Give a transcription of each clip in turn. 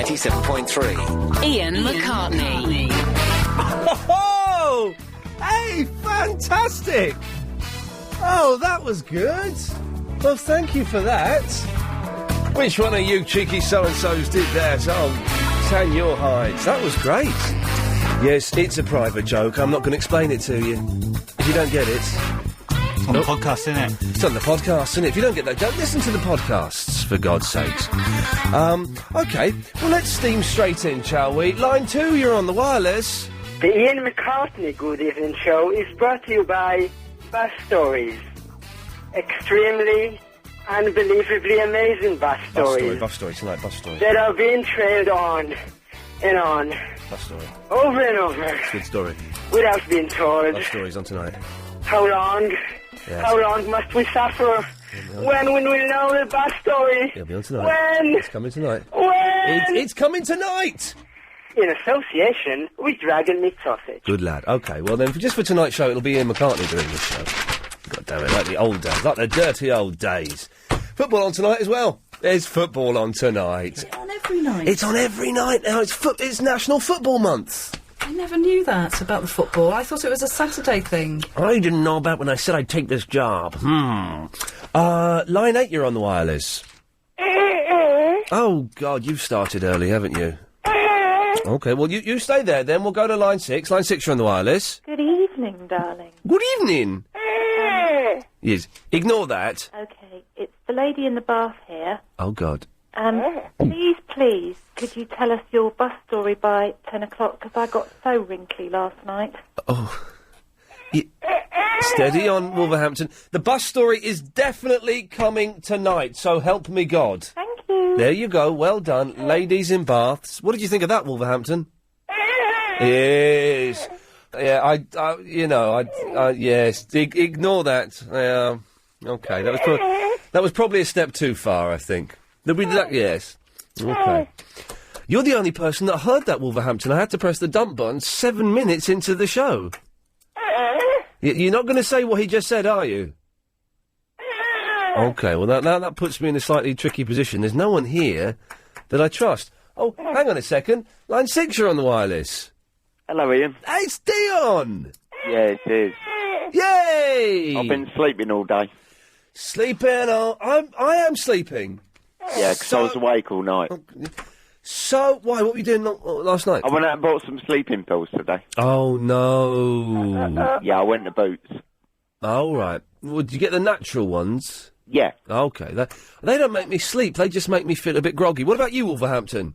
87.3. Ian McCartney. Oh! Hey, fantastic! Oh, that was good. Well, thank you for that. Which one of you cheeky so-and-sos did that? Oh, tan your hides. That was great. Yes, it's a private joke. I'm not going to explain it to you. If you don't get it... It's on the podcast, isn't it? It's on the podcast, isn't it? If you don't get that, don't listen to the podcasts, for God's sakes. OK, well, let's steam straight in, shall we? Line 2, you're on the wireless. The Ian McCartney Good Evening Show is brought to you by Bus Stories. Extremely, unbelievably amazing bus stories. Bus story tonight, bus story. That are being trailed on and on. Bus story. Over and over. It's a good story. Without being told. Bus stories on tonight. How long? Yes. How long must we suffer? When will we know the bus story? It'll be on tonight. When? It's coming tonight. When? It's coming tonight! In association with Dragon Meat Sausage. Good lad. OK, well then, just for tonight's show, it'll be Ian McCartney doing this show. God damn it, like the old days. Like the dirty old days. Football on tonight as well. There's football on tonight. Is it on every night? It's on every night now. It's National Football Month. I never knew that about the football. I thought it was a Saturday thing. I didn't know about when I said I'd take this job. Line 8, you're on the wireless. Oh, God, you've started early, haven't you? OK, well, you stay there then. We'll go to line 6. Line 6, you're on the wireless. Good evening, darling. Good evening. Yes, ignore that. Okay, it's the lady in the bath here. Oh, God. Please, could you tell us your bus story by 10 o'clock? Because I got so wrinkly last night. Oh. Steady on, Wolverhampton. The bus story is definitely coming tonight, so help me God. Thank you. There you go, well done. Ladies in baths. What did you think of that, Wolverhampton? Yes. Yeah, yes. Ignore that. OK, that was probably a step too far, I think. Yes. OK. You're the only person that heard that, Wolverhampton. I had to press the dump button 7 minutes into the show. You're not going to say what he just said, are you? OK, well, that puts me in a slightly tricky position. There's no one here that I trust. Oh, hang on a second. Line 6, you're on the wireless. Hello, Ian. Hey, it's Dion! Yeah, it is. Yay! I've been sleeping all day. Sleeping I am sleeping. Yeah, 'cause I was awake all night. So, why? What were you doing last night? I went out and bought some sleeping pills today. Oh, no. Yeah, I went to Boots. Oh, right. Well, did you get the natural ones? Yeah. OK. They don't make me sleep. They just make me feel a bit groggy. What about you, Wolverhampton?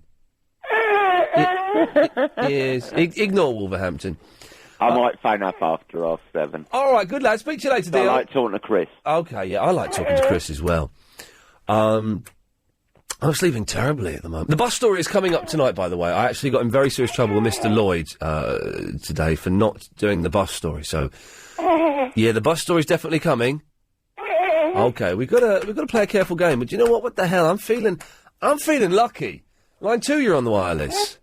Yes. Ignore Wolverhampton. I might phone up after 7:30. All right, good lad. Speak to you later, Dion. I like talking to Chris. OK, yeah, I like talking to Chris as well. I'm sleeping terribly at the moment. The bus story is coming up tonight, by the way. I actually got in very serious trouble with Mr. Lloyd today for not doing the bus story. So, yeah, the bus story's definitely coming. OK, we've got to play a careful game. But you know what? What the hell? I'm feeling lucky. Line 2, you're on the wireless.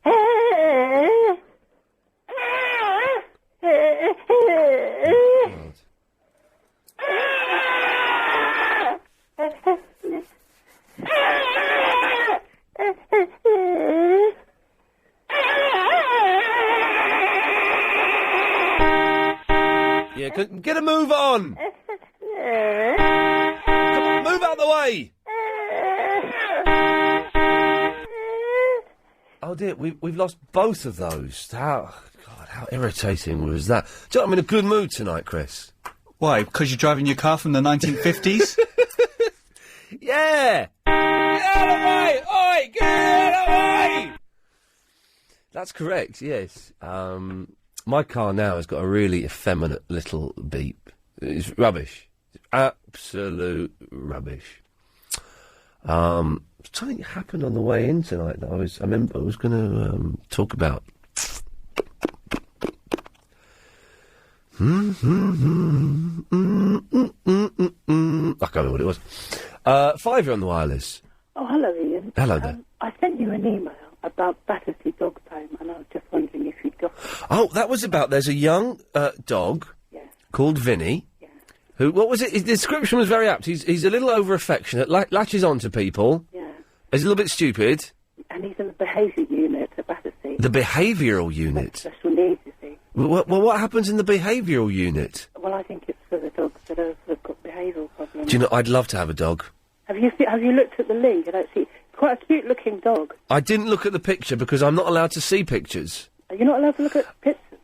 Yeah, get a move on! Come on, move out of the way! Oh dear, we've lost both of those. How irritating was that? Do you know, I'm in a good mood tonight, Chris. Why? Because you're driving your car from the 1950s? Yeah! Get out of the way! Oi! Get out of the way! That's correct, yes. My car now has got a really effeminate little beep. It's rubbish. Absolute rubbish. Something happened on the way in tonight that I was going to talk about. I can't remember what it was. 5, you're on the wireless. Oh, hello, Ian. Hello there. I sent you an email about Battersea Dog Home, and I was just wondering if you'd got it. Oh, that was about, there's a young dog called Vinny, who, what was it? His description was very apt. He's a little over-affectionate, latches on to people. Yeah. He's a little bit stupid. And he's a behaviour unit at Battersea. The behavioural unit. Special needs, you see. Well, what happens in the behavioural unit? Well, I think it's for the dogs that have got behavioural problems. Do you know, I'd love to have a dog. Have you looked at the link? And actually, quite a cute-looking dog. I didn't look at the picture because I'm not allowed to see pictures. Are you not allowed to look at pictures?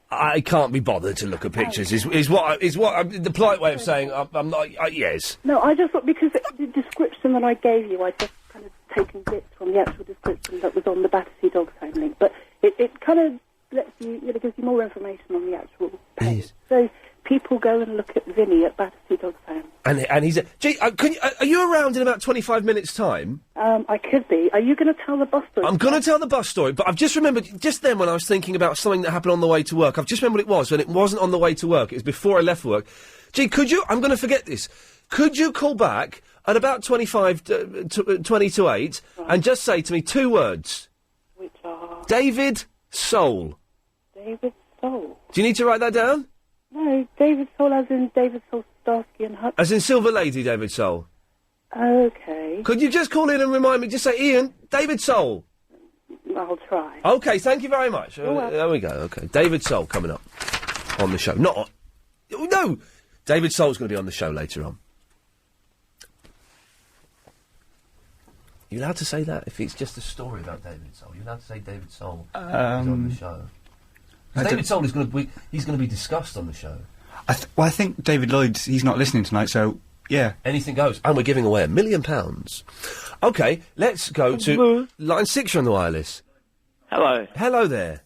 I can't be bothered to look at pictures. Is what the polite way of saying I'm not. Yes. No, I just thought because the description that I gave you, I just kind of taken bits from the actual description that was on the Battersea Dogs Home link, but it kind of lets you, gives you more information on the actual page. Yes. So people go and look at Vinny at Battersea Dogs Home. And he's gee, are you around in about 25 minutes' time? I could be. Are you going to tell the bus story? I'm going to tell the bus story, but I've just remembered, just then when I was thinking about something that happened on the way to work, I've just remembered what it was, and it wasn't on the way to work, it was before I left for work. Gee, I'm going to forget this, could you call back at about 20 to 8, and just say to me 2 words? Which are? David Soul. David Soul? Do you need to write that down? No, David Soul as in David Soul, Starsky and Hutch. As in Silver Lady David Soul. Okay. Could you just call in and remind me, just say, Ian, David Soul. I'll try. OK, thank you very much. welcome. There we go, OK. David Soul coming up on the show. Not on... No! David Soul's going to be on the show later on. You're allowed to say that if it's just a story about David Soul. You're allowed to say David Soul is on the show. David Soul is going to be... He's going to be discussed on the show. I think David Lloyd's... He's not listening tonight, so... Yeah. Anything goes. And we're giving away £1 million. OK, let's go to line 6 on the wireless. Hello. Hello there.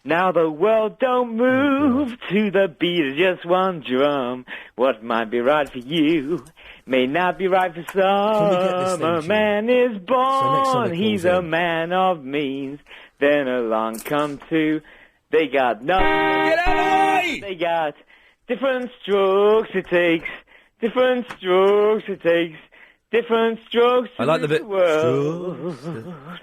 Now the world don't move to the beat of just one drum. What might be right for you may not be right for some. A man is born, he's a man of means. Then along come two. They got nothing. Get out of the way! They got different strokes it takes. Different strokes it takes. Different strokes to I like the bit.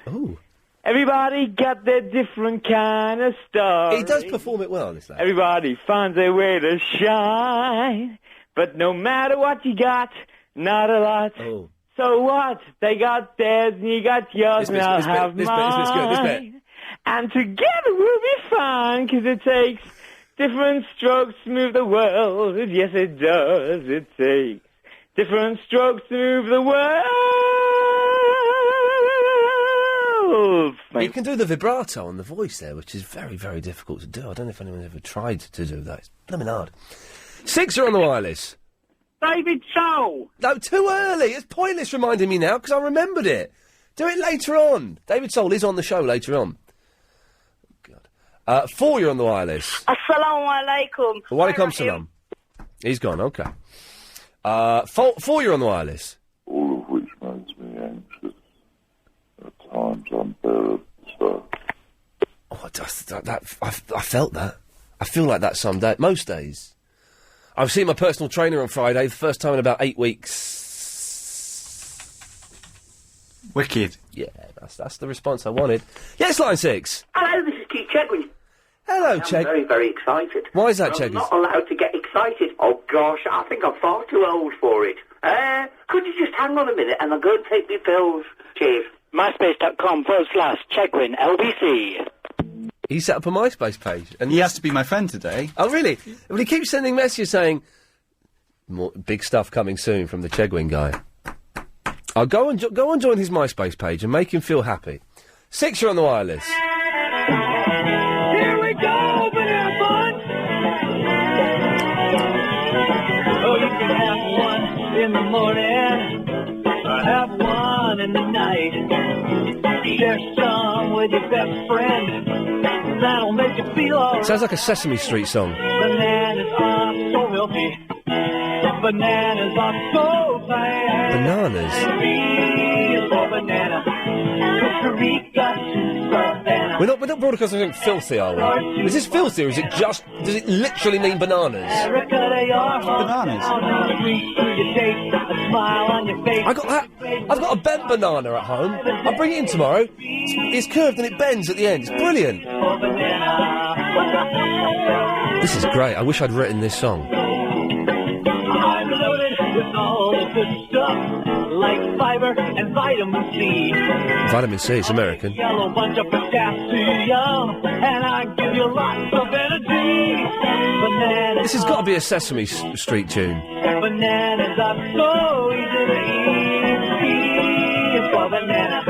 Oh. Everybody got their different kind of story. He does perform it well, this lad. Everybody finds their way to shine. But no matter what you got, not a lot. Oh. So what? They got theirs and you got yours and I'll have mine. This bit's good. And together we'll be fine, 'cause it takes different strokes to move the world. Yes, it does. It takes different strokes to move the world. You can do the vibrato on the voice there, which is very, very difficult to do. I don't know if anyone's ever tried to do that. It's blooming hard. 6 are on the wireless. David Soul. No, too early. It's pointless reminding me now, because I remembered it. Do it later on. David Soul is on the show later on. 4, you're on the wireless. Assalamu alaikum. Walaikum salam. He's gone, OK. 4, you're on the wireless. All of which makes me anxious. At times unbearable. So. Oh, I felt that. I feel like that some day. Most days. I've seen my personal trainer on Friday, the first time in about 8 weeks. Wicked. Yeah, that's the response I wanted. Yes, line 6. Hello, this is Keith Chegwin. Hello, I'm Cheg. very, very excited. Why is that, I'm Cheg? not allowed to get excited. Oh, gosh, I think I'm far too old for it. Could you just hang on a minute and I'll go and take my pills? Cheers. MySpace.com/Chegwin LBC. He set up a MySpace page. And he has to be my friend today. Oh, really? Well, he keeps sending messages saying, more big stuff coming soon from the Chegwin guy. I'll go and join his MySpace page and make him feel happy. 6, you're on the wireless. Here we go, banana fun! Oh, you can have one in the morning, or have one in the night. Share some with your best friend, that'll make you feel alright. Sounds like a Sesame Street song. Bananas are so healthy. Bananas are so fine. Bananas? Banana. Costa Rica to Savannah. We're not broadcasting something filthy, are we? Is this filthy, or is it just... Does it literally mean bananas? Bananas. I've got a bent banana at home. I'll bring it in tomorrow. It's curved and it bends at the end. It's brilliant. This is great. I wish I'd written this song. I'm loaded with all the good stuff. like fiber and vitamin C. Vitamin C, it's American. Yellow bunch of potassium, and I give you lots of energy. Bananas. This has got to be a Sesame Street tune. Bananas are so easy to eat. It's for banana.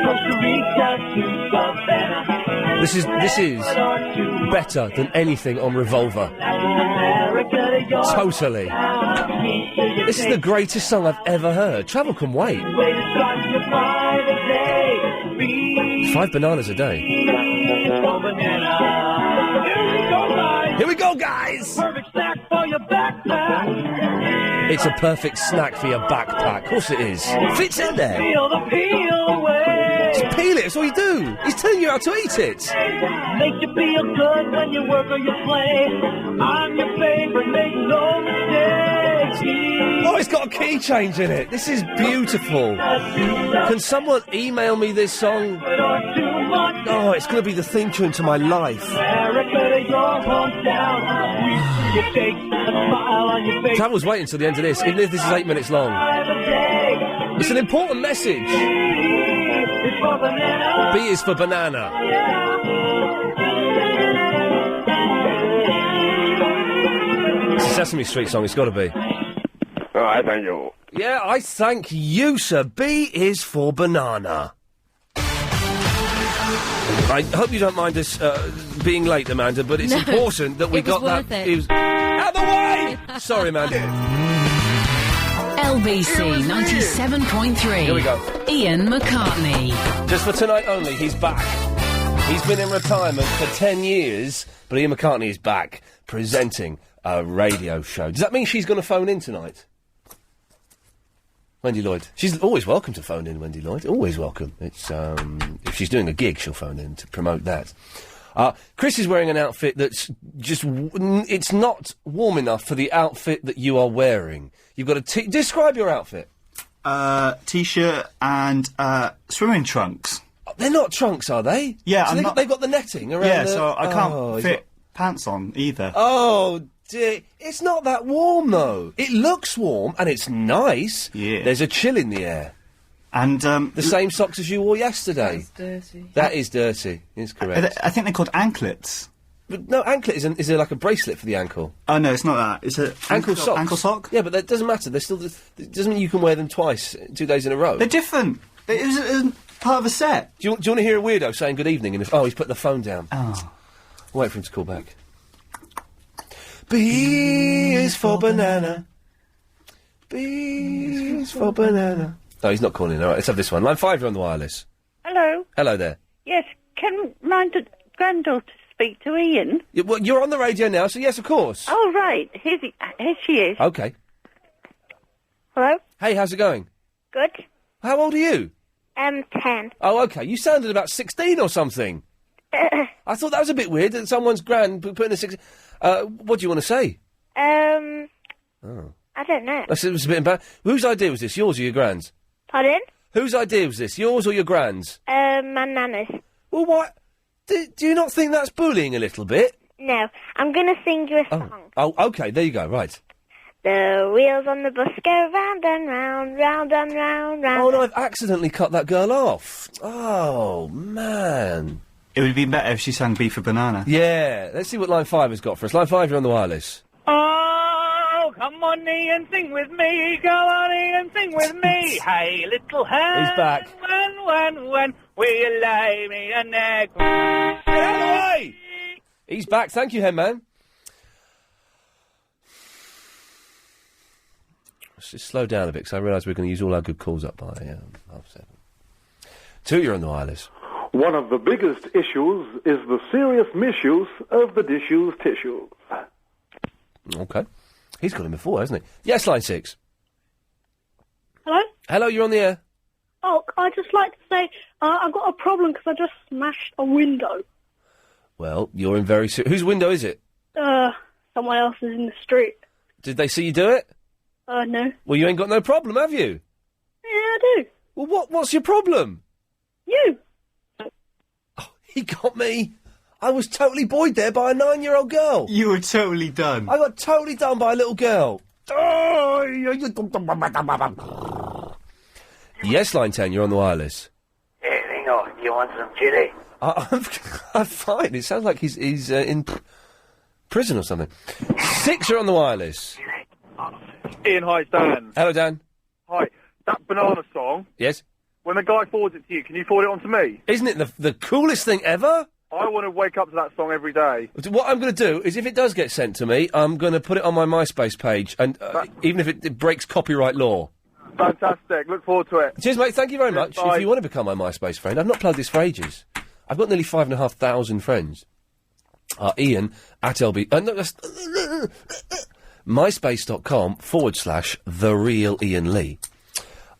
Costa Rica to Savannah. This is better than anything on Revolver. Totally. This is the greatest song I've ever heard. Travel Can Wait. 5 bananas a day. Here we go, guys! Perfect snack for your backpack. It's a perfect snack for your backpack. Of course it is. Fits in there. Peel the peel away. Just peel it, that's all you do. He's telling you how to eat it. Makes you feel good when you work or you play. I'm your favorite, make no mistakes. Oh, it's got a key change in it. This is beautiful. Can someone email me this song? Oh, it's going to be the theme tune to my life. Travel's waiting until the end of this, even if this is 8 minutes long. It's an important message. B is for banana. It's a Sesame Street song, it's got to be. Oh, I thank you. Yeah, I thank you, sir. B is for banana. I hope you don't mind us being late, Amanda, but it's important that we got that. It was out of the way! Sorry, Amanda. LBC 97.3. Here we go. Ian McCartney. Just for tonight only, he's back. He's been in retirement for 10 years, but Ian McCartney is back presenting a radio show. Does that mean she's going to phone in tonight? Wendy Lloyd. She's always welcome to phone in, Wendy Lloyd. Always welcome. It's if she's doing a gig, she'll phone in to promote that. Chris is wearing an outfit that's just... it's not warm enough for the outfit that you are wearing. You've got to... describe your outfit. T-shirt and swimming trunks. They're not trunks, are they? Yeah, so they've got the netting around. Yeah, the... so I can't fit pants on either. Oh dear, it's not that warm though. It looks warm and it's nice. Yeah. There's a chill in the air. And the same socks as you wore yesterday. That's dirty. That is dirty. Is correct. I think they're called anklets. But no, anklet is there like a bracelet for the ankle? Oh no, it's not that. It's a ankle sock. Ankle sock. Yeah, but that doesn't matter. They're still. It doesn't mean you can wear them twice, 2 days in a row. They're different. It was part of a set. Do you want to hear a weirdo saying good evening? And he's put the phone down. Oh. Wait for him to call back. B is for banana. B is for banana. No, he's not calling. All right, let's have this one. Line 5, you're on the wireless. Hello. Hello there. Yes, can my granddaughter speak to Ian? Well, you're on the radio now, so yes, of course. Oh, right. Here she is. Okay. Hello? Hey, how's it going? Good. How old are you? 10. Oh, okay. You sounded about 16 or something. I thought that was a bit weird that someone's put in a 16... what do you want to say? Oh. I don't know. It was a bit embarrassing. Whose idea was this, yours or your grand's? Pardon? Whose idea was this, yours or your grand's? My nana's. Well, what? Do you not think that's bullying a little bit? No, I'm going to sing you a song. Oh, okay, there you go, right. The wheels on the bus go round and round, round and round, round. Oh, no, I've accidentally cut that girl off. Oh, man. It would have been better if she sang B for banana. Yeah, let's see what line 5 has got for us. Line 5, you're on the wireless. Oh, come on, Ian, sing with me. Go on, Ian, sing with me. Hey, little hen. He's back. When will you lay me an egg? Get out of the way! He's back. Thank you, Henman. Let's just slow down a bit, because I realise we're going to use all our good calls up by 7:30. 2, you're on the wireless. One of the biggest issues is the serious misuse of the disuse tissues. Okay. He's got him before, hasn't he? Yes, line 6. Hello? Hello, you're on the air. Oh, I'd just like to say I've got a problem because I just smashed a window. Well, you're in very whose window is it? Someone else's in the street. Did they see you do it? No. Well, you ain't got no problem, have you? Yeah, I do. Well, what's your problem? You. Oh, he got me. I was totally buoyed there by a 9-year-old girl. You were totally done. I got totally done by a little girl. Yes, line 10, you're on the wireless. Yeah, hang on. You want some chili? I'm fine. It sounds like he's in prison or something. 6, you're on the wireless. Ian, hi, it's Dan. Hello, Dan. Hi. That banana song, Yes? when the guy forwards it to you, can you forward it on to me? Isn't it the coolest thing ever? I want to wake up to that song every day. What I'm going to do is, if it does get sent to me, I'm going to put it on my MySpace page, and even if it breaks copyright law. Fantastic. Look forward to it. Cheers, mate. Thank you very much. Bye. If you want to become my MySpace friend, I've not plugged this for ages. I've got nearly 5,500 friends. Ian at LB... no, that's... MySpace.com/The Real Ian Lee.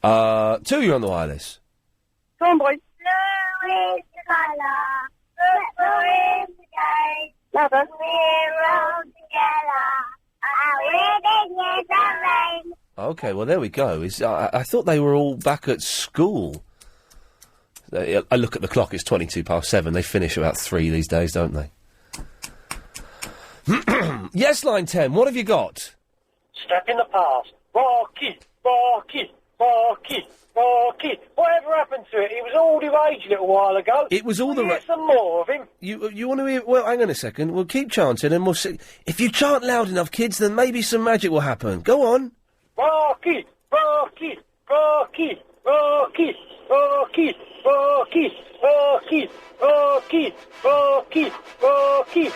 2, you're on the wireless. Come on, boys. Blue is the colour, purple is the day. Louder. We're all together, and we're the rain. Okay, well, there we go. I thought they were all back at school. I look at the clock, it's 7:22. They finish about 3 these days, don't they? Yes, line 10, what have you got? Stuck in the past. Rocky, Rocky, Rocky, Rocky. Whatever happened to it? He was all the rage a little while ago. It was all the rage. Some more of him. You want to hear... Well, hang on a second. We'll keep chanting and we'll see. If you chant loud enough, kids, then maybe some magic will happen. Go on. Rocky, Rocky, Rocky, Rocky, Rocky, Rocky, Rocky, Rocky, Rocky, Rocky, Rocky,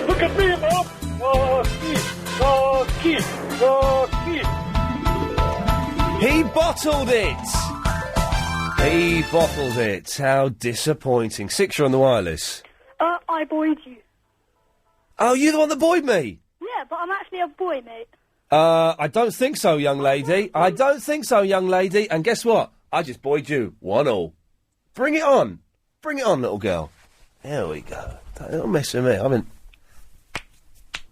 Look at me, Mom! Rocky, Rocky, Rocky. He bottled it! He bottled it. How disappointing. 6, you're on the wireless. I buoyed you. Oh, you're the one that buoyed me? Yeah, but I'm actually a boy, mate. I don't think so, young lady. I don't think so, young lady. And guess what? I just buoyed you. 1-1. Bring it on. Bring it on, little girl. There we go. Don't mess with me.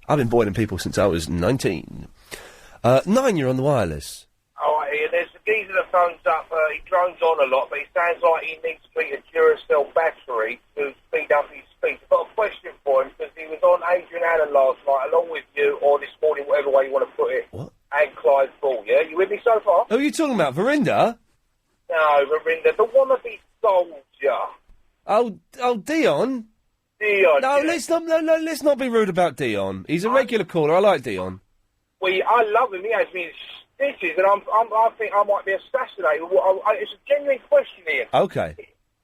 I've been buoying people since I was 19. 9, you're on the wireless. Oh, Ian, there's a geezer that phones up. He drones on a lot, but he sounds like he needs to meet a Duracell battery to speed up his speech. I've got a question for him, because he was on Adrian Allen last night, along with you, or this morning, whatever way you want to put it. What? And Clive Ball, yeah? You with me so far? Who are you talking about? Verinda? No, Verinda, the wannabe soldier. Oh, Dion? Dion. No, yeah. let's not be rude about Dion. He's a regular caller. I like Dion. Well, I love him. He has me in stitches, and I think I might be assassinated. It's a genuine question here. Okay.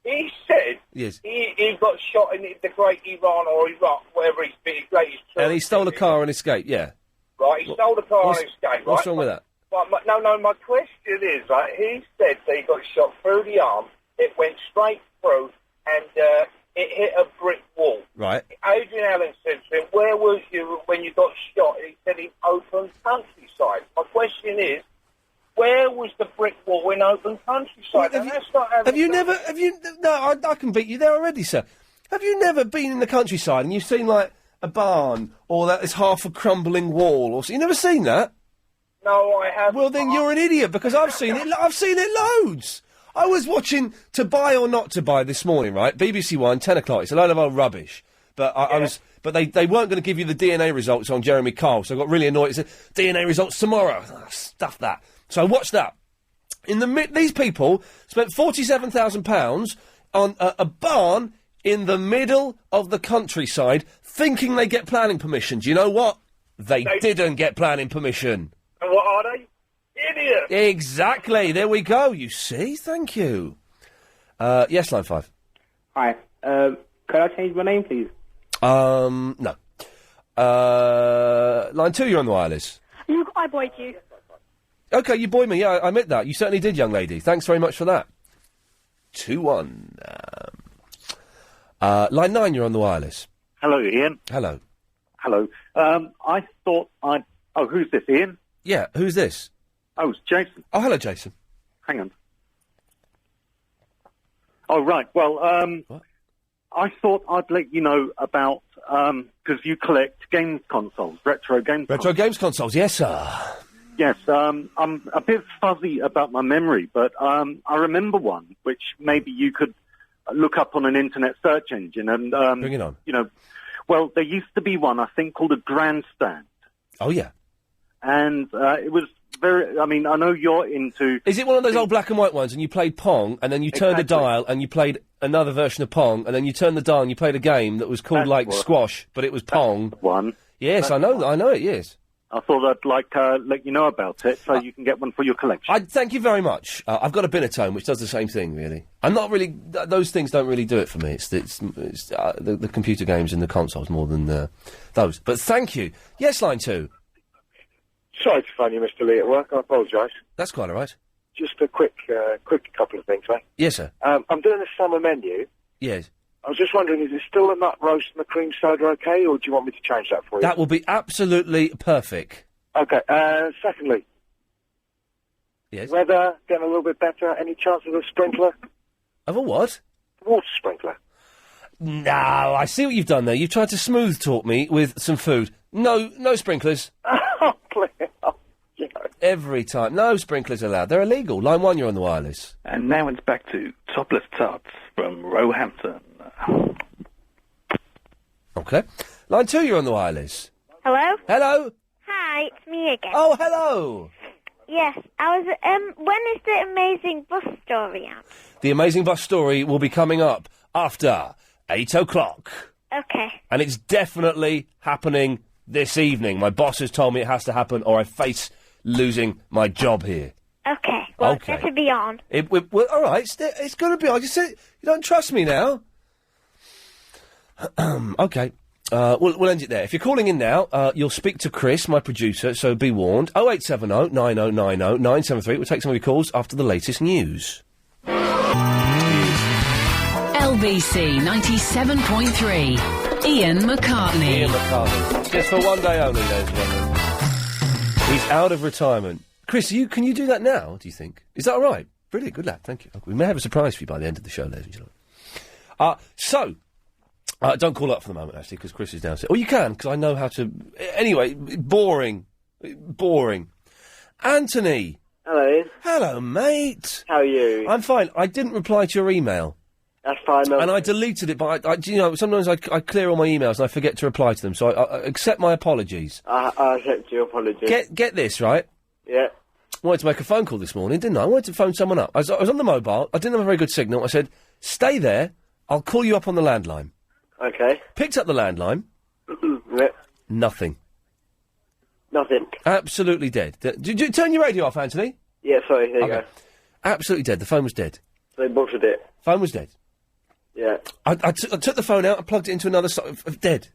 He said Yes. he got shot in the Great Iran or Iraq, whatever his greatest. And he stole a car and escaped, yeah. Right, he stole the car and escaped, right? What's wrong with that? But my question is, right, he said that he got shot through the arm, it went straight through, and it hit a brick wall. Right. Adrian Allen said to him, where was you when you got shot? And he said in open countryside. My question is, where was the brick wall in open countryside? I can beat you there already, sir. Have you never been in the countryside and you've seen, like, a barn, or that is half a crumbling wall, or so? You never seen that? No, I haven't. Well, then you're an idiot, because I've seen it. I've seen it loads. I was watching To Buy or Not to Buy this morning, right? BBC One, 10 o'clock. It's a load of old rubbish. But But they weren't going to give you the DNA results on Jeremy Kyle, so I got really annoyed. It said, DNA results tomorrow. Stuff that. So I watched that. These people spent £47,000 on a barn in the middle of the countryside, thinking they get planning permission. Do you know what? They didn't get planning permission. And what are they? Idiots! Exactly. There we go. You see? Thank you. Yes, line 5. Hi. Could I change my name, please? No. Line 2, you're on the wireless. I buoyed you. Okay, you buoyed me. Yeah, I admit that. You certainly did, young lady. Thanks very much for that. 2-1. Line 9, you're on the wireless. Hello, Ian. Hello. Hello. I thought I'd... Oh, who's this, Ian? Yeah, who's this? Oh, it's Jason. Oh, hello, Jason. Hang on. Oh, right. Well, I thought I'd let you know about, because you collect games consoles, retro games Retro games consoles, yes, sir. Yes, I'm a bit fuzzy about my memory, but I remember one which maybe you could look up on an internet search engine. And bring it on. You know, well, there used to be one, I think, called a Grandstand. Oh, yeah. And it was very, I mean, I know you're into... Is it one of those old black and white ones, and you played Pong, and then you turned a dial, and you played another version of Pong, and then you turned the dial, and you played a game that was called, Squash, but it was Pong? One. Yes, I know it, yes. I thought I'd let you know about it, so you can get one for your collection. Thank you very much. I've got a Binatone, which does the same thing, really. I'm not really... those things don't really do it for me. It's the computer games and the consoles more than those. But thank you. Yes, line 2. Sorry to phone you, Mr. Lee, at work. I apologise. That's quite all right. Just a quick couple of things, mate. Yes, sir. I'm doing a summer menu. Yes. I was just wondering, is it still a nut roast and a cream soda okay, or do you want me to change that for you? That will be absolutely perfect. Okay. Secondly. Yes. Weather getting a little bit better. Any chance of a sprinkler? Of a what? Water sprinkler. No, I see what you've done there. You've tried to smooth talk me with some food. No sprinklers. Oh, please. Oh, you know. Every time. No sprinklers allowed. They're illegal. Line 1, you're on the wireless. And now it's back to Topless Tarts from Roehampton. Okay. Line 2, you're on the wireless. Hello? Hello? Hi, it's me again. Oh, hello! Yes, I was, when is the Amazing Bus Story out? The Amazing Bus Story will be coming up after 8 o'clock. Okay. And it's definitely happening this evening. My boss has told me it has to happen or I face losing my job here. Okay. Well, Okay. it's better be on. Well, all right, it's going to be on. You said you don't trust me now. Okay. We'll end it there. If you're calling in now, you'll speak to Chris, my producer, so be warned. 0870 9090 973. We'll take some of your calls after the latest news. LBC 97.3. Iain McCartney. Iain McCartney. Just for one day only, ladies and gentlemen. He's out of retirement. Chris, can you do that now, do you think? Is that all right? Brilliant, good lad, thank you. We may have a surprise for you by the end of the show, ladies and gentlemen. Don't call up for the moment, actually, because Chris is downstairs. Oh, you can, because I know how to... Anyway, boring. Anthony. Hello. Hello, mate. How are you? I'm fine. I didn't reply to your email. That's fine, no. And I deleted it, but sometimes I clear all my emails and I forget to reply to them, so I accept my apologies. I accept your apologies. Get this, right? Yeah. I wanted to make a phone call this morning, didn't I? I wanted to phone someone up. I was on the mobile. I didn't have a very good signal. I said, stay there. I'll call you up on the landline. Okay. Picked up the landline. Yeah. Nothing. Nothing. Absolutely dead. Did you turn your radio off, Anthony? Yeah, sorry, there you go. Absolutely dead. The phone was dead. They butchered it. Phone was dead. Yeah. I took the phone out and plugged it into another side of dead.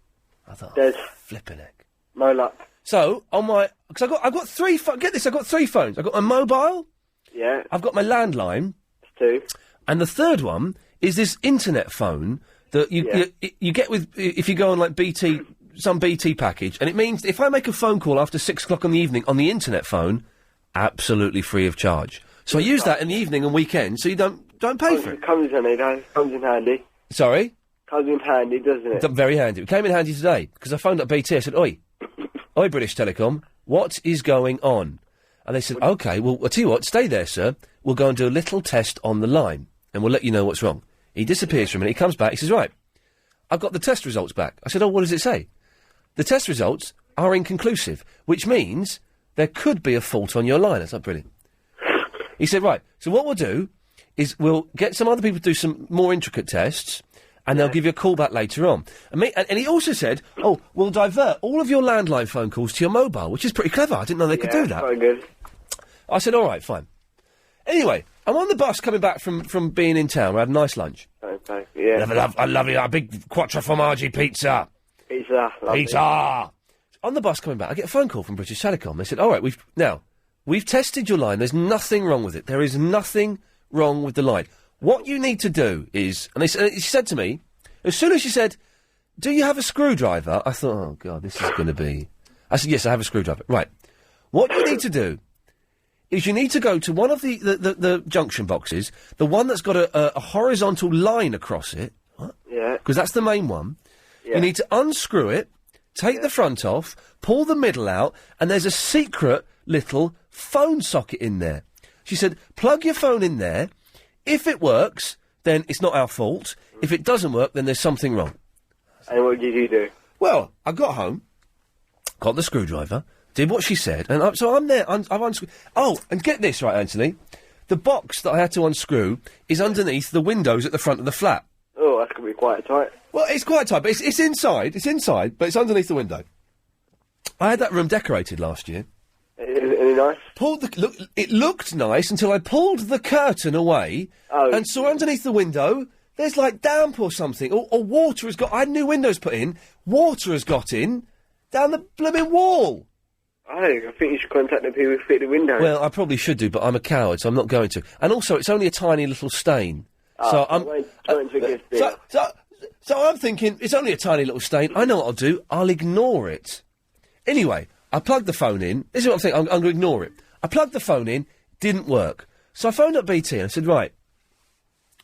I thought, dead. Flipping heck. No luck. So, on my... Because I've got three... Get this, I've got three phones. I've got my mobile. Yeah. I've got my landline. That's two. And the third one is this internet phone that you get with... If you go on, like, BT... Some BT package. And it means if I make a phone call after 6 o'clock in the evening on the internet phone, absolutely free of charge. So I use that in the evening and weekend, so you don't pay for it. Comes in handy. Sorry? Comes in handy, doesn't it? Very handy. It came in handy today, because I phoned up BT, I said, Oi, British Telecom, what is going on? And they said, OK, well, I'll tell you what, stay there, sir. We'll go and do a little test on the line, and we'll let you know what's wrong. He disappears for a minute, he comes back, he says, right, I've got the test results back. I said, oh, what does it say? The test results are inconclusive, which means there could be a fault on your line. That's not brilliant. He said, right, so what we'll do is we'll get some other people to do some more intricate tests, and they'll give you a call back later on. And he also said, oh, we'll divert all of your landline phone calls to your mobile, which is pretty clever. I didn't know they could do that. Very good. I said, all right, fine. Anyway, I'm on the bus coming back from being in town. We had a nice lunch. Okay, yeah. I love you, a big quattro formaggi pizza. Pizza. Lovely. Pizza! On the bus coming back, I get a phone call from British Telecom. They said, all right, we've tested your line. There's nothing wrong with it. There is nothing wrong with the line. What you need to do is... And she said to me, as soon as she said, do you have a screwdriver? I thought, oh, God, this is going to be... I said, yes, I have a screwdriver. Right. What you need to do is you need to go to one of the junction boxes, the one that's got a horizontal line across it. Yeah. Because that's the main one. Yeah. You need to unscrew it, take the front off, pull the middle out, and there's a secret little phone socket in there. She said, plug your phone in there. If it works, then it's not our fault. If it doesn't work, then there's something wrong. And what did you do? Well, I got home, got the screwdriver, did what she said, and so I'm there. I've unscrewed. Oh, and get this right, Anthony. The box that I had to unscrew is underneath the windows at the front of the flat. Oh, that's going to be quite tight. Well, it's quite tight, but it's inside. It's inside, but it's underneath the window. I had that room decorated last year. Any nice? It looked nice until I pulled the curtain away and saw underneath the window there's like damp or something, or water has got. I had new windows put in. Water has got in down the blooming wall. I think you should contact the people who fit the window. Well, I probably should do, but I'm a coward, so I'm not going to. And also, it's only a tiny little stain. So I'm. So I'm thinking it's only a tiny little stain. I know what I'll do. I'll ignore it. Anyway, I plugged the phone in. This is what I'm thinking. I'm going to ignore it. I plugged the phone in. Didn't work. So I phoned up BT and I said, right.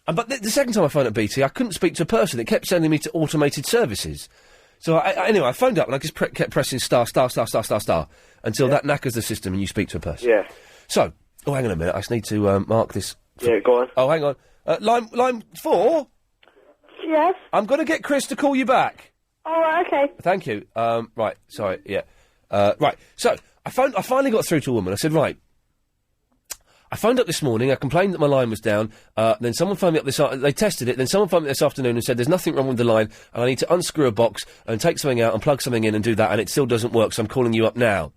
But the second time I phoned up BT, I couldn't speak to a person. It kept sending me to automated services. So anyway, I phoned up and I just kept pressing star until that knackers the system and you speak to a person. Yeah. So, hang on a minute. I just need to mark this. Yeah, go on. Oh, hang on. Line 4? Yes? I'm going to get Chris to call you back. All right, okay. Thank you. Right, sorry, yeah. Right, so I finally got through to a woman. I said, right. I phoned up this morning, I complained that my line was down, then someone phoned me up they tested it, then someone phoned me this afternoon and said there's nothing wrong with the line, and I need to unscrew a box and take something out and plug something in and do that, and it still doesn't work, so I'm calling you up now.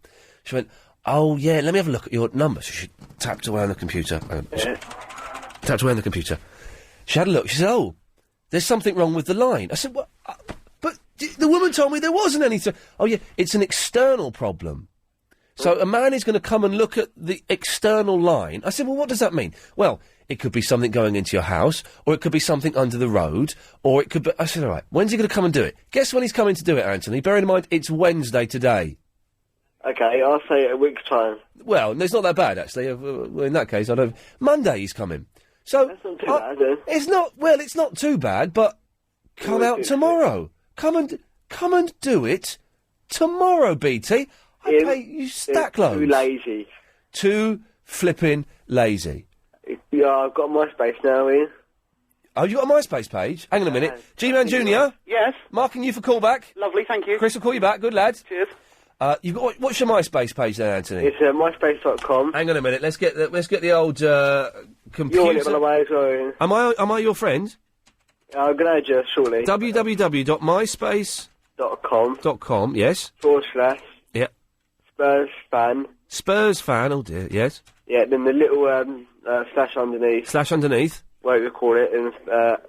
She went, oh yeah, let me have a look at your number. So she tapped away on the computer. Tapped away on the computer. She had a look, she said, oh, there's something wrong with the line. I said, what? But the woman told me there wasn't anything. Oh yeah, it's an external problem. So a man is going to come and look at the external line. I said, well, what does that mean? Well, it could be something going into your house, or it could be something under the road, or it could be... I said, all right, when's he going to come and do it? Guess when he's coming to do it, Anthony? Bearing in mind, it's Wednesday today. Okay, I'll say a week's time. Well, it's not that bad, actually. In that case, I don't... Monday he's coming. So... That's not too bad, then. It's not... Well, it's not too bad, but... Come out tomorrow. Come and do it tomorrow, BT. I pay you stack loads. Too lazy. Too flipping lazy. Yeah, I've got MySpace now, Ian. Oh, you got a MySpace page? Hang on a minute. G-Man Jr.? Yes. Marking you for callback. Lovely, thank you. Chris will call you back. Good lad. Cheers. You've got what's your MySpace page then, Anthony? It's myspace.com. Hang on a minute. Let's get the old computer. You're on it, by the way, as well, Ian. Am I your friend? I'm going to add you shortly. www.myspace.com. Yes. /. Yeah. Spurs fan. Spurs fan. Oh dear. Yes. Yeah. Then the little slash underneath. Slash underneath. What you call it? And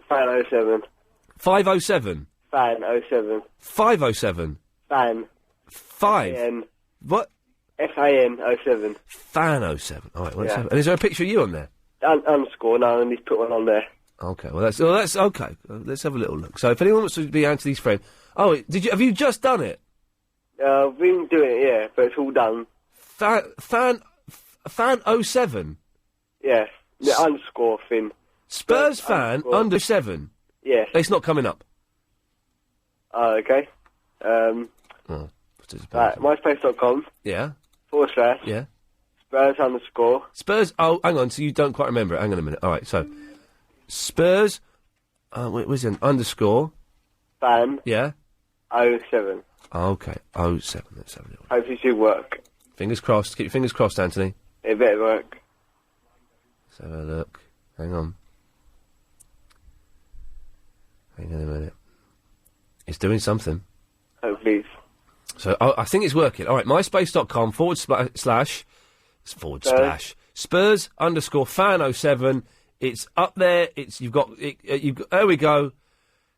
fan 07. 507. Fan 07. 507. Fan. 5. F-A-N. What? FAN 07. Fan 07. All right. Well, Yeah. and is there a picture of you on there? Underscore. No, I need to put one on there. Okay. Well, that's okay. Let's have a little look. So, if anyone wants to be Anthony's friend, have you just done it? I've been doing it, yeah, but it's all done. Fan 07. Yeah, the underscore thing. Spurs fan under 7. Yeah. It's not coming up. Oh, okay. Right, myspace.com. Yeah. / Yeah. Spurs underscore. Spurs. Oh, hang on. So you don't quite remember it. Hang on a minute. All right. So Spurs. Where's it? Underscore. Fan. Yeah. 07. Okay. 07. Let's have a little. Hopefully it should work. Fingers crossed. Keep your fingers crossed, Anthony. It better work. Let's have a look. Hang on. Hang on a minute. It's doing something. Hopefully. So I think it's working. All right. MySpace.com / Spurs underscore fan 07. It's up there. You've got. There we go.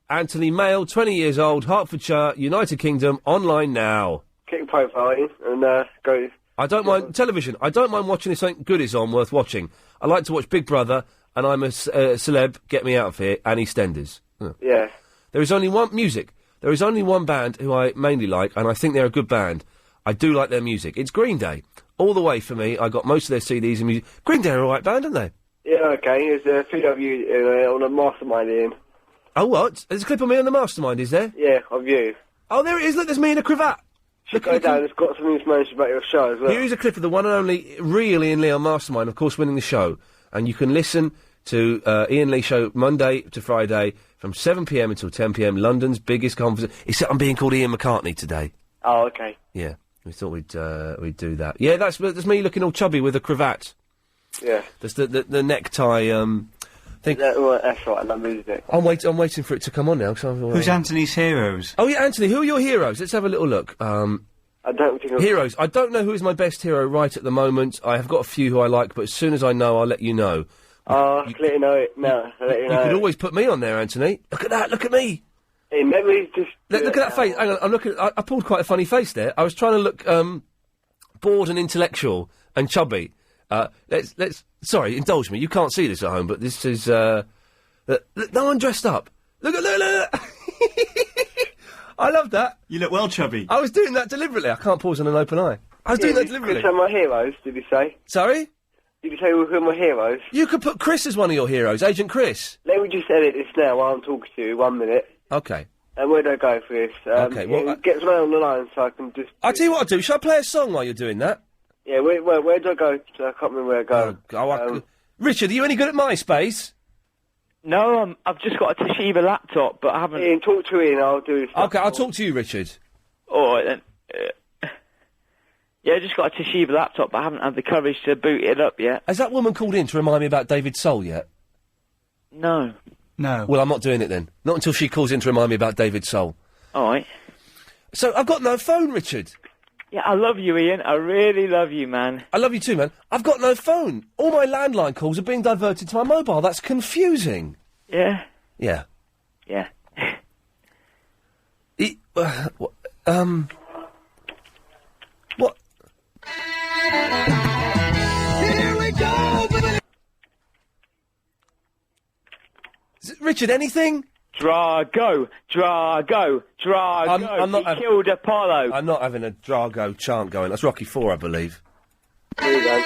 Anthony, male, 20 years old, Hertfordshire, United Kingdom, online now. Kick profile in and go. I don't mind television. I don't mind watching if something good is on, worth watching. I like to watch Big Brother, and I'm a celeb. Get me out of here. And EastEnders. Yeah. There is only one music. There is only one band who I mainly like, and I think they're a good band. I do like their music. It's Green Day. all the way for me. I got most of their CDs and music. Green Day are all right band, aren't they? Yeah, okay. There's a few of you on a mastermind, Ian. Oh, what? There's a clip of me on the Mastermind, is there? Yeah, of you. Oh, there it is. Look, there's me in a cravat. Should go down. It's got some information about your show as well. Here is a clip of the one and only real Ian Lee on Mastermind, of course, winning the show. And you can listen to Ian Lee show Monday to Friday from 7pm until 10pm, London's biggest conference. Except I'm being called Ian McCartney today. Oh, okay. Yeah, we thought we'd do that. Yeah, that's me looking all chubby with a cravat. Yeah. That's the necktie, thing. That's right, that music. I'm waiting for it to come on now. Who's Anthony's heroes? Oh, yeah, Anthony, who are your heroes? Let's have a little look. I don't think... Heroes. I don't know who is my best hero right at the moment. I have got a few who I like, but as soon as I know, I'll let you know. I'll let you know it now. I'll let you know. You could always put me on there, Anthony. Look at that, look at me. Hey, maybe just... Look at that face. Hang on, I'm looking... I pulled quite a funny face there. I was trying to look, bored and intellectual and chubby. Let's... Sorry, indulge me. You can't see this at home, but this is, look, no one dressed up. Look. I love that. You look well chubby. I was doing that deliberately. I can't pause on an open eye. I was doing that deliberately. Some of my heroes, did you say? Sorry? Did you say who are my heroes? You could put Chris as one of your heroes, Agent Chris. Let me just edit this now while I'm talking to you, 1 minute. Okay. And where do I go for this? Okay, well... Get someone on the line so I can just... I'll tell you what I'll do. Shall I play a song while you're doing that? Yeah, where do I go? I can't remember where I go. Richard, are you any good at MySpace? No, I've just got a Toshiba laptop, but I haven't... Ian, talk to Ian, I'll do this. Okay, I'll talk to you, Richard. Alright then. Yeah, I just got a Toshiba laptop, but I haven't had the courage to boot it up yet. Has that woman called in to remind me about David Soul yet? No. No. Well, I'm not doing it then. Not until she calls in to remind me about David Soul. Alright. So, I've got no phone, Richard. Yeah, I love you, Ian. I really love you, man. I love you too, man. I've got no phone. All my landline calls are being diverted to my mobile. That's confusing. Yeah? Yeah. Yeah. What? Here we go! Richard, anything? Drago! I'm not he killed Apollo. I'm not having a Drago chant going. That's Rocky IV, I believe. Here we go.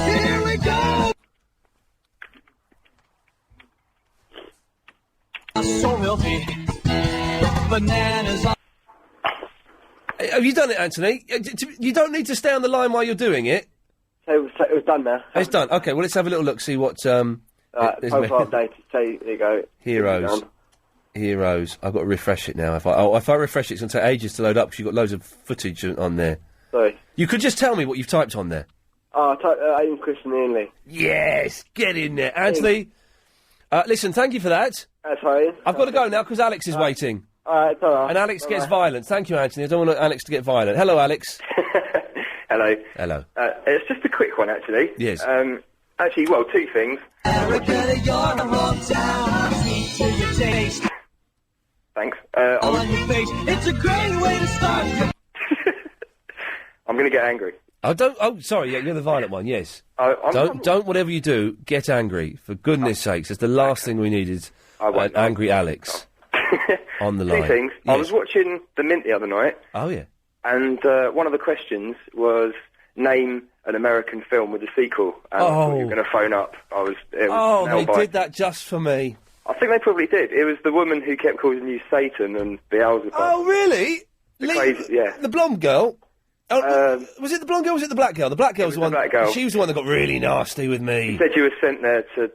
Here we go! So healthy. Bananas on... Have you done it, Anthony? You don't need to stay on the line while you're doing it. So it was done now. It's done. Okay, well, let's have a little look, see what, profile update, say, there you go. Heroes. I've got to refresh it now. If I refresh it, it's going to take ages to load up because you've got loads of footage on there. Sorry. You could just tell me what you've typed on there. Oh, I typed Ian, Chris and Ian Lee. Yes, get in there. Anthony, listen, thank you for that. That's fine. I've got to go now because Alex is waiting. Alright, it's alright. And Alex gets violent. Thank you, Anthony. I don't want Alex to get violent. Hello, Alex. Hello. Hello. It's just a quick one, actually. Yes. Actually, well, two things. Thanks. On your face, it's a great way to start. I'm going to get angry. Oh, sorry, yeah, you're the violent one, yes. Don't, whatever you do, get angry. For goodness sakes, it's the last thing we need is angry Alex on the line. Two things. Yes. I was watching The Mint the other night. Oh, yeah. And one of the questions was, name an American film with a sequel. And I thought you were going to phone up. They did that just for me. I think they probably did. It was the woman who kept calling you Satan and Beelzebub. Oh, really? Crazy, yeah. The blonde girl? Was it the blonde girl or was it the black girl? The black girl was the one. Black girl. She was the one that got really nasty with me. She said you were sent there to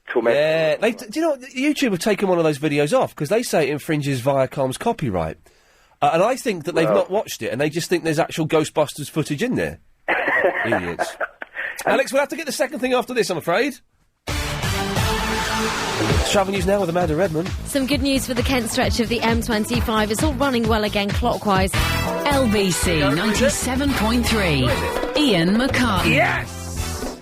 torment. Yeah. Do you know what? YouTube have taken one of those videos off because they say it infringes Viacom's copyright. And I think that they've not watched it and they just think there's actual Ghostbusters footage in there. Idiots. Alex, we'll have to get the second thing after this, I'm afraid. Travel news now with Amanda Redmond. Some good news for the Kent stretch of the M25. It's all running well again clockwise. LBC 97.3. Ian McCartney. Yes!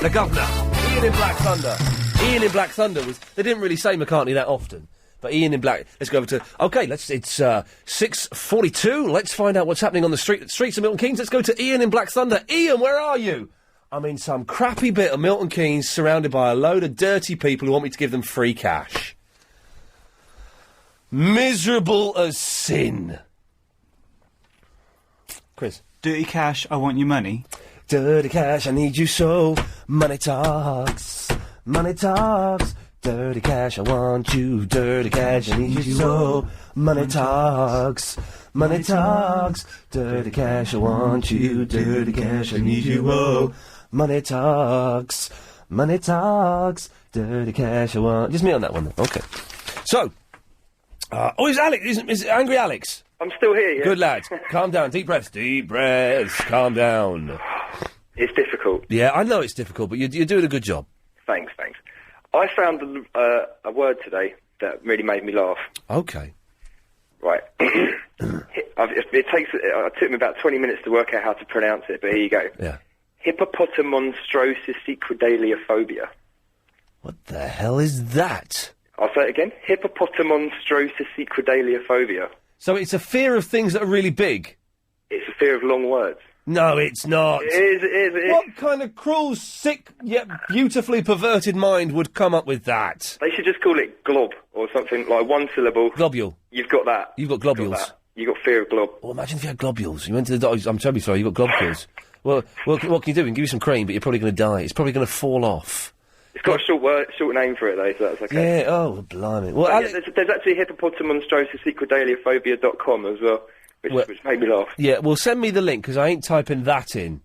The governor. Ian in Black Thunder. Ian in Black Thunder was... They didn't really say McCartney that often. But Ian in Black... Let's go over to... OK, it's 6:42. Let's find out what's happening on the streets of Milton Keynes. Let's go to Ian in Black Thunder. Ian, where are you? I'm in some crappy bit of Milton Keynes surrounded by a load of dirty people who want me to give them free cash. Miserable as sin. Chris. Dirty Cash, I Want Your Money. Dirty Cash, I need you so. Money talks. Money talks. Dirty Cash, I want you. Dirty Cash, I need you so. Money talks. Money talks. Dirty Cash, I want you. Dirty Cash, I need you. Oh, money talks. Money talks. Dirty Cash, I want. Just me on that one then. Okay. So. Is Alex? Is it Angry Alex? I'm still here, yeah. Good lad. Calm down. Deep breaths. Deep breaths. Calm down. It's difficult. Yeah, I know it's difficult, but you're doing a good job. Thanks. I found a word today that really made me laugh. Okay. Right. It took me about 20 minutes to work out how to pronounce it, but here you go. Yeah. Hippopotamonstrosis. What the hell is that? I'll say it again. Hippopotamonstrosis. So it's a fear of things that are really big? It's a fear of long words. No, it's not. It is. What kind of cruel, sick, yet beautifully perverted mind would come up with that? They should just call it glob or something, like one syllable. Globule. You've got that. You've got globules. You've got fear of glob. Oh, imagine if you had globules. You went to the doctor. I'm terribly sorry, you've got globules. Well, what can you do? We can give you some cream, but you're probably going to die. It's probably going to fall off. It's got a short name for it, though, so that's okay. Yeah, oh, blimey. Well, there's actually hippopotamonstrosis.com as well, which made me laugh. Yeah, well, send me the link, because I ain't typing that in.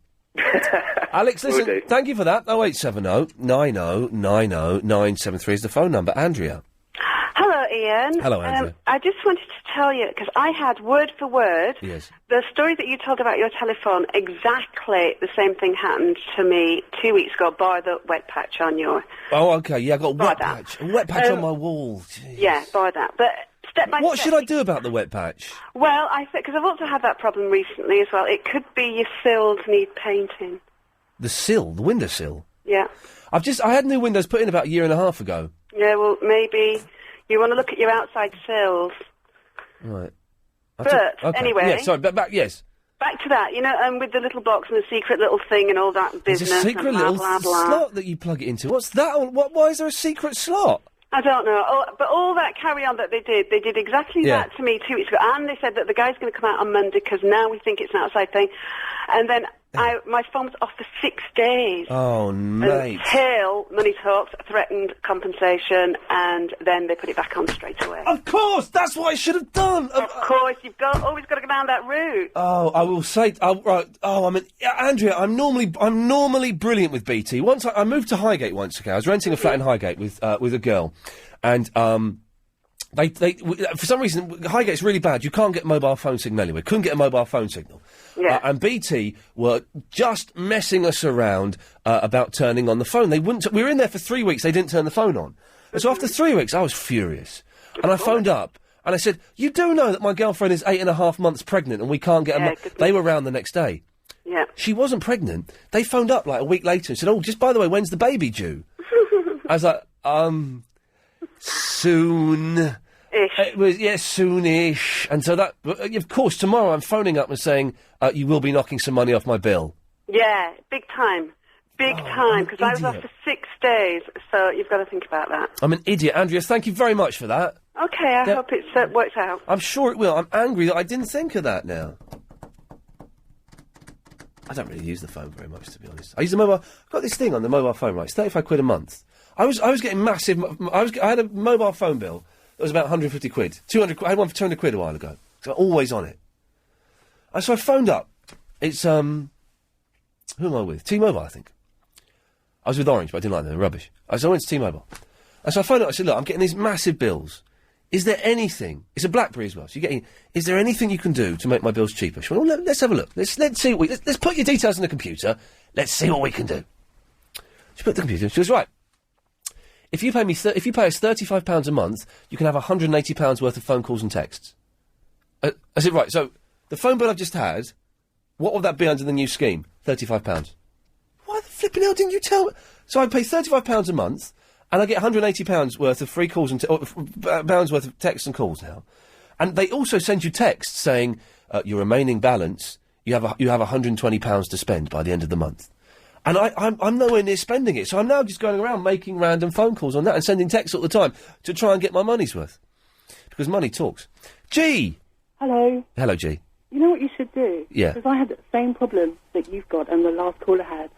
Alex, listen, thank you for that. 0870 90 90 973 is the phone number. Andrea. Hello, Ian. Hello, Andrea. I just wanted to tell you, because I had word for word Yes. the story that you told about your telephone. Exactly the same thing happened to me 2 weeks ago, bar the wet patch on your... Oh, okay, yeah, I've got a wet patch. A wet patch on my wall. Jeez. Yeah, bar that. But step by What step... should I do about the wet patch? Well, I think, because I've also had that problem recently as well, it could be your sills need painting. The sill, the windowsill? Yeah. I had new windows put in about a year and a half ago. Yeah, well, maybe you want to look at your outside sills. Right. But, okay. anyway... Yeah, sorry, back, yes. Back to that, with the little box and the secret little thing and all that business. There's a secret and blah, little blah, blah. slot that you plug it into. What's that? Why is there a secret slot? I don't know. But all that carry-on that they did exactly that to me 2 weeks ago. And they said that the guy's going to come out on Monday because now we think it's an outside thing. And then my phone was off for 6 days. Oh, mate. Until Money Talks threatened compensation, and then they put it back on straight away. Of course! That's what I should have done! Of course, you've always got to go down that route. Oh, I will say... Andrea, I'm normally brilliant with BT. Once I moved to Highgate once, okay? I was renting a flat in Highgate with a girl, and... They for some reason, Highgate's really bad. You can't get mobile phone signal anywhere. Couldn't get a mobile phone signal. Yeah. And BT were just messing us around about turning on the phone. They wouldn't. We were in there for 3 weeks. They didn't turn the phone on. And so after 3 weeks, I was furious. And I phoned up and I said, "You do know that my girlfriend is 8.5 months pregnant and we can't get a." They were round the next day. Yeah. She wasn't pregnant. They phoned up like a week later and said, "Oh, just by the way, when's the baby due?" I was like, soon. It was, soonish. And so of course, tomorrow I'm phoning up and saying, you will be knocking some money off my bill. Yeah, big time. Big time, because I was off for 6 days, so you've got to think about that. I'm an idiot. Andrea, thank you very much for that. Okay, I hope it works out. I'm sure it will. I'm angry that I didn't think of that now. I don't really use the phone very much, to be honest. I use the mobile... I've got this thing on the mobile phone, right? It's 35 quid a month. I was getting massive... I had a mobile phone bill that was about 150 quid. 200 quid. I had one for 200 quid a while ago. So I'm always on it. And so I phoned up. It's, who am I with? T-Mobile, I think. I was with Orange, but I didn't like them. They're rubbish. So I went to T-Mobile. And so I phoned up. I said, look, I'm getting these massive bills. Is there anything... It's a BlackBerry as well. So you're getting... Is there anything you can do to make my bills cheaper? She went, well, let's have a look. Let's see what let's put your details in the computer. Let's see what we can do. She put the computer. She goes, right. If you pay us £35 a month, you can have £180 worth of phone calls and texts. I said, right, so the phone bill I've just had, what would that be under the new scheme? £35. Why the flipping hell didn't you tell me? So I pay £35 a month, and I get £180 worth of free calls and pounds worth of texts and calls now. And they also send you texts saying your remaining balance, you have £120 to spend by the end of the month. And I'm nowhere near spending it, so I'm now just going around making random phone calls on that and sending texts all the time to try and get my money's worth. Because money talks. G! Hello. Hello, G. You know what you should do? Yeah. Because I had the same problem that you've got and the last caller had.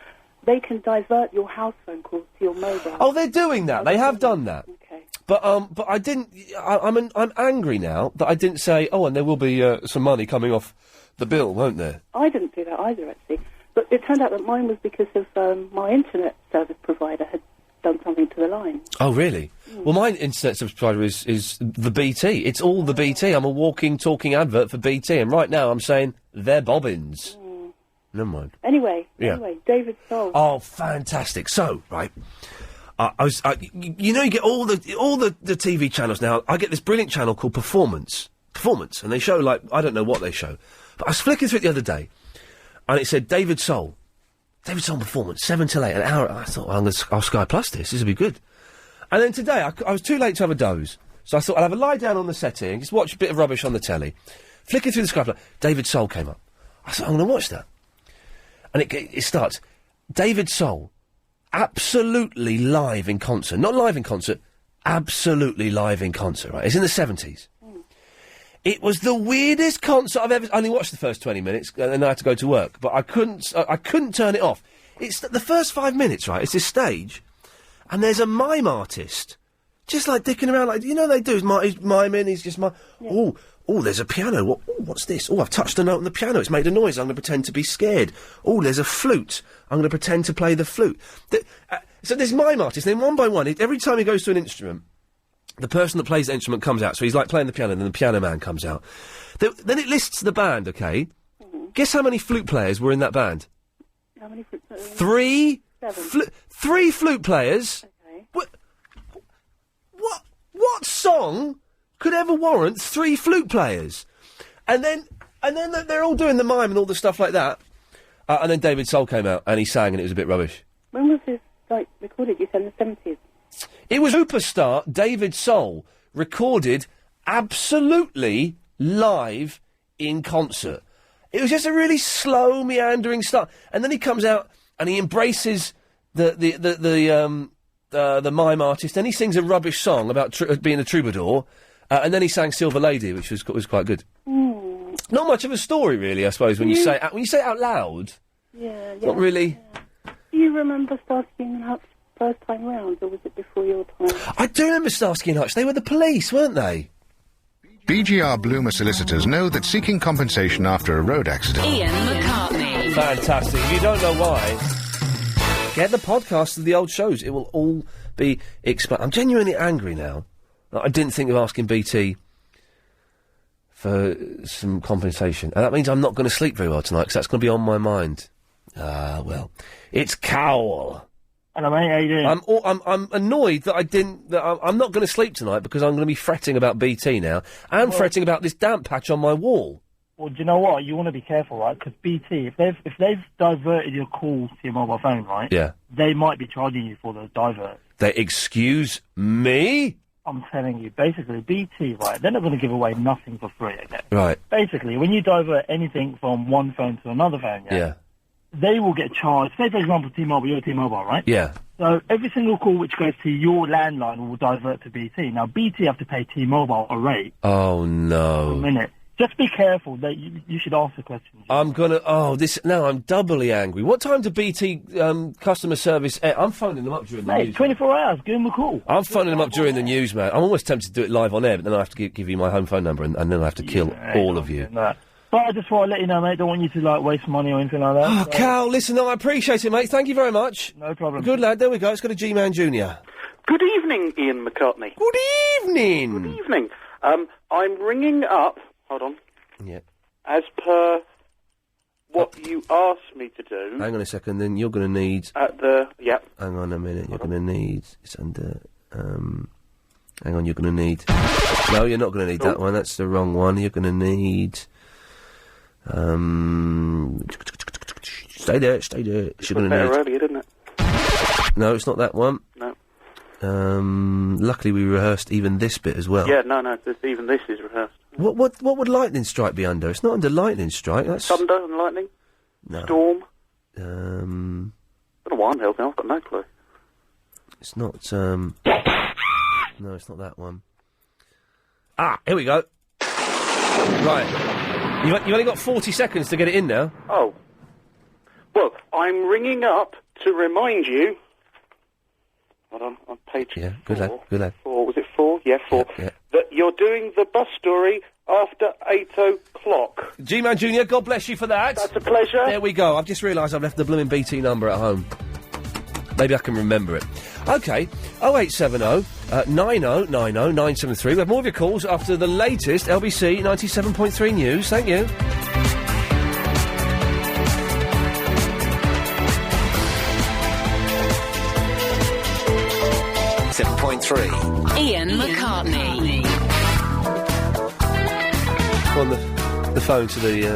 They can divert your house phone calls to your mobile. Oh, they're doing that. They have done that. Okay. But I didn't. I'm angry now that I didn't say. Oh, and there will be some money coming off the bill, won't there? I didn't do that either, actually. But it turned out that mine was because of my internet service provider had done something to the line. Oh, really? Well, my internet service provider is the BT. It's all the BT. I'm a walking, talking advert for BT, and right now I'm saying they're bobbins. Never mind. Anyway, Yeah. David Soul. Oh, fantastic! So, right, you know, you get all the TV channels now. I get this brilliant channel called Performance, and they show like I don't know what they show, but I was flicking through it the other day, and it said David Soul Performance, 7 till 8, an hour. I thought, well, I'll Sky Plus this will be good. And then today I was too late to have a doze, so I thought I'll have a lie down on the settee and just watch a bit of rubbish on the telly. Flicking through the Sky Plus, David Soul came up. I thought I'm going to watch that. And it starts, David Soul, absolutely live in concert. Not live in concert, absolutely live in concert, right? It's in the 70s. It was the weirdest concert I've ever... I only watched the first 20 minutes, and then I had to go to work, but I couldn't turn it off. It's the first 5 minutes, right? It's this stage, and there's a mime artist, just like dicking around, like, you know they do, he's miming, he's just Oh, there's a piano. What's this? Oh, I've touched a note on the piano. It's made a noise. I'm going to pretend to be scared. Oh, there's a flute. I'm going to pretend to play the flute. So there's mime artists. Then one by one, every time he goes to an instrument, the person that plays the instrument comes out. So he's like playing the piano, and then the piano man comes out. Then it lists the band, okay? Guess how many flute players were in that band? How many flute players? 3. 7. 3 flute players. Okay. What song could ever warrant 3 flute players? And then they're all doing the mime and all the stuff like that. And then David Soul came out and he sang and it was a bit rubbish. When was this recorded? You said in the 70s. It was superstar David Soul recorded absolutely live in concert. It was just a really slow, meandering start, and then he comes out and he embraces the mime artist, and he sings a rubbish song about being a troubadour, and then he sang Silver Lady, which was quite good. Not much of a story, really, I suppose, when you say it out loud. Yeah. Not really. Yeah. Do you remember Starsky and Hutch first time round, or was it before your time? I do remember Starsky and Hutch. They were the police, weren't they? BGR Bloomer solicitors know that seeking compensation after a road accident... Iain McCartney. Fantastic. If you don't know why, get the podcast of the old shows. It will all be explained. I'm genuinely angry now. I didn't think of asking BT for some compensation. And that means I'm not going to sleep very well tonight, because that's going to be on my mind. Well. It's Cowell. Hello, mate. How you doing? I'm annoyed that I'm not going to sleep tonight because I'm going to be fretting about BT now and fretting about this damp patch on my wall. Well, do you know what? You want to be careful, right? Because BT, if they've diverted your calls to your mobile phone, right? Yeah. They might be charging you for the divert. Excuse me? I'm telling you, basically, BT, right? They're not going to give away nothing for free, okay? Right. Basically, when you divert anything from one phone to another phone, Yeah. they will get charged. Say, for example, T-Mobile, you're T-Mobile, right? Yeah. So every single call which goes to your landline will divert to BT. Now, BT have to pay T-Mobile a rate Oh, no. a minute. Just be careful. That you should ask the question. I'm I'm doubly angry. What time do BT customer service... I'm phoning them up during the news. 24 hours. Give them a call. I'm phoning them up during the news, man. I'm almost tempted to do it live on air, but then I have to give you my home phone number, and then I have to kill all of you. But I just want to let you know, mate, don't want you to, waste money or anything like that. Oh, Cal, listen, I appreciate it, mate. Thank you very much. No problem. Good lad, there we go. It's got a G-Man Jr. Good evening, Iain McCartney. Good evening. Good evening. I'm ringing up... Hold on. Yeah. As per what you asked me to do... Hang on a second, then you're going to need... Yep. Hang on a minute, you're going to need... It's under... Hang on, you're going to need... No, you're not going to need that one. That's the wrong one. You're going to need... Stay there. You're going to need... earlier, didn't it? No, it's not that one. No. Luckily we rehearsed even this bit as well. Yeah, no, even this is rehearsed. What would Lightning Strike be under? It's not under Lightning Strike, that's... Thunder and lightning? No. Storm? I don't know why I'm helping, I've got no clue. It's not, No, it's not that one. Ah, here we go. Right. You've only got 40 seconds to get it in now. Oh. Well, I'm ringing up to remind you... Hold on page 4. Good lad. 4, was it 4? Yeah, 4. Yeah. That you're doing the bus story after 8 o'clock. G-Man Jr., God bless you for that. That's a pleasure. There we go. I've just realised I've left the blooming BT number at home. Maybe I can remember it. OK, 0870 9090 973. We have more of your calls after the latest LBC 97.3 news. Thank you. Ian McCartney. On the phone to the.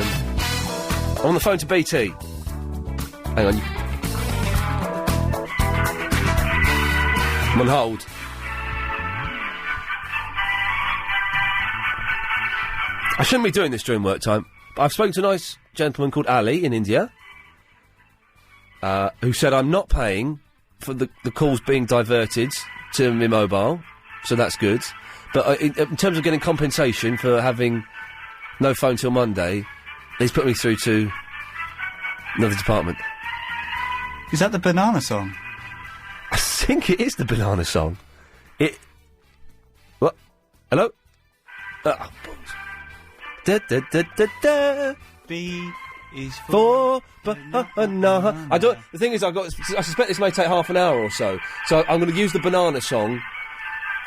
I'm on the phone to BT. Hang on. I'm on hold. I shouldn't be doing this during work time. But I've spoken to a nice gentleman called Ali in India, who said I'm not paying for the calls being diverted to my mobile, so that's good. But in terms of getting compensation for having no phone till Monday, he's put me through to another department. Is that the Banana song? I think it is the Banana song. What? Hello? Da, da, da, da, da. B is for banana. I don't. The thing is, I suspect this may take half an hour or so. So I'm going to use the Banana song.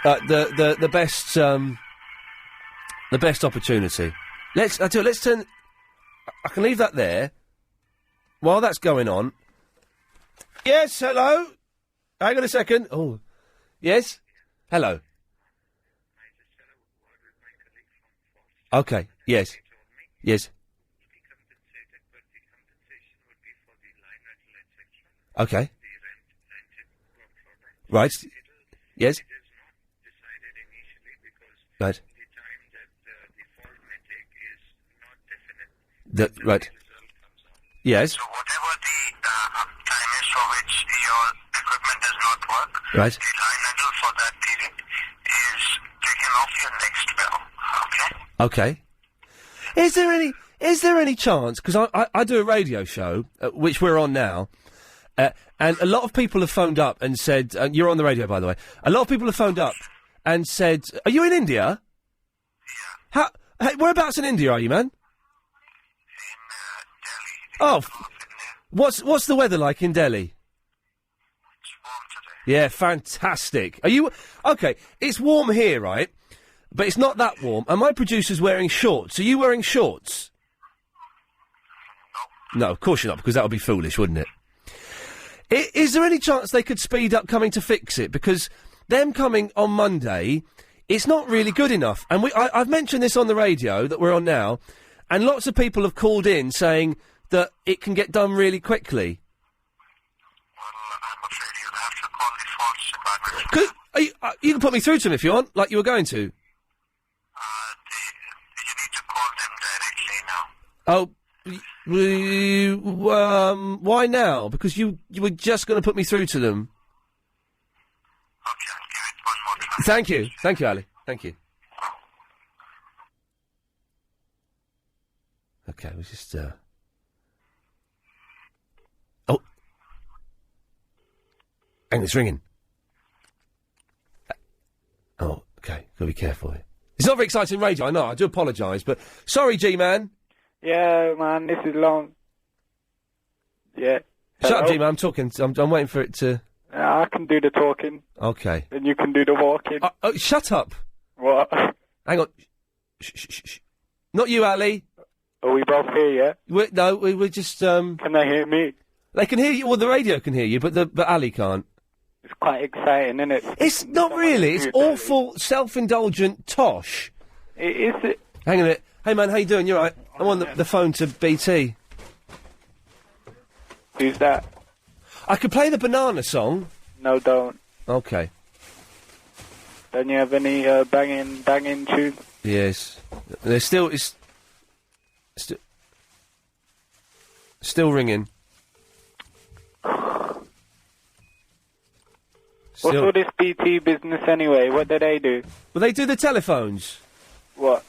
The best opportunity. Let's turn. I can leave that there. While that's going on. Yes. Hello. Hang on a second. Oh. Yes. Hello. Okay. Yes. Yes. Okay. Right. Yes. Right. Right. Yes. So whatever the time is for which your equipment does not work, right. The line rental for that period is taken off your next bill. Okay. Okay. Is there any chance? Because I do a radio show, which we're on now. And a lot of people have phoned up and said, you're on the radio, by the way. A lot of people have phoned up and said, are you in India? Yeah. Hey, whereabouts in India are you, man? Oh, what's the weather like in Delhi? It's warm today. Yeah, fantastic. Are you... OK, it's warm here, right? But it's not that warm. And my producer's wearing shorts. Are you wearing shorts? No, of course you're not, because that would be foolish, wouldn't it? Is there any chance they could speed up coming to fix it? Because them coming on Monday, it's not really good enough. And I've mentioned this on the radio that we're on now, and lots of people have called in saying that it can get done really quickly. Well, I'm afraid you'll have to call the faults department. You can put me through to them if you want, like you were going to. You need to call them directly now. Oh, why now? Because you were just going to put me through to them. Okay, I'll give it one more try. Thank you, Ali. Thank you. Okay, we just Oh, and it's ringing. Oh, okay, gotta be careful here. It's not very exciting radio, I know. I do apologise, but sorry, G-Man. Yeah, man, this is long. Yeah. Shut up, Hello? G-Man. I'm talking. I'm waiting for it to. I can do the talking. Okay. And you can do the walking. Oh, shut up. What? Hang on. Shh. Not you, Ali. Are we both here, yeah? We're just. Can they hear me? They can hear you. Well, the radio can hear you, but Ali can't. It's quite exciting, isn't it? It's not really. It's awful, self-indulgent tosh. Is it? Hang on a minute. Hey, man, how you doing? You all right? I'm on the phone to BT. Who's that? I could play the Banana song. No, don't. Okay. Don't you have any banging tunes? Yes. There's still... It's... Still ringing. What's all this BT business anyway? What do they do? Well, they do the telephones. What?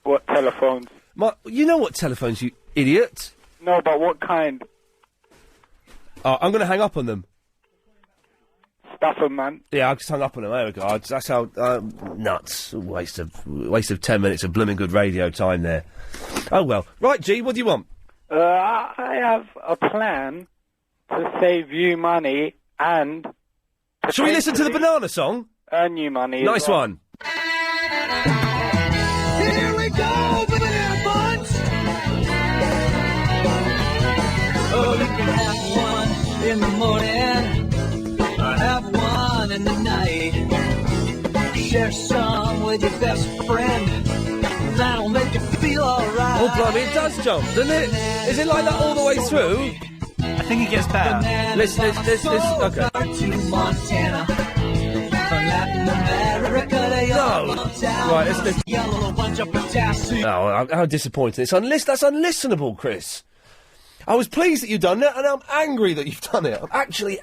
What telephones? You know what telephones, you idiot? No, but what kind? Oh, I'm going to hang up on them. Stuff 'em, man. Yeah, I just hung up on them. There we go. That's how nuts. Waste of 10 minutes of blooming good radio time there. Oh well. Right, G. What do you want? I have a plan to save you money and. Shall we listen to the banana song? Earn you money. Nice as well. one. Here we go, banana buns! Oh, you can have one in the morning, or have one in the night. Share some with your best friend, that'll make you feel alright. Oh, blimey, it does jump, doesn't it? Is it like that all the way through? I think it gets better. Listen, okay. To Montana, from Latin America to No! Right, let's... Yellow bunch of potassium. Oh, how disappointing. That's unlistenable, Chris. I was pleased that you've done it, and I'm angry that you've done it. I'm actually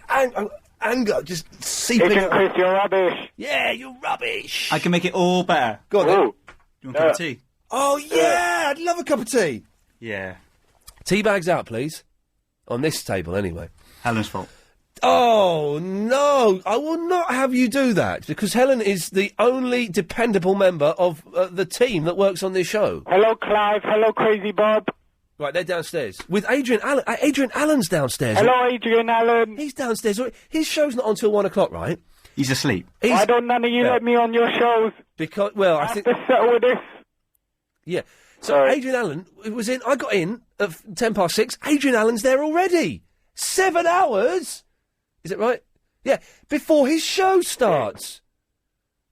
anger just seeping out. Chris, you're rubbish. Yeah, you're rubbish. I can make it all better. Go on, then. You want a cup of tea? Oh, yeah, I'd love a cup of tea. Yeah. Tea bags out, please. On this table, anyway. Helen's fault. Oh, no, I will not have you do that, because Helen is the only dependable member of the team that works on this show. Hello, Clive. Hello, Crazy Bob. Right, they're downstairs. With Adrian Allen. Adrian Allen's downstairs. Hello, Adrian Allen. He's downstairs. His show's not until 1 o'clock, right? He's asleep. Why don't none of you let me on your shows? Because, well, I think... to settle with this. Yeah. So Adrian Allen was in... I got in at 6:10. Adrian Allen's there already. 7 hours? Is it right? Yeah. Before his show starts.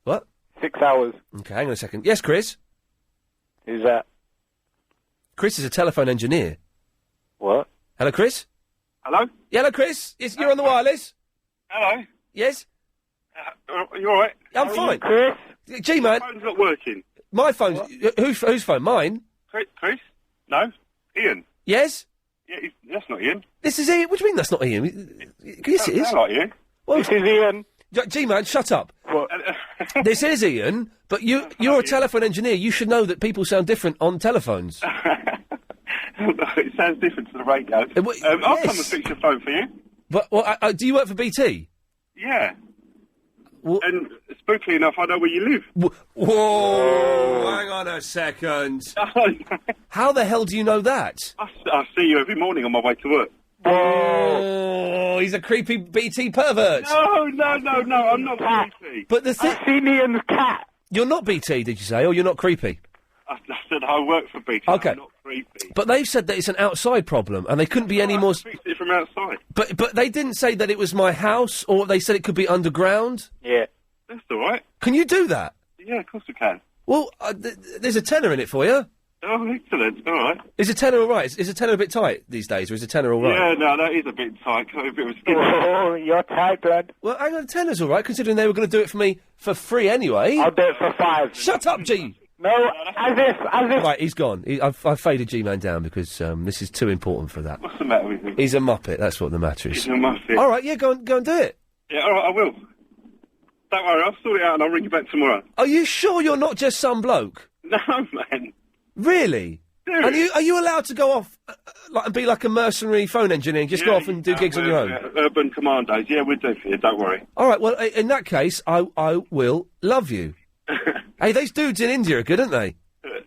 What? 6 hours. Okay, hang on a second. Yes, Chris? Who's that? Chris is a telephone engineer. What? Hello, Chris? Hello? Yeah, hello, Chris? Yes, you're on the wireless? Hello? Yes? You alright? I'm fine. Chris? G-Man. My phone's not working. My phone's... Whose phone? Mine? Chris? No? Ian? Yes? Yeah, that's not Ian. This is Ian. What do you mean that's not Ian? Yes, it is. Sound like Ian. Well, this is Ian. G-Man, shut up. What? This is Ian, but you're a telephone engineer. You should know that people sound different on telephones. It sounds different to the radio. I'll come and fix your phone for you. But do you work for BT? Yeah. And spookily enough, I know where you live. Whoa! Hang on a second. How the hell do you know that? I see you every morning on my way to work. Oh, he's a creepy BT pervert. No, I'm not creepy. But the thing... I've seen Ian's cat. You're not BT, did you say? Or you're not creepy? I said I work for BT. Okay. I'm not creepy. But they've said that it's an outside problem, and they couldn't be any more... I fixed it from outside. But they didn't say that it was my house, or they said it could be underground. Yeah. That's all right. Can you do that? Yeah, of course I can. Well, there's a tenner in it for you. Oh, excellent. All right. Is a tenner all right? Is a tenner a bit tight these days, or is a tenner all right? Yeah, no, that is a bit tight. A bit of a skin. Oh, you're tight, lad. Well, hang on, tenner's all right, considering they were going to do it for me for free anyway. I'll do it for 5. Shut up, G! No, as if. Right, he's gone. I've faded G-Man down because this is too important for that. What's the matter with him? He's a muppet, that's what the matter is. He's a muppet. All right, yeah, go and do it. Yeah, all right, I will. Don't worry, I'll sort it out and I'll ring you back tomorrow. Are you sure you're not just some bloke? No, man. Really? Serious? Are you allowed to go off and be like a mercenary phone engineer and just go off and do gigs on your own? Urban Commandos, yeah, we'll do it for you, don't worry. All right, well, in that case, I will love you. Hey, those dudes in India are good, aren't they?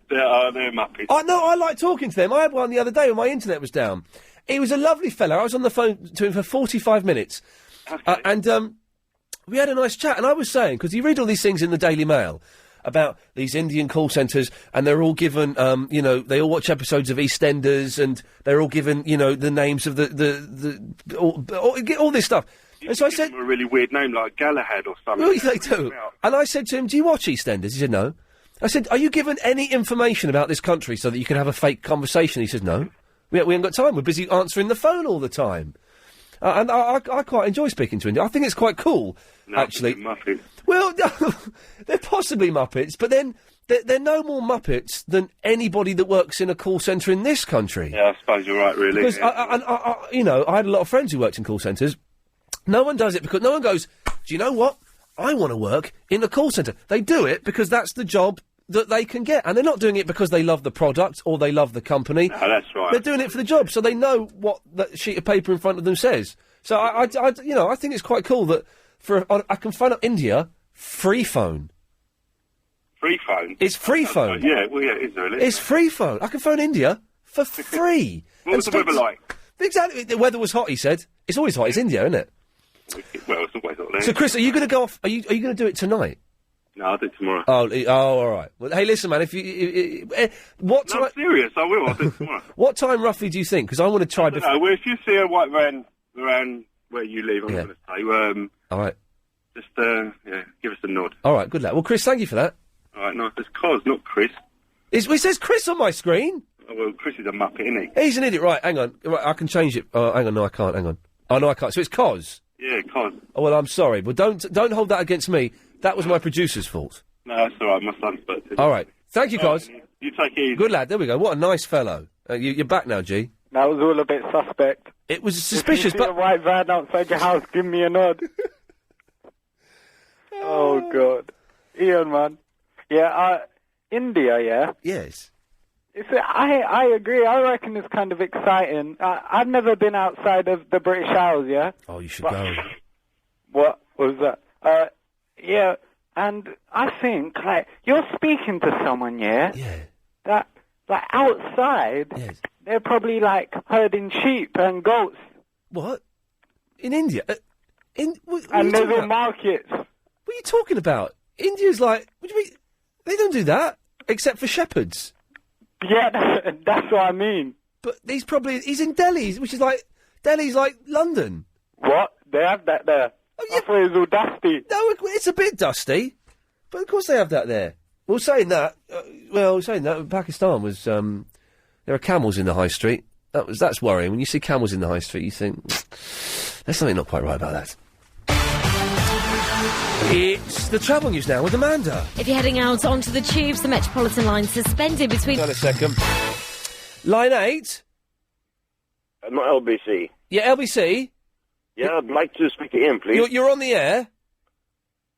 They're muppets. Oh, no, I like talking to them. I had one the other day when my internet was down. He was a lovely fella. I was on the phone to him for 45 minutes. Okay. And we had a nice chat. And I was saying, because you read all these things in the Daily Mail about these Indian call centres, and they're all given, they all watch episodes of EastEnders, and they're all given, the names of all this stuff. And so I said... a really weird name, like Galahad or something. Well, they do. And I said to him, do you watch EastEnders? He said, no. I said, are you given any information about this country so that you can have a fake conversation? He said, no. We ain't got time. We're busy answering the phone all the time. And I quite enjoy speaking to India. I think it's quite cool, actually. Muppets. Well, they're possibly Muppets, but then they're no more Muppets than anybody that works in a call centre in this country. Yeah, I suppose you're right, really. Because, yeah. I had a lot of friends who worked in call centres. No one does it because no one goes, do you know what? I want to work in a call centre. They do it because that's the job that they can get. And they're not doing it because they love the product or they love the company. No, that's right. They're doing it for the job, so they know what that sheet of paper in front of them says. So I think it's quite cool that I can phone up India, free phone. Free phone? It's free phone. Yeah, well, yeah, it is really. It's free phone. I can phone India for free. What was the weather like? Exactly. The weather was hot, he said. It's always hot. It's India, isn't it? Well, it's always hot there. So, Chris, are you going to go off? Are you going to do it tonight? No, I'll do it tomorrow. Oh, all right. Well, hey, listen, man. If you, what time? No, I'm serious. I will. I'll do it tomorrow. What time roughly do you think? Because I want to try. No, well, if you see a white van around where you live, I'm going to say, all right. Just give us a nod. All right, good luck. Well, Chris, thank you for that. All right, no, it's Cos, not Chris. It says Chris on my screen. Oh, well, Chris is a muppet, isn't he? He's an idiot. Right, hang on. Right, I can change it. Hang on, no, I can't. Hang on. Oh, no, I can't. So it's Cos. Yeah, Cos. Oh, well, I'm sorry, but don't hold that against me. That was my producer's fault. No, that's all right. My son's birthday. All right. Thank you, Cos. You take it easy. Good lad. There we go. What a nice fellow. You're back now, G. That was all a bit suspect. It was suspicious, if you see but a white van outside your house, give me a nod. Oh God, Iain, man. Yeah, India. Yeah. Yes. I agree. I reckon it's kind of exciting. I've never been outside of the British Isles. Yeah. Oh, you should go. What was that? Yeah, and I think like you're speaking to someone. Yeah. Yeah. That like outside. Yes. They're probably like herding sheep and goats. What? In India? And there's in markets. What are you talking about? India's like, what do you mean? They don't do that, except for shepherds. Yeah, that's what I mean. But he's in Delhi, which is like, Delhi's like London. What? They have that there? Oh, yeah. I thought it was all dusty. No, it's a bit dusty, but of course they have that there. Well, saying that, Pakistan was, there are camels in the high street. That's worrying. When you see camels in the high street, you think, there's something not quite right about that. It's the travel news now with Amanda. If you're heading out onto the tubes, the Metropolitan line suspended between... Hold on a second. Line 8? Not LBC. Yeah, LBC? Yeah, I'd like to speak to Iain, please. You're on the air?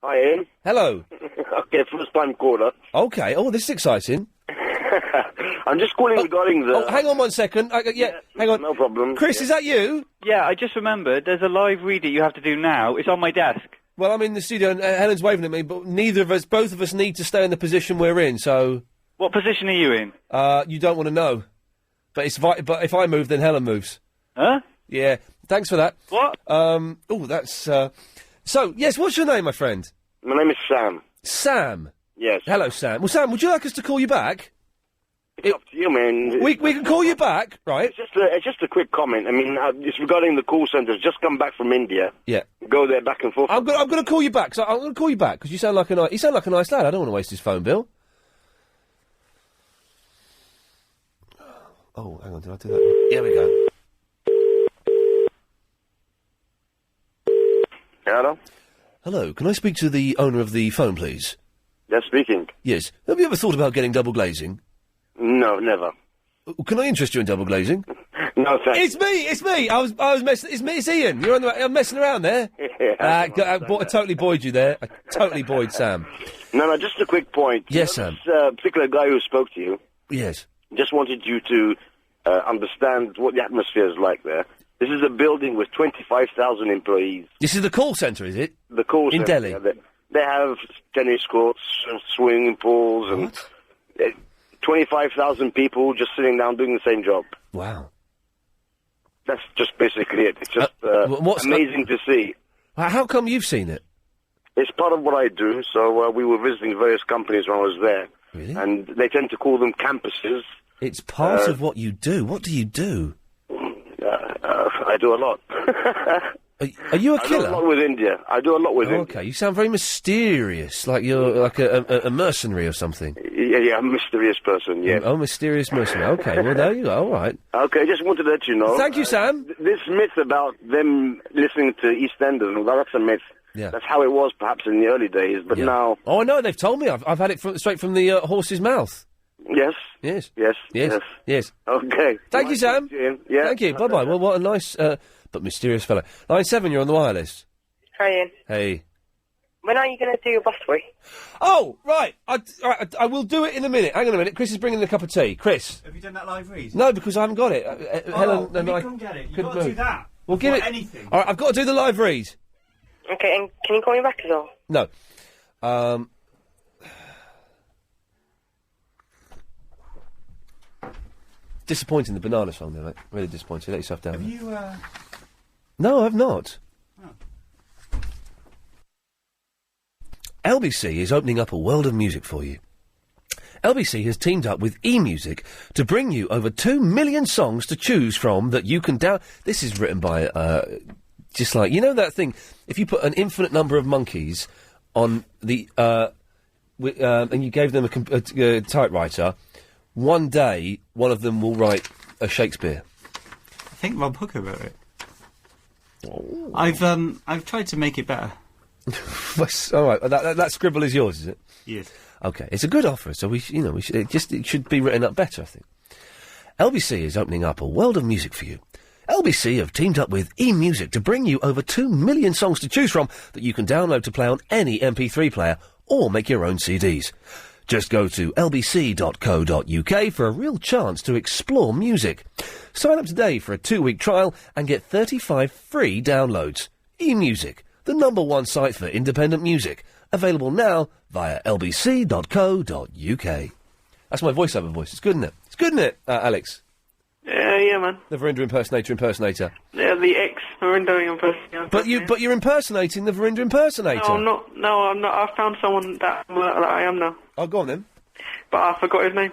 Hi, Iain. Hello. Okay, first time caller. Okay, oh, this is exciting. I'm just calling regarding the... Oh, hang on 1 second. Hang on. No problem. Chris, is that you? Yeah, I just remembered there's a live reader you have to do now. It's on my desk. Well, I'm in the studio and Helen's waving at me, but both of us need to stay in the position we're in, so... What position are you in? You don't want to know. But if I move, then Helen moves. Huh? Yeah. Thanks for that. What? That's... So, yes, what's your name, my friend? My name is Sam. Sam? Yes. Hello, Sam. Well, Sam, would you like us to call you back? It's up to you, man. We can call you back, right? It's just a quick comment. I mean, it's regarding the call centres. Just come back from India. Yeah. Go there back and forth. I'm going to call you back. So I'm going to call you back because you sound like a nice lad. I don't want to waste his phone bill. Oh, hang on. Did I do that? Here we go. Hello? Hello. Can I speak to the owner of the phone, please? Yes, speaking. Yes. Have you ever thought about getting double glazing? No, never. Can I interest you in double glazing? No, thanks. It's me. I was messing. It's me. It's Iain. You're on the. I'm messing around there. I totally buoyed you there. I totally buoyed Sam. No, just a quick point. Yes, Sam. This particular guy who spoke to you. Yes. Just wanted you to understand what the atmosphere is like there. This is a building with 25,000 employees. This is the call centre, is it? The call centre. In Delhi. Yeah, they have tennis courts, swimming pools, and 25,000 people just sitting down doing the same job. Wow. That's just basically it. It's just amazing to see. How come you've seen it? It's part of what I do. So we were visiting various companies when I was there. Really? And they tend to call them campuses. It's part of what you do. What do you do? I do a lot. Are you a killer? I do a lot with India. Okay, you sound very mysterious, like you're like a mercenary or something. Yeah, I'm a mysterious person, yeah. Oh, mysterious mercenary. Okay, well, there you go, all right. Okay, just wanted to let you know. Thank you, Sam. This myth about them listening to EastEnders, that's a myth. Yeah. That's how it was, perhaps, in the early days, but now... Oh, I know, they've told me. I've had it straight from the horse's mouth. Yes. Yes. Yes. Yes. Yes. Okay. Thank you, Sam. Yeah. Thank you. Bye-bye. Well, what a nice, but mysterious fellow. Line 7, you're on the wireless. Hi, Ian. Hey. When are you going to do your bus story? Oh, right. I will do it in a minute. Hang on a minute. Chris is bringing in a cup of tea. Chris. Have you done that live read? No, because I haven't got it. Helen and I come get it. You've couldn't got to do move. that. Well, give it. Anything. All right, I've got to do the live read. Okay, and can you call me back as well? No. Disappointing, the banana song there, mate. Really disappointing. Let yourself down. Have mate. you, No, I've not. Oh. LBC is opening up a world of music for you. LBC has teamed up with eMusic to bring you over 2 million songs to choose from that you can down... This is written by, just like... You know that thing, if you put an infinite number of monkeys on the... and you gave them a typewriter, one day, one of them will write a Shakespeare. I think Rob Hooker wrote it. Oh. I've tried to make it better. All right, that scribble is yours, is it? Yes. Okay, it's a good offer, so it should be written up better, I think. LBC is opening up a world of music for you. LBC have teamed up with eMusic to bring you over 2 million songs to choose from that you can download to play on any MP3 player or make your own CDs. Just go to lbc.co.uk for a real chance to explore music. Sign up today for a 2-week trial and get 35 free downloads. eMusic, the #1 site for independent music. Available now via lbc.co.uk. That's my voiceover voice. It's good, isn't it? It's good, isn't it, Alex? Yeah, man. The Verinder impersonator. Yeah, the ex-Verinder impersonator. But you're impersonating the Verinder impersonator. No, I'm not. No, I'm not. I found someone that I am now. Oh, go on then. But I forgot his name.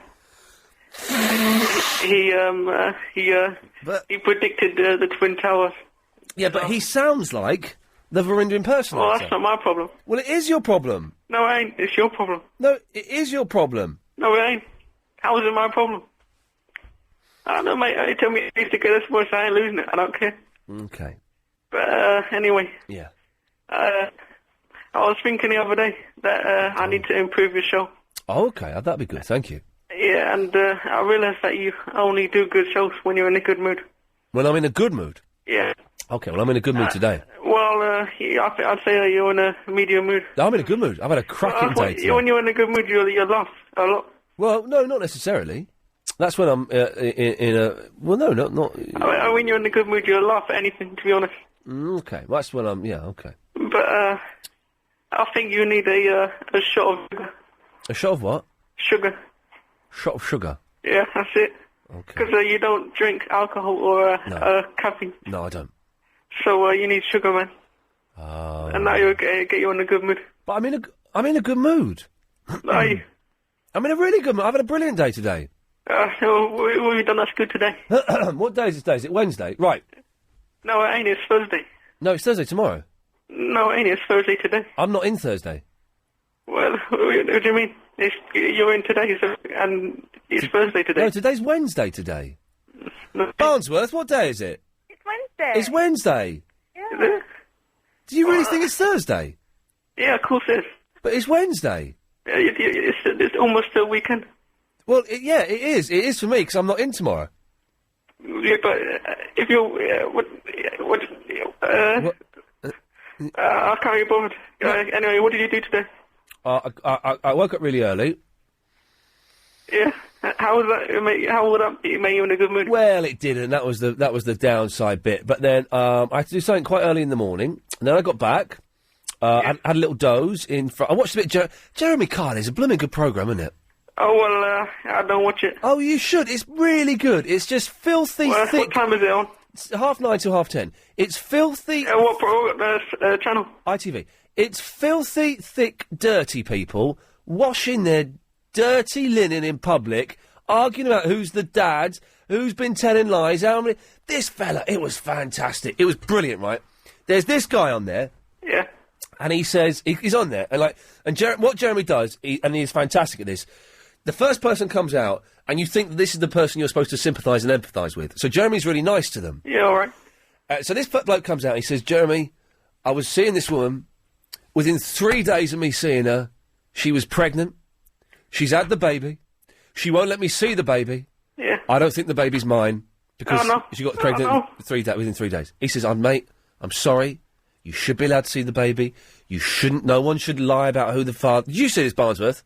He predicted the Twin Towers. Yeah, but he sounds like the Verinder impersonator. Well, that's not my problem. Well, it is your problem. No, it ain't. It's your problem. No, it is your problem. No, it ain't. How is it my problem? I don't know, mate. They tell me I need to get this voice. I ain't losing it. I don't care. Okay. But anyway. Yeah. I was thinking the other day that I need to improve your show. Oh, okay. That'd be good. Thank you. Yeah, and I realised that you only do good shows when you're in a good mood. When I'm in a good mood? Yeah. Okay, well, I'm in a good mood today. Well, I'd say that you're in a medium mood. I'm in a good mood. I've had a cracking day today. When you're in a good mood, you laugh a lot. Well, no, not necessarily. That's when I'm in a... Well, no, not... When you're in a good mood, you'll laugh at anything, to be honest. Okay, that's when I'm... Yeah, okay. But I think you need a shot of sugar. A shot of what? Sugar. Shot of sugar? Yeah, that's it. Okay. Because you don't drink alcohol or caffeine. No, I don't. So you need sugar, man. Oh. And that will get you in a good mood. But I'm in a good mood. Are you? I'm in a really good mood. I've had a brilliant day today. What have you done that's good today? What day is it today? Is it Wednesday? Right. No, it ain't. It's Thursday. No, it's Thursday tomorrow. No, it ain't. It's Thursday today. I'm not in Thursday. Well, what do you mean? You're in today, and it's Thursday today. No, today's Wednesday today. No. Barnsworth, what day is it? It's Wednesday. It's Wednesday. Yeah. Do you really think it's Thursday? Yeah, of course it is. But it's Wednesday. It's almost a weekend. Well, it is. It is for me, because I'm not in tomorrow. Yeah, but if you're... I can't be bothered. Anyway, what did you do today? I woke up really early. Yeah. How was that? How would that make you in a good mood? Well, it didn't. That was the downside bit. But then I had to do something quite early in the morning. And then I got back. Had a little doze in front. I watched a bit of Jeremy Kyle. It's a blooming good programme, isn't it? Oh, well, I don't watch it. Oh, you should. It's really good. It's just filthy thick. What time is it on? It's 9:30 to 10:30. It's filthy... what channel? ITV. It's filthy, thick, dirty people washing their dirty linen in public, arguing about who's the dad, who's been telling lies, how many... This fella, it was fantastic. It was brilliant, right? There's this guy on there. Yeah. And he says... He's on there. And what Jeremy does, and he is fantastic at this... The first person comes out, and you think that this is the person you're supposed to sympathise and empathise with. So Jeremy's really nice to them. Yeah, all right. So this bloke comes out, and he says, Jeremy, I was seeing this woman. Within 3 days of me seeing her, she was pregnant. She's had the baby. She won't let me see the baby. Yeah. I don't think the baby's mine, because no. she got pregnant within 3 days. He says, mate, I'm sorry. You should be allowed to see the baby. You shouldn't. No one should lie about who the father. Did you see this, Barnsworth?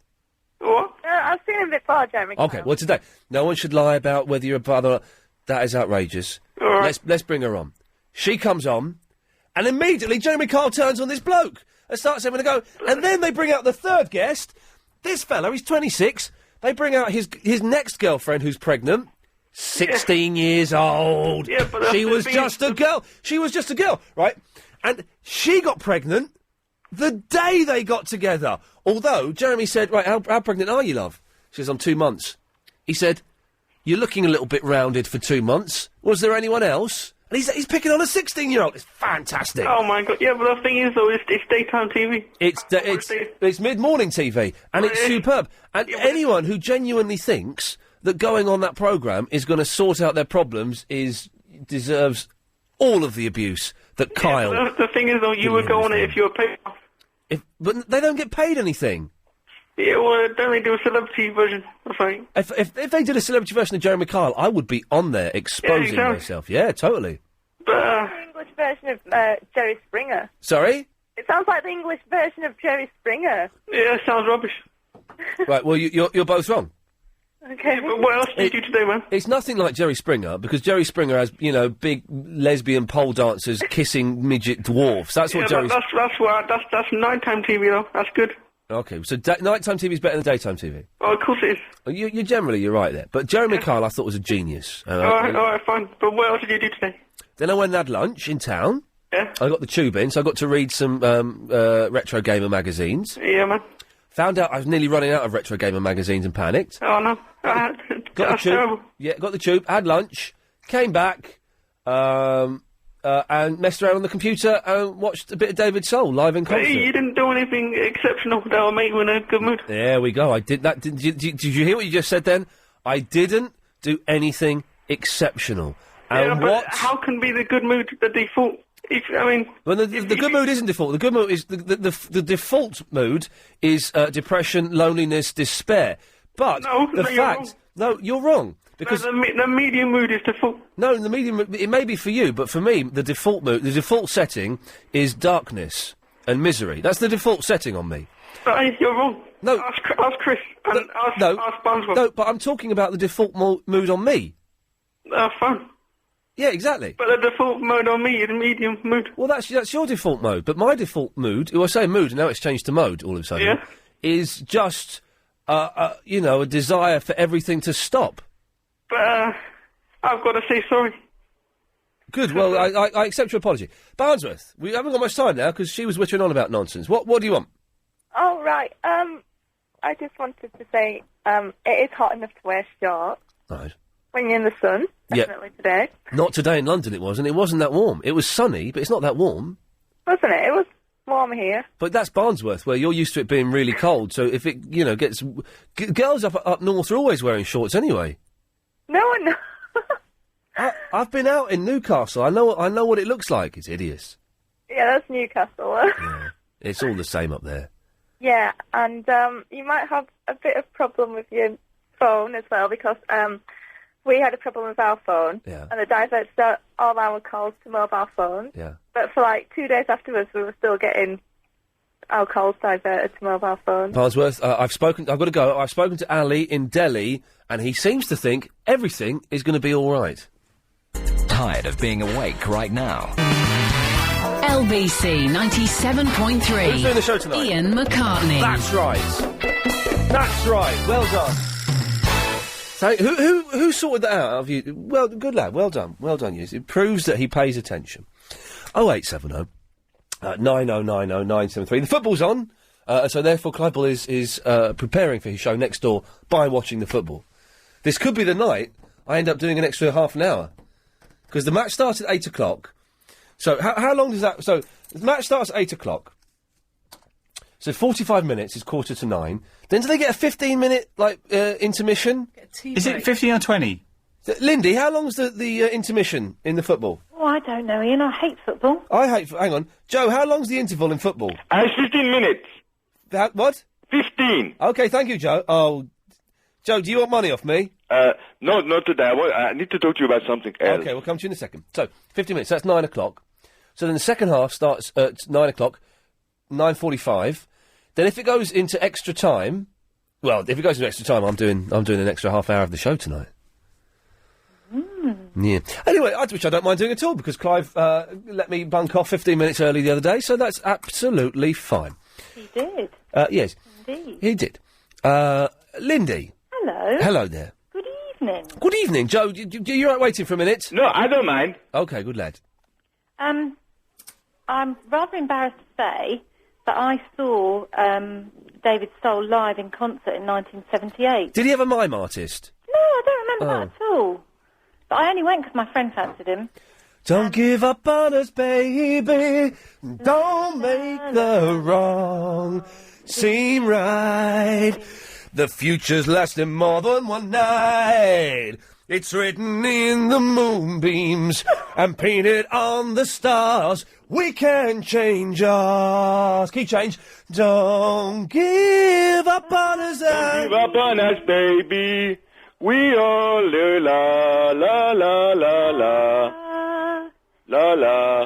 What? I've seen him before, Jeremy. Okay. Well, today, no one should lie about whether you're a father. Or not. That is outrageous. All right. Let's bring her on. She comes on, and immediately Jeremy Kyle turns on this bloke and starts having a go. And then they bring out the third guest. This fella, he's 26. They bring out his next girlfriend, who's pregnant. 16 years old. Yeah, but she was just a girl. She was just a girl, right? And she got pregnant the day they got together. Although, Jeremy said, right, how pregnant are you, love? She says, I'm 2 months. He said, you're looking a little bit rounded for 2 months. Was there anyone else? And he's picking on a 16-year-old. It's fantastic. Oh, my God. Yeah, but the thing is, though, it's daytime TV. It's mid-morning TV, and it's superb. And anyone who genuinely thinks that going on that programme is going to sort out their problems deserves all of the abuse that Kyle... But the thing is, though, you would go on it if you were paid. But they don't get paid anything. Yeah, well, don't they do a celebrity version or something? If they did a celebrity version of Jeremy Kyle, I would be on there exposing myself. Yeah, totally. But, the English version of Jerry Springer. Sorry? It sounds like the English version of Jerry Springer. Yeah, it sounds rubbish. Right, well, you're both wrong. Okay. Yeah, but what else did you do today, man? It's nothing like Jerry Springer, because Jerry Springer has, big lesbian pole dancers kissing midget dwarfs. That's what Jerry... That's nighttime TV, though. That's good. Okay, so nighttime TV is better than daytime TV? Oh, of course it is. You're right there. But Jeremy Kyle, I thought, was a genius. All right, fine. But what else did you do today? Then I went and had lunch in town. Yeah? I got the tube in, so I got to read some Retro Gamer magazines. Yeah, man. Found out I was nearly running out of Retro Gamer magazines and panicked. Oh, no. Got the tube. Terrible. Yeah, got the tube, had lunch, came back, and messed around on the computer and watched a bit of David Soul live in concert. Hey, you didn't do anything exceptional that will make you in a good mood. There we go. I did that. Did you hear what you just said then? I didn't do anything exceptional. Yeah, And but what? how can be the good mood the default? Well, the good mood isn't default. The good mood is the default mood is depression, loneliness, despair. But you're wrong. Because the medium mood is default. No, the medium mood, it may be for you, but for me, the default mood, the default setting is darkness and misery. That's the default setting on me. You're wrong. No, ask Chris and ask Barnsworth. No, but I'm talking about the default mood on me. Fine. Yeah, exactly. But the default mode on me is medium mood. Well, that's your default mode. But my default mood, I say mood, and now it's changed to mode all of a sudden, is just, a desire for everything to stop. But, I've got to say sorry. Good, well, I accept your apology. Barnsworth, we haven't got much time now, because she was whittering on about nonsense. What do you want? Oh, right. I just wanted to say, it is hot enough to wear shorts. Right. When you're in the sun, definitely today. Not today in London it wasn't. It wasn't that warm. It was sunny, but it's not that warm. Wasn't it? It was warm here. But that's Barnsworth, where you're used to it being really cold, so if it, gets... girls up north are always wearing shorts anyway. No. I've been out in Newcastle. I know what it looks like. It's hideous. Yeah, that's Newcastle. Yeah, it's all the same up there. Yeah, and you might have a bit of problem with your phone as well, because we had a problem with our phone, and it diverts all our calls to mobile phones. Yeah. But for 2 days afterwards, we were still getting our calls diverted to mobile phones. Barnsworth, I've got to go. I've spoken to Ali in Delhi, and he seems to think everything is going to be all right. Tired of being awake right now? LBC 97.3. Who's doing the show tonight? Iain McCartney. That's right. That's right. Well done. So, who sorted that out of you? Well, good lad. Well done. Well done, you. It proves that he pays attention. 0870 9090 973. The football's on, so therefore Clive Bull is preparing for his show next door by watching the football. This could be the night I end up doing an extra half an hour, because the match starts at 8 o'clock. So how long does that? So the match starts at 8 o'clock. So 45 minutes is 8:45. Then do they get a 15-minute intermission? Is it 15 or 20? Lindy, how long's the intermission in the football? Oh, I don't know, Ian. I hate football. Hang on. Joe, how long's the interval in football? It's 15 minutes. What? 15. Okay, thank you, Joe. Oh, Joe, do you want money off me? No, not today. I need to talk to you about something else. Okay, we'll come to you in a second. So, 15 minutes, that's 9 o'clock. So then the second half starts at 9 o'clock, 9:45. Then if it goes into extra time, well, if it goes into extra time, I'm doing an extra half hour of the show tonight. Yeah. Anyway, which I don't mind doing at all, because Clive let me bunk off 15 minutes early the other day, so that's absolutely fine. He did. Yes. Indeed. He did. Lindy. Hello. Hello there. Good evening. Good evening, Joe. You all right waiting for a minute? No, I don't mind. Okay, good lad. I'm rather embarrassed to say that I saw David Soul live in concert in 1978. Did he have a mime artist? No, I don't remember that at all. But I only went because my friend fancied him. Don't give up on us, baby. Don't make the wrong seem right. The future's lasting more than one night. It's written in the moonbeams and painted on the stars. We can change ours. Key change. Don't give up on us. Don't give up on us, baby. We all la la la la la la la la la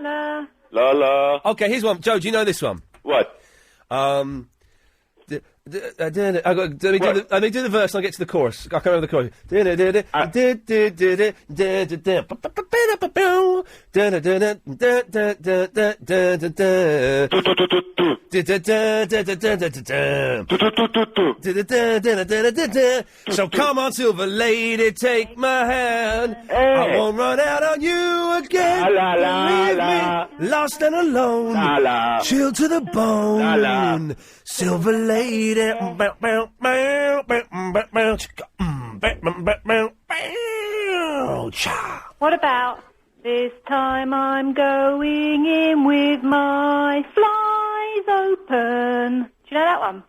la la la. Okay, here's one. Joe, do you know this one? What? Let me do the verse and I'll get to the chorus. I can't remember the chorus. So come on, silver lady, take my hand. I won't run out on you again. Believe me, lost and alone. Chill to the bone. Silver lady. What about this time I'm going in with my flies open? Do you know that one?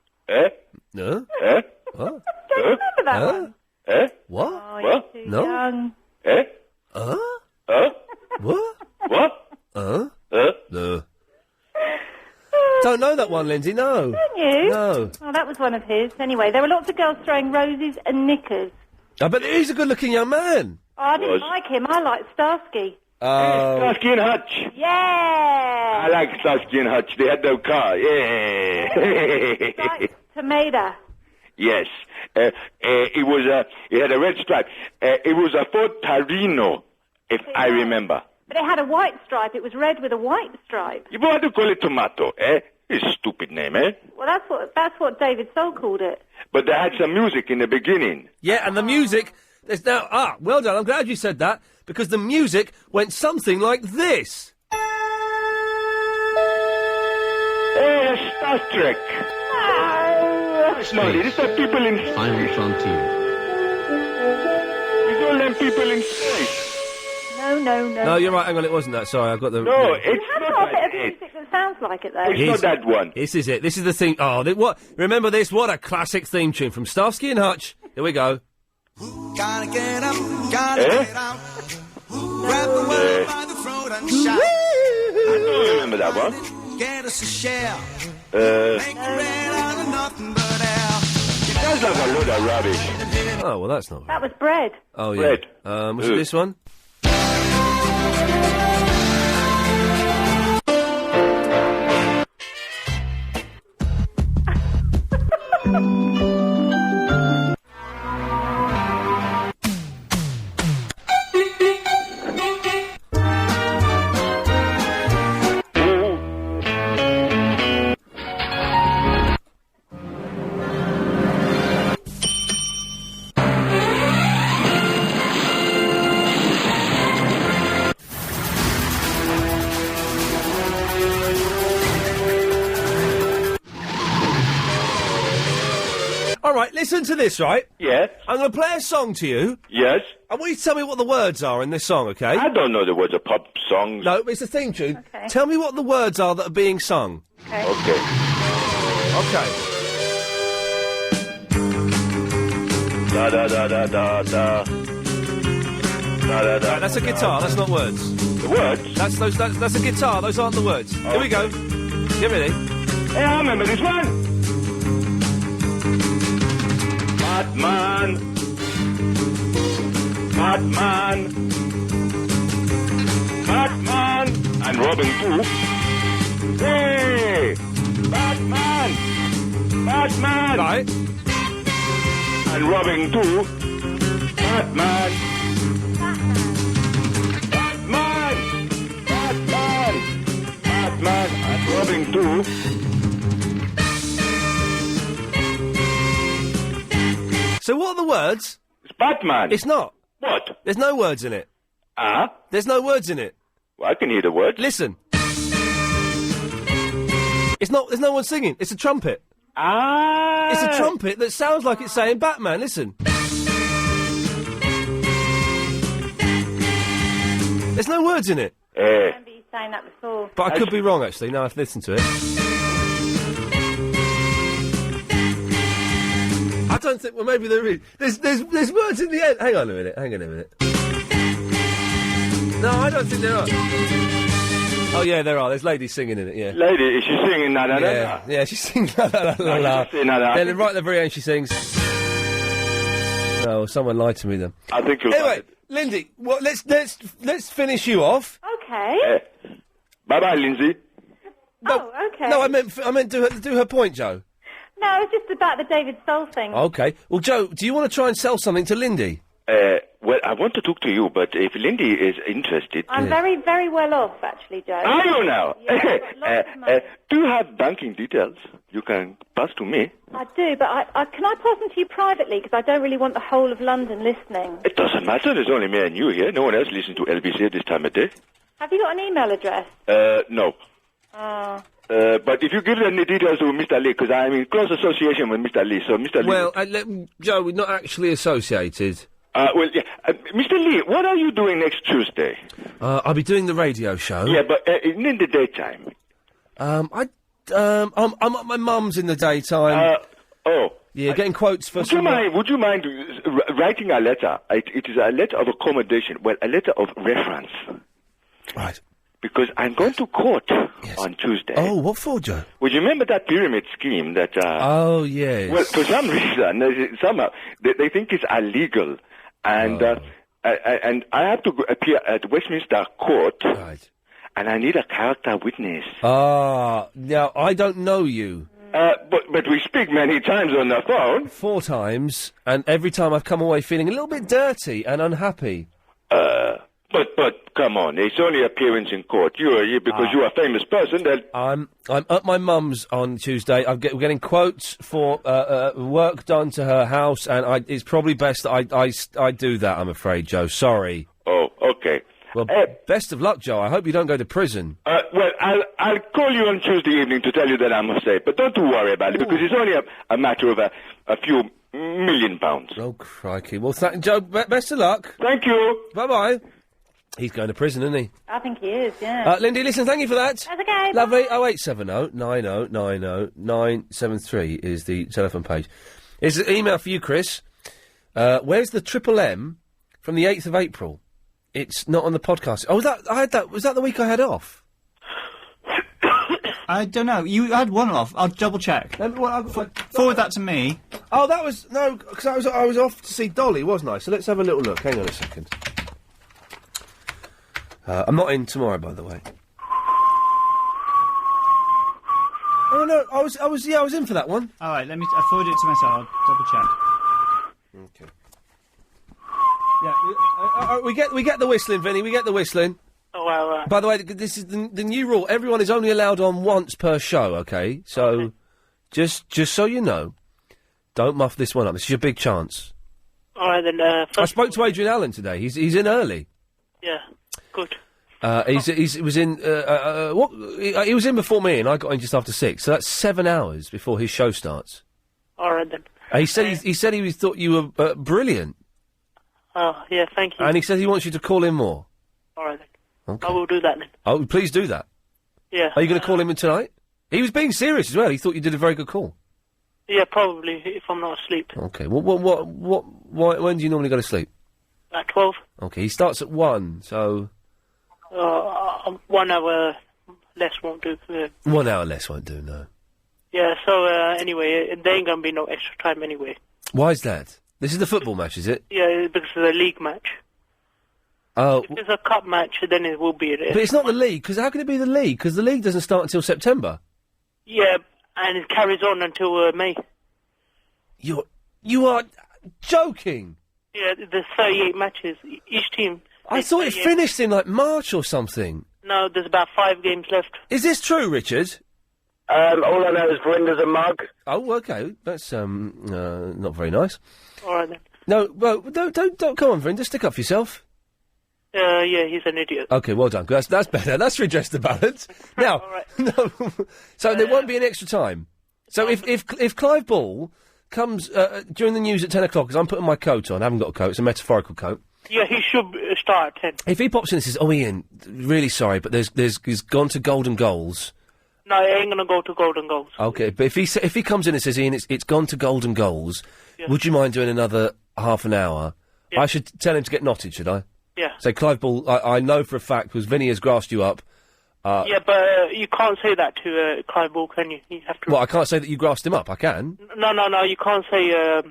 No? What? Don't you remember that one? What? Oh, you're too young. What? What? No. Don't know that one, Lindsay, no. Don't you? No. Oh, that was one of his. Anyway, there were lots of girls throwing roses and knickers. I bet he's a good-looking young man. Oh, I didn't like him. I liked Starsky. Starsky and Hutch. Yeah! I like Starsky and Hutch. They had no car. Yeah. Like Tomato. Yes. It had a red stripe. It was a Ford Tarino, if I remember. But it had a white stripe. It was red with a white stripe. You want to call it tomato, eh? It's a stupid name, eh? Well, that's what David Soul called it. But they had some music in the beginning. Yeah, and the music... There's now... well done. I'm glad you said that, because the music went something like this. Star Trek. No, these are people in space. Final frontier. These all them people in space. No. No, you're right. Hang on, it wasn't that. Sorry, I've got the... No, it's It has not got a bit like of it. music that sounds like it, though. It's not that one. This is it. This is the theme... Oh, what? Remember this? What a classic theme tune from Starsky and Hutch. Here we go. Gotta get up, gotta get out. Grab the world by the throat and shout. I don't remember that one. Get us a share. Make a red out of nothing but air. Sounds like a load of rubbish. Oh, well, that's not... That was bread. Oh, yeah. Bread. Was it this one? All right, listen to this, right? Yes. I'm going to play a song to you. Yes. I want you to tell me what the words are in this song, okay? I don't know the words of pop songs. No, it's a theme tune. Okay. Tell me what the words are that are being sung. Okay. Okay. Okay. Da da da da da da. Da da da. Right, that's a guitar. That's not words. The words? That's a guitar. Those aren't the words. Okay. Here we go. Get ready. Hey, I remember this one. Batman. Batman and Robin too. Hey! Batman! Batman! Right. And Robin too. Batman! Batman! Batman! Batman and Robin too. So what are the words? It's Batman. It's not. What? There's no words in it. Ah? There's no words in it. Well, I can hear the words. Listen. It's not. There's no one singing. It's a trumpet. Ah! It's a trumpet that sounds like it's saying Batman. Listen. There's no words in it. I remember you saying that before. But I could be wrong, actually, now I've listened to it. I don't think... Well, maybe there is. There's words in the end. Hang on a minute. No, I don't think there are. Oh, yeah, there are. There's ladies singing in it, yeah. Lady, is she singing na na na? Yeah, she's singing na na na na. Then right at the very end she sings... No, someone lied to me then. I think you'll... Anyway, Lindy, well, let's finish you off. Okay. Bye-bye, Lindsay. Oh, okay. No, I meant do her point, Joe. No, it's just about the David Soul thing. Okay. Well, Joe, do you want to try and sell something to Lindy? Well, I want to talk to you, but if Lindy is interested... I'm very, very well off, actually, Joe. Are you now? Yeah, I've got lots of money. Do you have banking details you can pass to me? I do, but can I pass them to you privately? Because I don't really want the whole of London listening. It doesn't matter. There's only me and you here. No one else listens to LBC at this time of day. Have you got an email address? No. Oh. But if you give them the details to Mr. Lee, because I'm in close association with Mr. Lee, so Mr. Lee... Well, Joe, we're not actually associated. Yeah. Mr. Lee, what are you doing next Tuesday? I'll be doing the radio show. Yeah, but in the daytime. I'm at my mum's in the daytime. Yeah, getting quotes for Would you mind writing a letter? It is a letter of accommodation. Well, a letter of reference. Right. Because I'm going to court on Tuesday. Oh, what for, Joe? Well, you remember that pyramid scheme that... Oh, yes. Well, for some reason, somehow, they think it's illegal. And and I have to appear at Westminster Court. Right. And I need a character witness. Now, I don't know you. But we speak many times on the phone. 4 times, and every time I've come away feeling a little bit dirty and unhappy. But come on, it's only appearance in court. You're here because you're a famous person. Then I'm at my mum's on Tuesday. We're getting quotes for work done to her house, and it's probably best that I do that. I'm afraid, Joe. Sorry. Oh, okay. Well, best of luck, Joe. I hope you don't go to prison. Well, I'll call you on Tuesday evening to tell you that I'm safe. But don't worry about it because it's only a matter of a few £1 million. Oh crikey! Well, Joe. Best of luck. Thank you. Bye bye. He's going to prison, isn't he? I think he is, yeah. Lindy, listen, thank you for that. That's okay. Lovely. 0870 90 90 973 is the telephone page. Here's an email for you, Chris. Where's the Triple M from the 8th of April? It's not on the podcast. Oh, I had that. Was that the week I had off? I don't know. You had one off. I'll double check. Forward that to me. Oh, that was... No, because I was off to see Dolly, wasn't I? So let's have a little look. Hang on a second. I'm not in tomorrow, by the way. Oh no, I was in for that one. All right, I forwarded it to myself. I'll double check. Okay. Yeah, we get the whistling, Vinny. We get the whistling. Oh well. By the way, this is the new rule. Everyone is only allowed on once per show. Okay, so just so you know, don't muff this one up. This is your big chance. All right then. I spoke to Adrian Allen today. He's in early. Yeah. Good. He was in. He was in before me, and I got in just after 6. So that's 7 hours before his show starts. All right then. He said he thought you were brilliant. Oh yeah, thank you. And he said he wants you to call in more. All right then. Okay. I will do that then. Oh, please do that. Yeah. Are you going to call him in tonight? He was being serious as well. He thought you did a very good call. Yeah, probably if I'm not asleep. Okay. When do you normally go to sleep? At 12. Okay. He starts at 1, so. 1 hour less won't do. 1 hour less won't do. No. Yeah. So anyway, there ain't gonna be no extra time anyway. Why is that? This is the football match, is it? Yeah, because of the league match. Oh, If it's a cup match, then it will be. but it's not the league, because how can it be the league? Because the league doesn't start until September. Yeah, and it carries on until May. You are joking. Yeah, there's 38 matches. Each team. I thought it finished in, like, March or something. No, there's about 5 games left. Is this true, Richard? All I know is Verinda's a mug. Oh, okay. That's, not very nice. All right, then. No, well, don't, come on, Verinda, stick up for yourself. Yeah, he's an idiot. Okay, well done. That's better. That's redressed the balance. Now, no, so there won't be an extra time. So if Clive Ball comes during the news at 10 o'clock, because I'm putting my coat on, I haven't got a coat, it's a metaphorical coat. Yeah, he should start at 10. If he pops in and says, "Oh, Ian, really sorry, but he's gone to Golden Goals." No, he ain't gonna go to Golden Goals. Okay, but if he comes in and says, "Ian, it's gone to Golden Goals," would you mind doing another half an hour? I should tell him to get knotted, should I? Yeah. Say, Clive Ball, I know for a fact, because Vinny has grassed you up. Yeah, but you can't say that to Clive Ball, can you? You have to. Well, I can't say that you grassed him up. I can. No, you can't say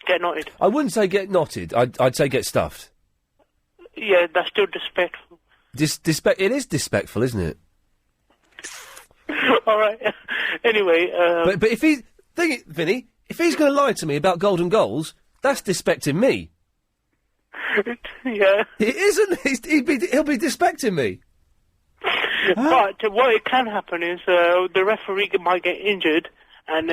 get knotted. I wouldn't say get knotted. I'd say get stuffed. Yeah, that's still disrespectful. It is disrespectful, isn't it? All right. Anyway, but if Vinny, if he's going to lie to me about Golden Goals, that's disrespecting me. Yeah. It isn't. He'll be disrespecting me. But what it can happen is the referee might get injured, and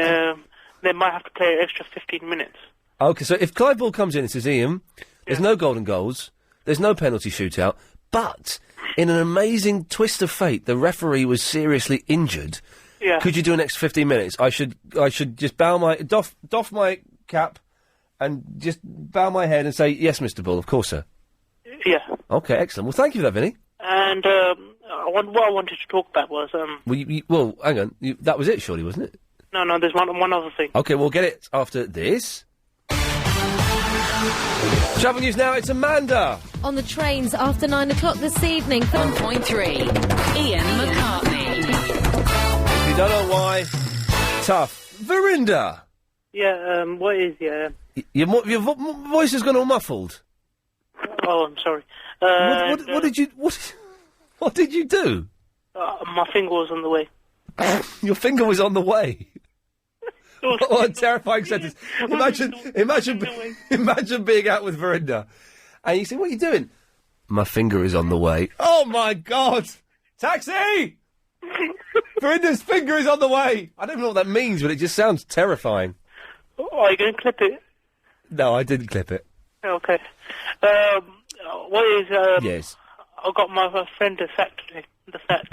they might have to play an extra 15 minutes. Okay, so if Clive Ball comes in and says, "Ian, there's no Golden Goals, there's no penalty shootout, but in an amazing twist of fate, the referee was seriously injured. Yeah. Could you do an extra 15 minutes? I should just doff my cap and just bow my head and say, yes, Mr. Bull, of course, sir." Yeah. Okay, excellent. Well, thank you for that, Vinny. And what I wanted to talk about was Well, hang on. That was it, surely, wasn't it? No, there's one other thing. Okay, we'll get it after this. Travel news now, it's Amanda. On the trains after 9 o'clock this evening. 1.3. Ian McCartney. If you don't know why, tough. Verinda. Yeah, what is, Your voice has gone all muffled. Oh, I'm sorry. What did you do? My finger was on the way. Your finger was on the way? What a terrifying sentence. Imagine being out with Verinda. And you say, "What are you doing?" "My finger is on the way." Oh, my God! Taxi! Verinda's finger is on the way! I don't know what that means, but it just sounds terrifying. Oh, are you going to clip it? No, I didn't clip it. Okay. What is, Yes. I got my friend the sack today. The sack.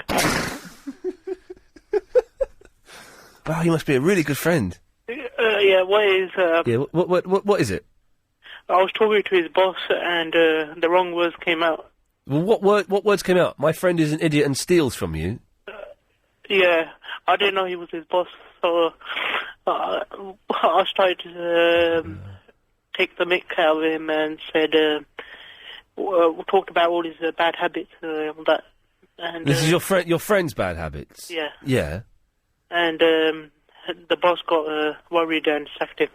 Wow, you must be a really good friend. Yeah, what is, Yeah, what is it? I was talking to his boss and, the wrong words came out. Well, what words came out? "My friend is an idiot and steals from you." Yeah, I didn't know he was his boss, so I started to take the mick out of him and said, we talked about all his bad habits and all that. And, this is your friend's bad habits? Yeah. Yeah. And the boss got worried and sacked him.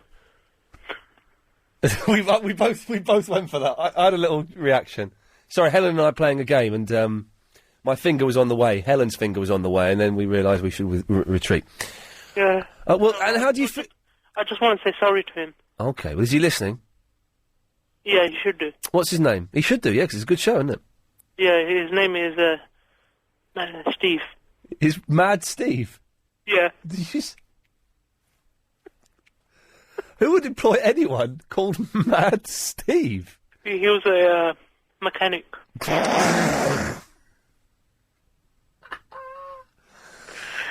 we both went for that. I had a little reaction. Sorry, Helen and I playing a game, and my finger was on the way. Helen's finger was on the way, and then we realised we should retreat. Yeah. Well, and how do you feel? I just want to say sorry to him. Okay. Well, is he listening? Yeah, he should do. What's his name? He should do. Yeah, 'cause it's a good show, isn't it? Yeah, his name is Steve. Is Mad Steve? Yeah. Who would employ anyone called Mad Steve? He was a mechanic.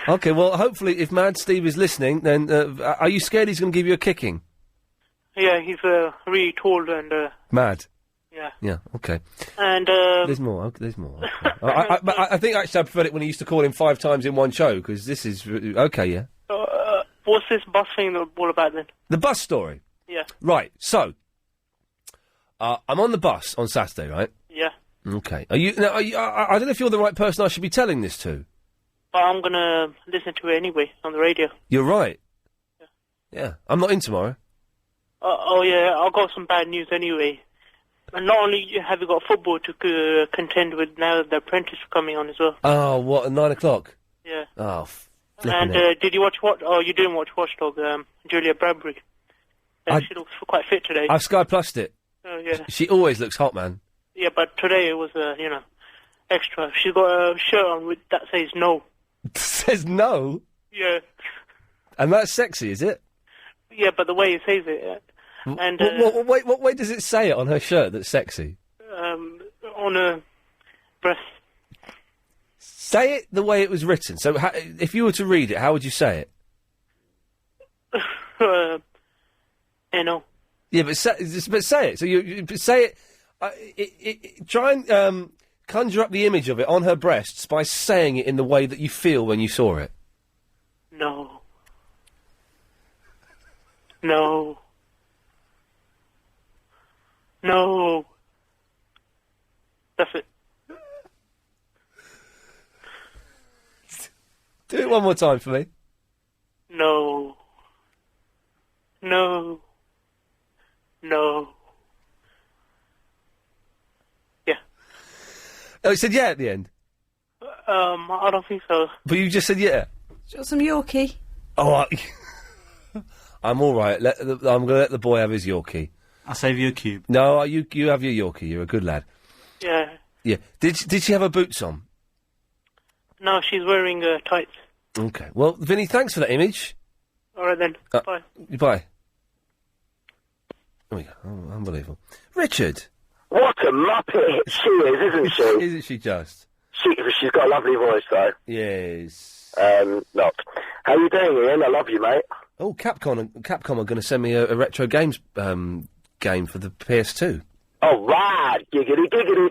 Okay, well, hopefully, if Mad Steve is listening, then are you scared he's going to give you a kicking? Yeah, he's really tall and... Mad? Yeah. Yeah, okay. And... There's more, okay, there's more. Okay. I think actually I preferred it when he used to call him 5 times in one show, because this is... Okay, yeah. What's this bus thing all about then? The bus story? Yeah. Right, so... I'm on the bus on Saturday, right? Yeah. Okay. Are you... Now, I don't know if you're the right person I should be telling this to. But I'm going to listen to it anyway, on the radio. You're right. Yeah. I'm not in tomorrow. Oh, yeah, I've got some bad news anyway. And not only have you got football to contend with, now the Apprentice is coming on as well. Oh, what, at 9 o'clock? Yeah. Oh, And did you watch what? Oh, you didn't watch Watchdog, Julia Bradbury. She looks quite fit today. I've Sky Plussed it. Oh, yeah. She always looks hot, man. Yeah, but today it was, extra. She's got a shirt on that says no. Says no? Yeah. And that's sexy, is it? Yeah, but the way he says it. And what way does it say it on her shirt that's sexy? on her breast. Say it the way it was written. So if you were to read it, how would you say it? Yeah, but say it. So you say it. Try and conjure up the image of it on her breasts by saying it in the way that you feel when you saw it. No. No. No. That's it. Do it one more time for me. No. No. No. Yeah. Oh, it said yeah at the end. I don't think so. But you just said yeah. Do you want some Yorkie? Oh, I'm all right. I'm going to let the boy have his Yorkie. I'll save you a cube. No, you have your Yorkie. You're a good lad. Yeah. Yeah. Did she have her boots on? No, she's wearing tights. Okay. Well, Vinny, thanks for that image. All right then. Bye. Bye. There we go. Oh, unbelievable. Richard. What a muppet she is, isn't she? Isn't she just? She's got a lovely voice, though. Yes. Not. How you doing, Ian? I love you, mate. Oh, Capcom are going to send me a retro games game for the PS2. Oh, right. Giggity, giggity.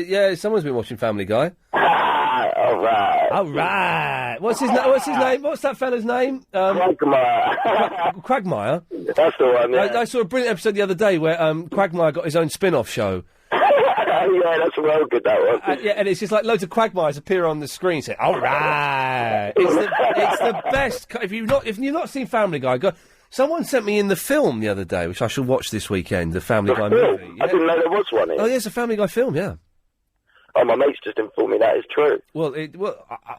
Yeah, someone's been watching Family Guy. All right. All right. What's his name? What's that fella's name? Quagmire. Quagmire? That's the one, yeah. I saw a brilliant episode the other day where Quagmire got his own spin-off show. Yeah, that's well good, that one. Yeah, and it's just like loads of Quagmires appear on the screen saying, all right. It's the best. If you've not seen Family Guy, go... Someone sent me in the film the other day, which I shall watch this weekend, the Family Guy movie. Yeah. I didn't know there was one. Oh, yeah, it's a Family Guy film, yeah. Oh, my mate's just informed me that is true. Well,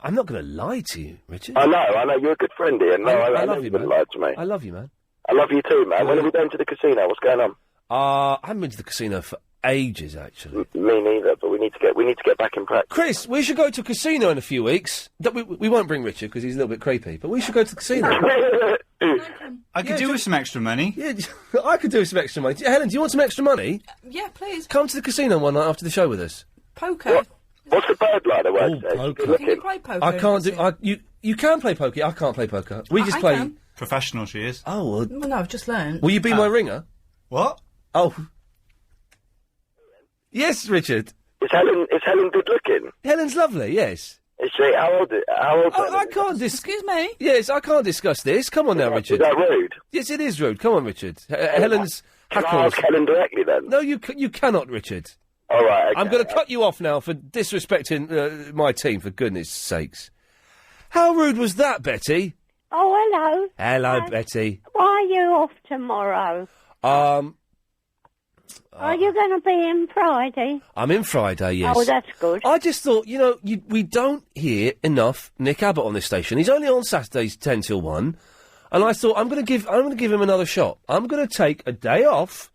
I'm not going to lie to you, Richard. I know, you're a good friend, Ian. No, I love you, man. Lie to me. I love you, man. I love you too, man. When are we going to the casino? What's going on? I haven't been to the casino for ages, actually. Me neither, but we need to get back in practice. Chris, we should go to a casino in a few weeks. We won't bring Richard because he's a little bit creepy, but we should go to the casino. I could do with some extra money. Yeah, I could do with some extra money. Helen, do you want some extra money? Yeah, please. Come to the casino one night after the show with us. Poker. What's the bird like that works? Poker. Can you play poker? I can't do... You can play poker. I can't play poker. We just play... Can. Professional she is. Oh, well... Well, no, I've just learned. Will you be my ringer? What? Oh. Yes, Richard. Is Helen good looking? Helen's lovely, yes. Is she? How old I can't Excuse me? Yes, I can't discuss this. Come on now, Richard. Is that rude? Yes, it is rude. Come on, Richard. Helen's... Can I ask Helen directly, then? No, you cannot, Richard. All right, okay. I'm going to cut you off now for disrespecting my team, for goodness sakes. How rude was that, Betty? Oh, hello. Hello, Betty. Why are you off tomorrow? Are you going to be in Friday? I'm in Friday, yes. Oh, that's good. I just thought, we don't hear enough Nick Abbott on this station. He's only on Saturdays 10 till 1, and I thought I'm going to give him another shot. I'm going to take a day off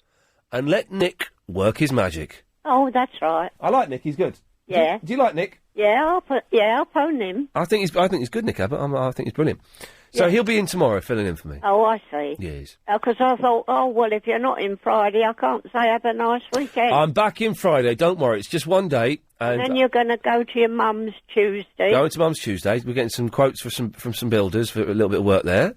and let Nick work his magic. Oh, that's right. I like Nick. He's good. Yeah. Do you like Nick? Yeah, I'll phone him. I think he's good, Nick Abbott. I think he's brilliant. So he'll be in tomorrow, filling in for me. Oh, I see. Yes. Because I thought, well, if you're not in Friday, I can't say have a nice weekend. I'm back in Friday. Don't worry. It's just one day. And then you're going to go to your mum's Tuesday. Going to mum's Tuesday. We're getting some quotes from some builders for a little bit of work there.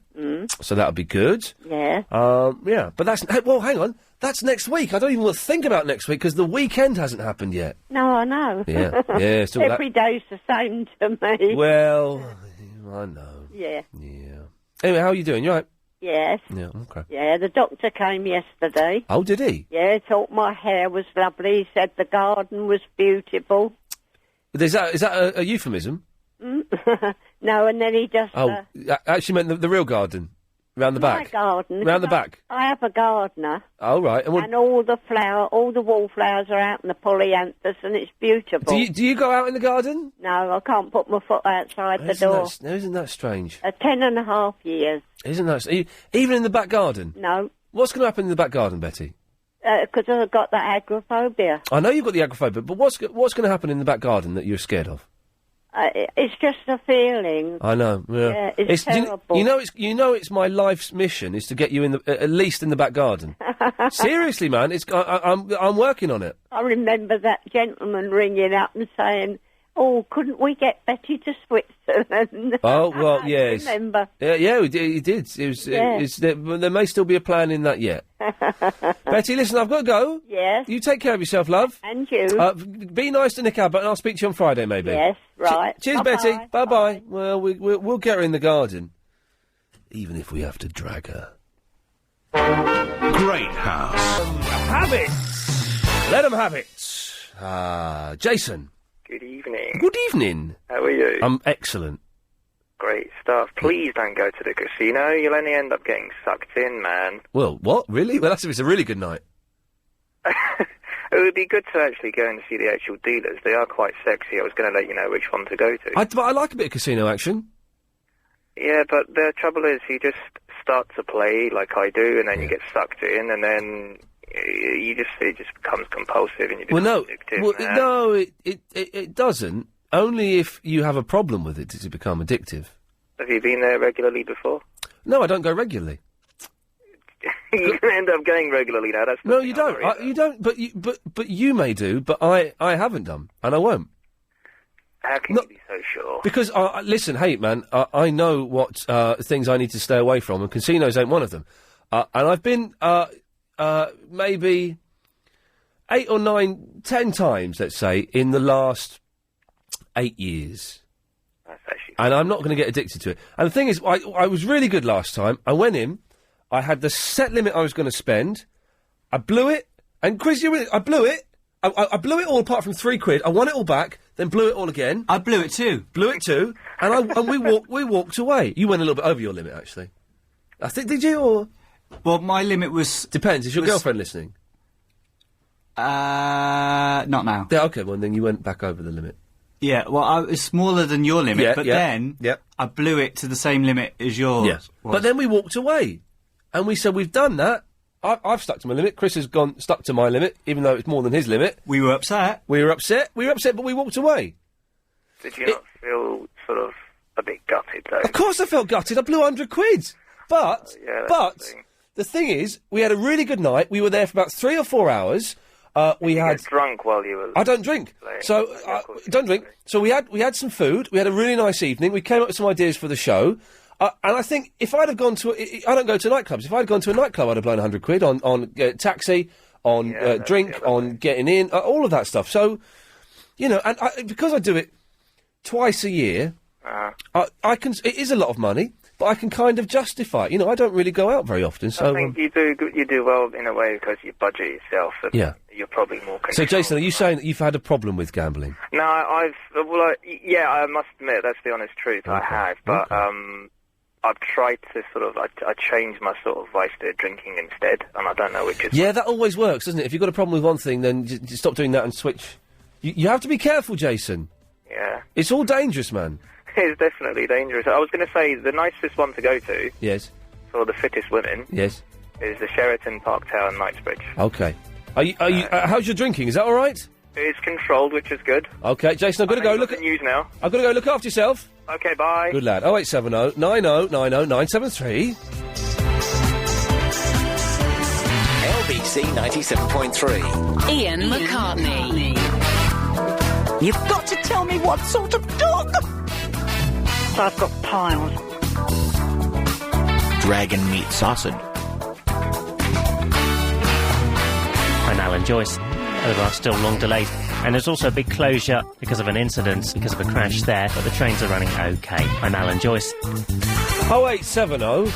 So that'll be good. Yeah. Yeah. But well, hang on. That's next week. I don't even want to think about next week because the weekend hasn't happened yet. No, I know. Yeah. Yeah. Every day's the same to me. Well, I know. Yeah. Yeah. Anyway, how are you doing? You all right? Yes. Yeah, okay. Yeah, the doctor came yesterday. Oh, did he? Yeah, he thought my hair was lovely. He said the garden was beautiful. Is that a euphemism? No, and then he just... actually meant the real garden. Round the My back? garden. Round the back? I have a gardener. Oh, right. And all the wallflowers are out in the polyanthus, and it's beautiful. Do you go out in the garden? No, I can't put my foot outside the door. Isn't that strange? 10.5 years. Isn't that... Even in the back garden? No. What's going to happen in the back garden, Betty? Because I've got that agoraphobia. I know you've got the agoraphobia, but what's going to happen in the back garden that you're scared of? It's just a feeling. I know. Yeah, it's terrible. You know, it's my life's mission is to get you in at least in the back garden. Seriously, man, I'm working on it. I remember that gentleman ringing up and saying, "Oh, couldn't we get Betty to Switzerland?" Oh well, yes. I remember. Yeah, he did. There may still be a plan in that yet. Betty, listen, I've got to go. Yes. You take care of yourself, love. And you. Be nice to Nick Abbott, and I'll speak to you on Friday, maybe. Yes, right. Cheers, Bye-bye. Betty. Bye-bye. Well, we'll get her in the garden, even if we have to drag her. Great house. Have it. Let them have it. Jason. Good evening. Good evening. How are you? I'm excellent. Great stuff. Please don't go to the casino. You'll only end up getting sucked in, man. Well, what? Really? Well, that's if it's a really good night. It would be good to actually go and see the actual dealers. They are quite sexy. I was going to let you know which one to go to. But I like a bit of casino action. Yeah, but the trouble is you just start to play like I do, and then you get sucked in, and then it just becomes compulsive, and you become addictive. No, it doesn't. Only if you have a problem with it does it become addictive. Have you been there regularly before? No, I don't go regularly. You end up going regularly now. That's No, you don't. You don't. But you may do. But I haven't done, and I won't. How can you be so sure? Because listen, hey man, I know what things I need to stay away from, and casinos ain't one of them. And I've been maybe 8 or 9, 10 times, let's say, in the last 8 years. That's actually. And I'm not going to get addicted to it. And the thing is, I was really good last time. I went in. I had the set limit I was going to spend. I blew it. And Chris, I blew it. I blew it all apart from £3. I won it all back, then blew it all again. I blew it too. Blew it too. And we walked away. You went a little bit over your limit, actually. I think, did you, or? Well, my limit was... Depends. Is your girlfriend listening? Not now. Yeah, okay, well, then you went back over the limit. Yeah, well, it's smaller than your limit, then I blew it to the same limit as yours. Yeah. But then we walked away. And we said, we've done that. I've stuck to my limit. Chris has stuck to my limit, even though it's more than his limit. We were upset. We were upset, but we walked away. Did you not feel sort of a bit gutted, though? Of course I felt gutted. I blew £100. But, the thing is, we had a really good night. We were there for about 3 or 4 hours. We had get drunk while you were... I don't drink. playing. So, don't drink. So we had some food. We had a really nice evening. We came up with some ideas for the show. And I think if I'd have gone to... I don't go to nightclubs. If I'd gone to a nightclub, I'd have blown £100 on taxi, on drink, on getting in, all of that stuff. So, you know, and because I do it twice a year, I can... It is a lot of money, but I can kind of justify it. You know, I don't really go out very often, so... I think you do well in a way because you budget yourself. And you're probably more controlled. So, Jason, are you saying that you've had a problem with gambling? No, I must admit, that's the honest truth. I have, but... I've tried to I changed my sort of vice to drinking instead, and I don't know which is... Yeah, that always works, doesn't it? If you've got a problem with one thing, then just stop doing that and switch. You have to be careful, Jason. Yeah. It's all dangerous, man. It's definitely dangerous. I was going to say, the nicest one to go to... Yes. For the fittest women... Yes. ...is the Sheraton Park Tower, Knightsbridge. Okay. Are you, how's your drinking? Is that all right? It's controlled, which is good. Okay, Jason, I've got to go look at... news now. I've got to go look after yourself. Okay, bye. Good lad. 0870 90 90 973. LBC 97.3. Ian McCartney. You've got to tell me what sort of dog. I've got piles. Dragon meat sausage. I'm Alan Joyce. There are still long delays, and there's also a big closure because of an incident, because of a crash there, but the trains are running okay. I'm Alan Joyce. 0870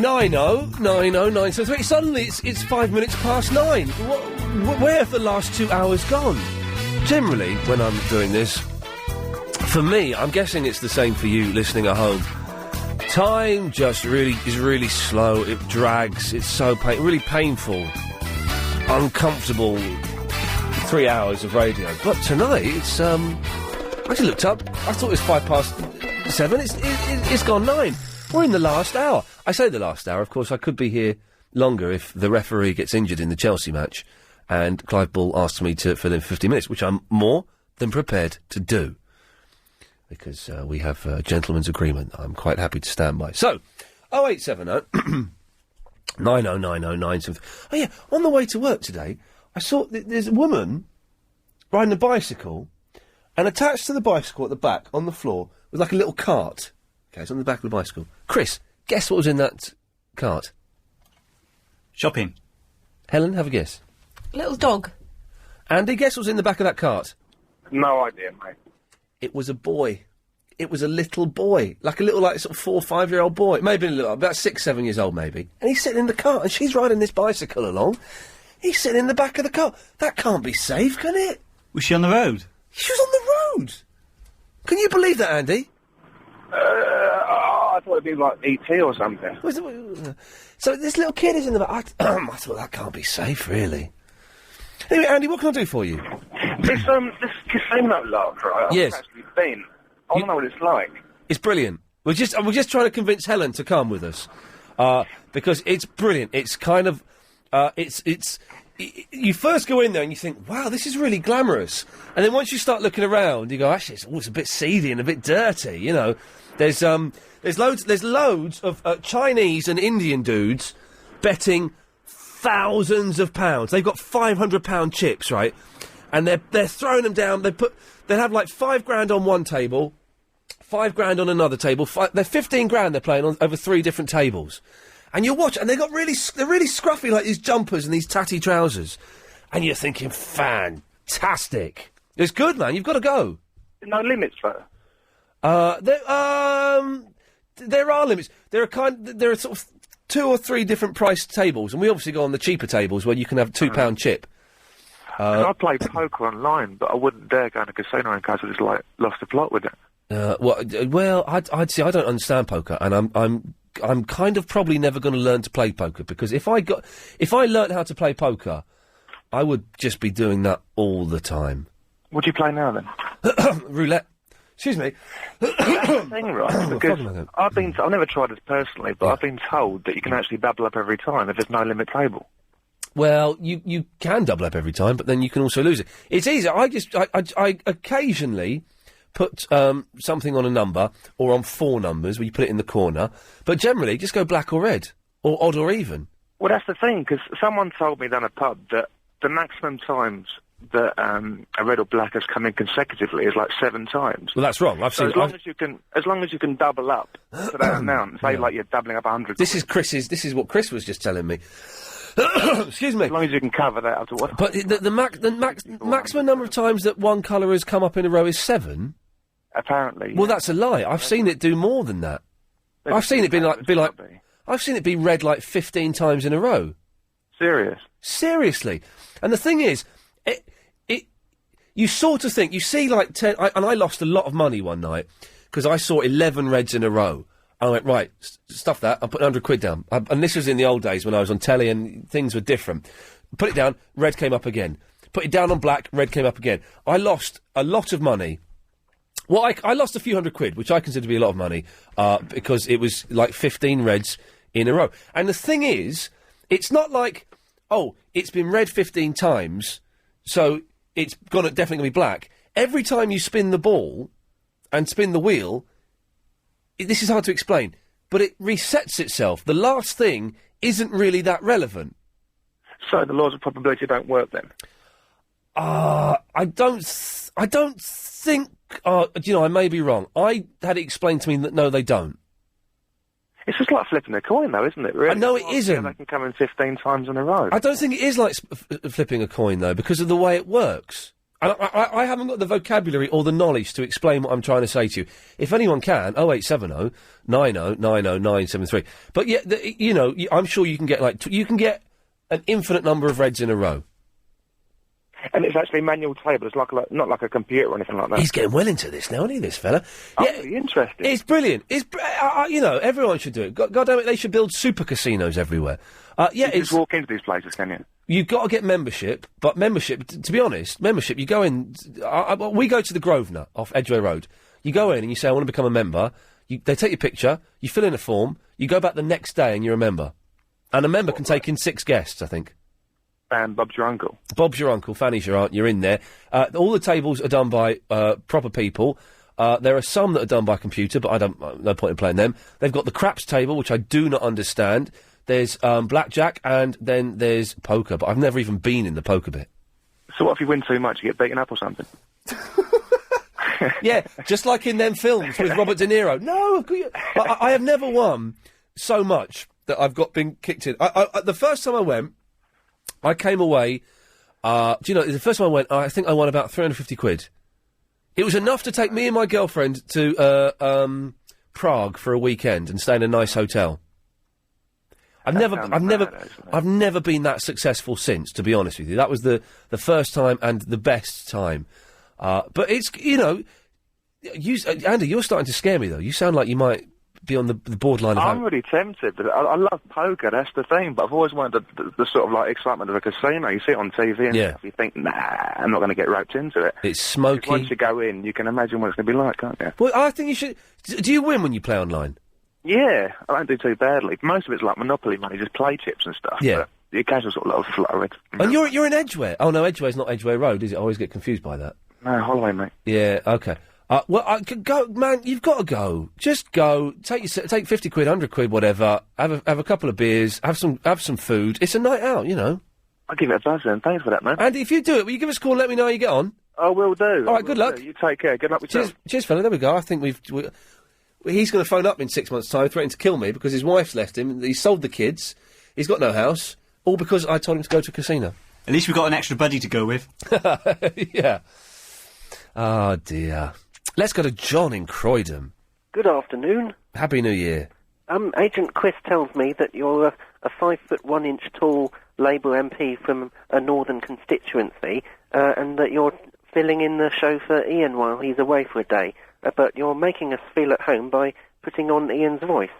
90 90 973. Suddenly it's 5 minutes past 9. Where have the last 2 hours gone? Generally, when I'm doing this, for me, I'm guessing it's the same for you listening at home, Time just is really slow. It drags. It's so really painful, uncomfortable 3 hours of radio. But tonight, it's I actually looked up. I thought it was 7:05. It's gone 9. We're in the last hour. I say the last hour. Of course, I could be here longer if the referee gets injured in the Chelsea match, and Clive Bull asks me to fill in 50 minutes, which I'm more than prepared to do. Because we have a gentleman's agreement. I'm quite happy to stand by. So, 0870 909097. Oh, yeah, on the way to work today, I saw there's a woman riding a bicycle, and attached to the bicycle at the back, on the floor, was like a little cart. Okay, it's on the back of the bicycle. Chris, guess what was in that cart? Shopping. Helen, have a guess. Little dog. Andy, guess what was in the back of that cart? No idea, mate. It was a boy. It was a little boy. Like a little, sort of 4 or 5 year old boy. Maybe a little, about 6, 7 years old, maybe. And he's sitting in the cart, and she's riding this bicycle along. He's sitting in the back of the cart. That can't be safe, can it? Was she on the road? She was on the road! Can you believe that, Andy? I thought it'd be like E.T. or something. So this little kid is in the back. I thought that can't be safe, really. Anyway, Andy, what can I do for you? This casino love, right? Yes. I've actually been. I don't know what it's like. It's brilliant. We're just trying to convince Helen to come with us, because it's brilliant. It's kind of, you first go in there and you think, wow, this is really glamorous, and then once you start looking around, you go, actually, it's a bit seedy and a bit dirty. You know, there's loads of Chinese and Indian dudes betting thousands of pounds. They've got £500 chips, right? And they're throwing them down. They'll have like £5,000 on one table, £5,000 on another table. They're 15 grand they're playing on over 3 different tables. And you watch, and they're really scruffy, like these jumpers and these tatty trousers. And you're thinking, fantastic. It's good, man. You've got to go. No limits, though. There are limits. There are sort of 2 or 3 different priced tables, and we obviously go on the cheaper tables where you can have a £2 chip. I play poker online, but I wouldn't dare go in a casino in case I just lost the plot with it. Well, I'd say I don't understand poker, and I'm kind of probably never going to learn to play poker, because if I learnt how to play poker, I would just be doing that all the time. What do you play now then? Roulette. Excuse me. Thing, right? Because I've never tried this personally, but I've been told that you can actually double up every time if there's no limit table. Well, you can double up every time, but then you can also lose it. It's easy. I occasionally put something on a number, or on 4 numbers, where you put it in the corner, but generally just go black or red, or odd or even. Well, that's the thing, because someone told me down a pub that the maximum times that a red or black has come in consecutively is like 7 times. Well, that's wrong. As long as you can double up to that amount, say like you're doubling up 100. This is what Chris was just telling me. Excuse me. As long as you can cover that up to what? But the maximum number of times that one colour has come up in a row is 7. Apparently. Well, that's a lie. I've seen it do more than that. I've seen it be like. I've seen it be red like 15 times in a row. Seriously. And the thing is, you sort of think, you see like 10, and I lost a lot of money one night, because I saw 11 reds in a row. I went, right, stuff that, I'll put 100 quid down. And this was in the old days when I was on telly and things were different. Put it down, red came up again. Put it down on black, red came up again. I lost a lot of money. Well, I lost a few £100, which I consider to be a lot of money, because it was like 15 reds in a row. And the thing is, it's not like, oh, it's been red 15 times, so it's definitely going to be black. Every time you spin the ball and spin the wheel, this is hard to explain, but it resets itself. The last thing isn't really that relevant. So the laws of probability don't work then? I don't think... do you know, I may be wrong. I had it explained to me that no, they don't. It's just like flipping a coin, though, isn't it, really? No, it isn't. They can come in 15 times in a row. I don't think it is like flipping a coin, though, because of the way it works. And I haven't got the vocabulary or the knowledge to explain what I'm trying to say to you. If anyone can, 0870 90 90 973. But yeah, you know, I'm sure you can get you can get an infinite number of reds in a row. And it's actually a manual table. It's not like a computer or anything like that. He's getting well into this now, isn't he, this fella? Really interesting. It's brilliant. You know, everyone should do it. God damn it, they should build super casinos everywhere. You just walk into these places, can you? You've got to get membership, but membership, to be honest, you go in... we go to the Grosvenor off Edgware Road. You go in and you say, I want to become a member. They take your picture, you fill in a form, you go back the next day and you're a member. And a member can take in 6 guests, I think. And Bob's your uncle. Bob's your uncle, Fanny's your aunt, you're in there. All the tables are done by proper people. There are some that are done by computer, but no point in playing them. They've got the craps table, which I do not understand. There's blackjack, and then there's poker, but I've never even been in the poker bit. So what if you win too much, you get beaten up or something? Yeah, just like in them films with Robert De Niro. No, I have never won so much that I've been kicked in. The first time I went, I came away, do you know, the first time I went, I think I won about 350 quid. It was enough to take me and my girlfriend to Prague for a weekend and stay in a nice hotel. I've never been that successful since, to be honest with you. That was the first time and the best time. But it's, you know, Andy, you're starting to scare me, though. You sound like you might be on the borderline of... I'm really tempted. I love poker, that's the thing, but I've always wanted the sort of, like, excitement of a casino. You see it on TV and stuff, you think, nah, I'm not going to get roped into it. It's smoky. 'Cause once you go in, you can imagine what it's going to be like, can't you? Well, I think you should... Do you win when you play online? Yeah, I don't do too badly. Most of it's like Monopoly money, just play chips and stuff. Yeah. But the occasional sort of little flutter. And you're in Edgware. Oh, no, Edgware's not Edgware Road, is it? I always get confused by that. No, Holloway, mate. Yeah, OK. Well, I could go, man, you've got to go. Just go, take 50 quid, 100 quid, whatever, have a couple of beers, have some food. It's a night out, you know. I'll give it a buzz then. Thanks for that, man. Andy, if you do it, will you give us a call and let me know how you get on? I will do. All right, good luck. You take care. Good luck with you. Cheers, fella. There we go. I think he's going to phone up in 6 months' time, threatening to kill me because his wife's left him. He's sold the kids. He's got no house. All because I told him to go to a casino. At least we've got an extra buddy to go with. Yeah. Oh, dear. Let's go to John in Croydon. Good afternoon. Happy New Year. Agent Chris tells me that you're a 5'1" tall Labour MP from a northern constituency, and that you're filling in the show for Iain while he's away for a day. But you're making us feel at home by putting on Ian's voice.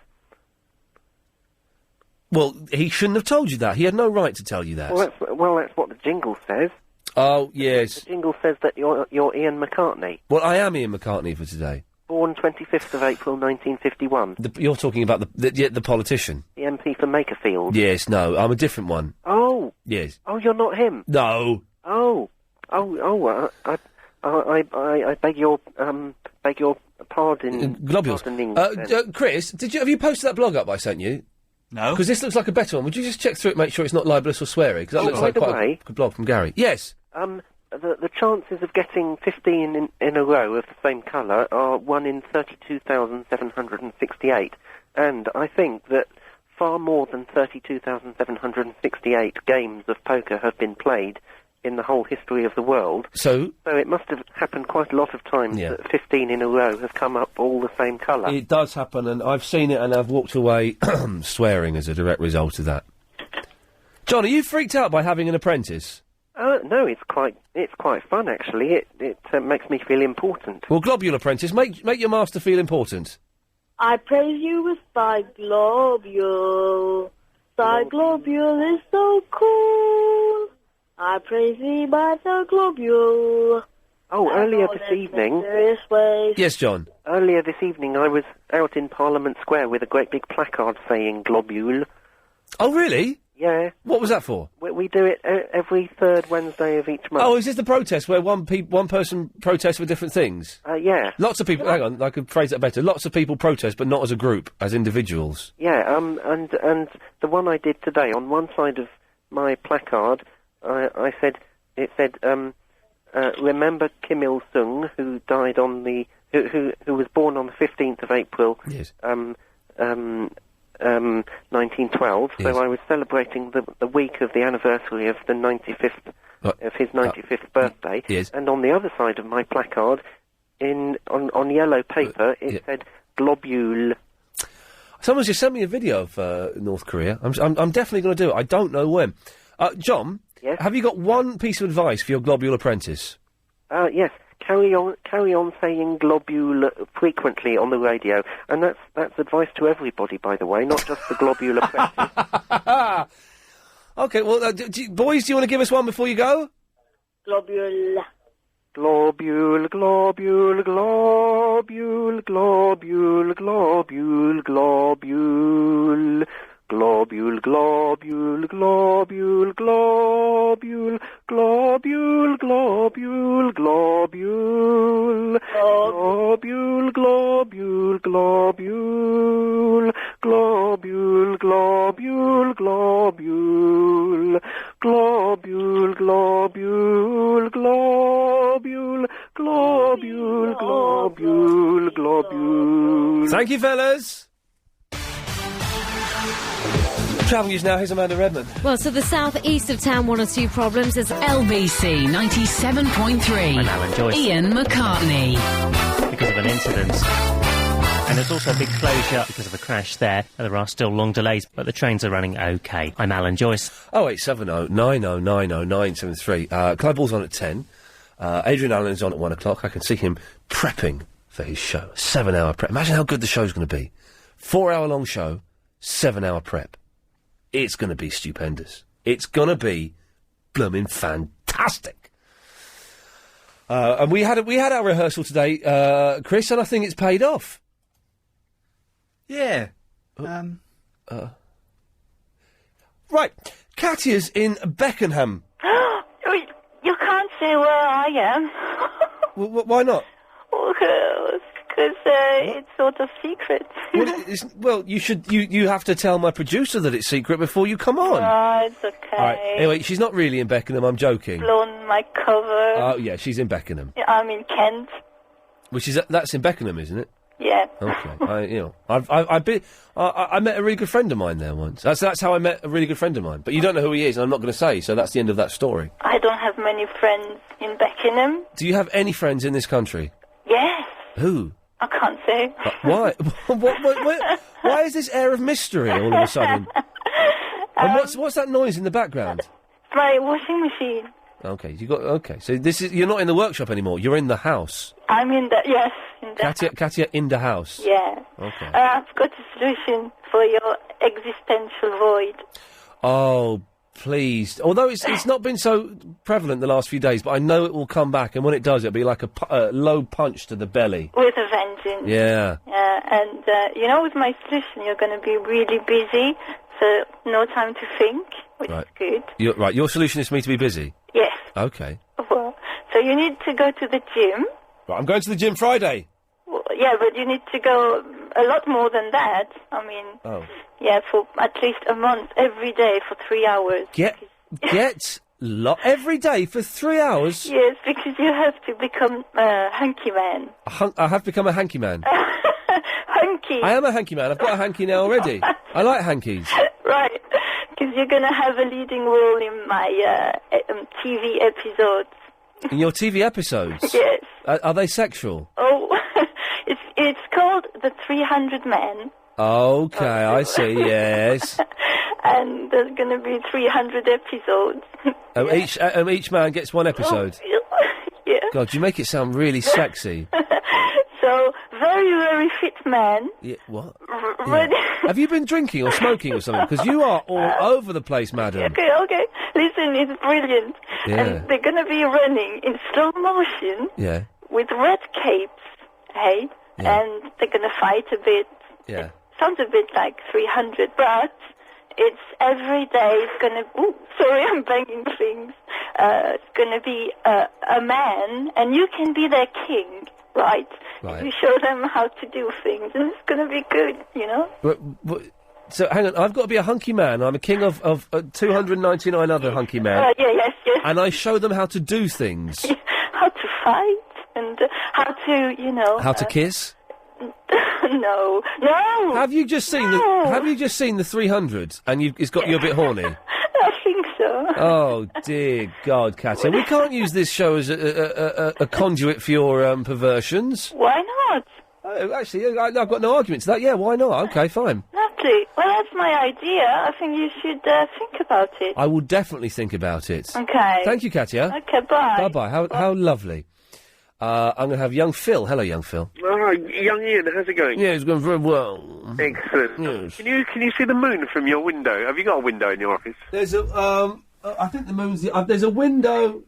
Well, he shouldn't have told you that. He had no right to tell you that. Well, that's what the jingle says. Oh, yes. The jingle says that you're Iain McCartney. Well, I am Iain McCartney for today. Born 25th of April 1951. You're talking about the politician? The MP for Makerfield. Yes, no, I'm a different one. Oh. Yes. Oh, you're not him? No. Oh. I beg your pardon. Globules. Chris, have you posted that blog up I sent you? No. Because this looks like a better one. Would you just check through it, make sure it's not libelous or sweary? Because that looks like quite a good blog from Gary. Yes. The chances of getting 15 in a row of the same colour are 1 in 32,768. And I think that far more than 32,768 games of poker have been played in the whole history of the world. So it must have happened quite a lot of times that 15 in a row have come up all the same colour. It does happen, and I've seen it, and I've walked away swearing as a direct result of that. John, are you freaked out by having an apprentice? No, it's quite fun, actually. It makes me feel important. Well, Globule Apprentice, make your master feel important. I praise you with thy globule. Thy globule is so cool. I praise thee by the globule. Oh, earlier this evening... Yes, John? Earlier this evening I was out in Parliament Square with a great big placard saying globule. Oh, really? Yeah. What was that for? We do it every third Wednesday of each month. Oh, is this the protest where one person protests for different things? Yeah. Lots of people... Hang on, I could phrase that better. Lots of people protest, but not as a group, as individuals. Yeah, and the one I did today, on one side of my placard... it said, remember Kim Il-sung, who died on who was born on the 15th of April, 1912. Yes. So I was celebrating the week of the anniversary of the 95th, of his 95th birthday. Yes. And on the other side of my placard, on yellow paper, it said globule. Someone's just sent me a video of North Korea. I'm definitely going to do it. I don't know when. John, Yes? Have you got one piece of advice for your globule apprentice? Yes. Carry on saying globule frequently on the radio, and that's advice to everybody, by the way, not just the globule apprentice. Okay, well, boys, do you want to give us one before you go? Globule. Globule, globule, globule, globule, globule, globule. Globule, globule, globule, globule, globule, globule, globule, globule, globule, globule, globule, globule, globule, globule, globule, globule, globule, globule, globule. Thank you, fellas. Travel news now, here's Amanda Redmond. Well, so the south-east of town, 1 or 2 problems. There's LBC 97.3. I'm Alan Joyce. Ian McCartney. Because of an incident. And there's also a big closure because of a crash there. There are still long delays, but the trains are running OK. I'm Alan Joyce. 0870 9090 973. Clive Ball's on at 10. Adrian Allen's on at 1 o'clock. I can see him prepping for his show. 7-hour prep. Imagine how good the show's going to be. 4-hour-long show, 7-hour prep. It's going to be stupendous. It's going to be blooming fantastic. And we had our rehearsal today, Chris, and I think it's paid off. Yeah. Right. Katya's in Beckenham. You can't say where I am. Why not? Because it's sort of secret. Well, you have to tell my producer that it's secret before you come on. Oh, it's okay. All right. Anyway, she's not really in Beckenham. I'm joking. Blown my cover. Oh yeah, she's in Beckenham. I'm in Kent. That's in Beckenham, isn't it? Yeah. Okay. I met a really good friend of mine there once. That's how I met a really good friend of mine. But you don't know who he is, and I'm not going to say. So that's the end of that story. I don't have many friends in Beckenham. Do you have any friends in this country? Yes. Who? I can't say. Why? Why is this air of mystery all of a sudden? And what's that noise in the background? It's my washing machine. Okay, so you're not in the workshop anymore. You're in the house. I'm in the Katya in the house. Yeah. Okay. I've got a solution for your existential void. Oh, please. Although it's not been so prevalent the last few days, but I know it will come back, and when it does, it'll be like a low punch to the belly. With a vengeance. Yeah. And with my solution, you're going to be really busy, so no time to think, which is good. Your solution is for me to be busy? Yes. Okay. Well, so you need to go to the gym. Right, I'm going to the gym Friday. Well, yeah, but you need to go a lot more than that. I mean, for at least a month, every day for 3 hours. Every day for 3 hours? Yes, because you have to become a hanky man. I have become a hanky man. Hanky. I am a hanky man. I've got a hanky now already. I like hankies. Right, because you're going to have a leading role in my TV episodes. In your TV episodes? Yes. Are they sexual? Oh, it's called The 300 Men. Okay, I see, yes. And there's going to be 300 episodes. Each man gets one episode? Yeah. God, you make it sound really sexy. So, very, very fit man. Yeah, what? Ready? Have you been drinking or smoking or something? Because you are all over the place, madam. Okay. Listen, it's brilliant. Yeah. And they're going to be running in slow motion. Yeah. With red capes, hey? Yeah. And they're going to fight a bit. Yeah. Sounds a bit like 300, but it's every day. It's going to... Ooh, sorry, I'm banging things. It's going to be a man, and you can be their king, right? You show them how to do things, and it's going to be good, you know? But, so, hang on, I've got to be a hunky man. I'm a king of 299 other hunky men. Yes. And I show them how to do things. How to fight, and how to, How to kiss? No. Have you just seen the 300 and it's got you a bit horny? I think so. Oh dear God, Katya, we can't use this show as a conduit for your perversions. Why not? Actually, I've got no argument to that. Yeah, why not? Okay, fine. No, Absolutely. Well, that's my idea. I think you should think about it. I will definitely think about it. Okay. Thank you, Katya. Okay, bye. Bye-bye. How lovely. I'm going to have young Phil. Hello, young Phil. Oh, young Ian, how's it going? Yeah, it's going very well. Excellent. Yes. Can you see the moon from your window? Have you got a window in your office? There's a, I think the moon's... there's a window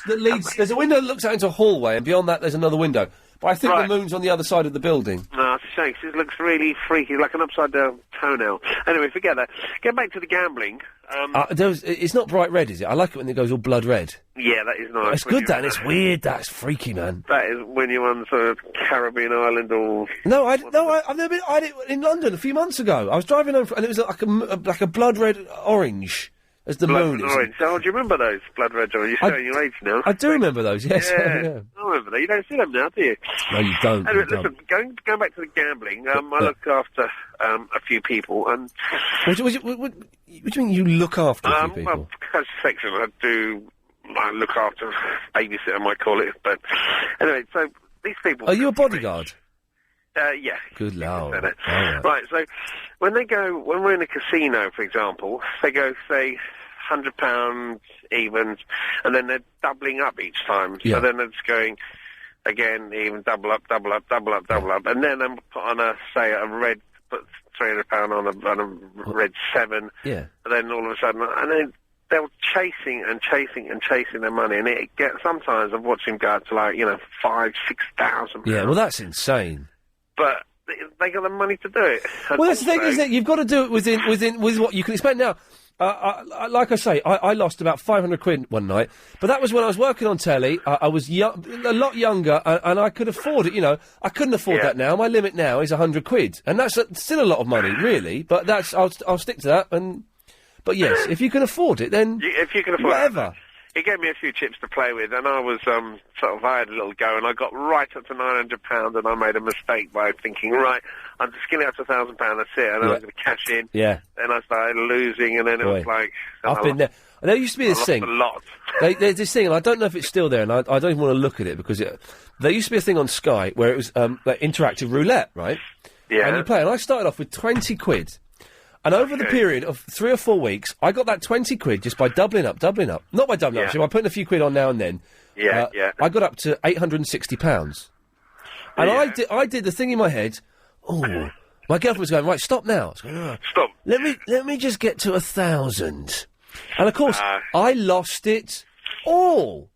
that leads... There's a window that looks out into a hallway, and beyond that there's another window. But I think the moon's on the other side of the building. No, it's a shame, 'cause it looks really freaky, like an upside-down toenail. Anyway, forget that. Get back to the gambling. It's not bright red, is it? I like it when it goes all blood red. Yeah, that is nice. It's good, that, and it's weird. That's freaky, man. That is when you're on sort of Caribbean island or... No, I've never been... I did it in London a few months ago. I was driving home, and it was like a blood red orange. As the moon is. Orange. Oh, do you remember those blood red orange? You're showing your age now. I do remember those, yes. Yeah. I remember that. You don't see them now, do you? No, you don't. Anyway, listen, going back to the gambling, I look after a few people, and... What do you mean you look after a few people? Well, because section, I look after, babysitter, I might call it, but... Anyway, so, these people... Are you a bodyguard? Yeah. Good lord. Right, so when we're in a casino, for example, they go, say, £100 evens, and then they're doubling up each time. Yeah. So then it's going, again, even double up, and then I'm put on a red, put £300 on a red 7, yeah. And then all of a sudden, and then they're chasing their money, and it gets, sometimes I've watched him go up to like, £5,000-6,000. Yeah, well, that's insane. But they got the money to do it. And Well, that's the thing, also- isn't it? You've got to do it with what you can expect. Now, like I say, I lost about 500 quid one night, but that was when I was working on telly. I was a lot younger, and I could afford it, I couldn't afford that now. My limit now is 100 quid, and that's still a lot of money, really, but I'll stick to that, but yes, if you can afford it, then... If you can afford whatever. It gave me a few chips to play with, and I was, I had a little go, and I got right up to £900, and I made a mistake by thinking, right, I'm just getting up to £1,000, that's it, and I was going to cash in. Yeah. Then I started losing, and then it was like... I've been there. And there used to be this thing. a lot. There's this thing, and I don't know if it's still there, and I don't even want to look at it, because there used to be a thing on Sky where it was like interactive roulette, right? Yeah. And you play, and I started off with 20 quid. And over the period of 3 or 4 weeks, I got that 20 quid just by doubling up. Not by doubling up, actually, by putting a few quid on now and then. Yeah. I got up to £860. And I did the thing in my head, my girlfriend was going, right, stop now. I was going, Stop. Let me just get to 1,000. And of course, I lost it all.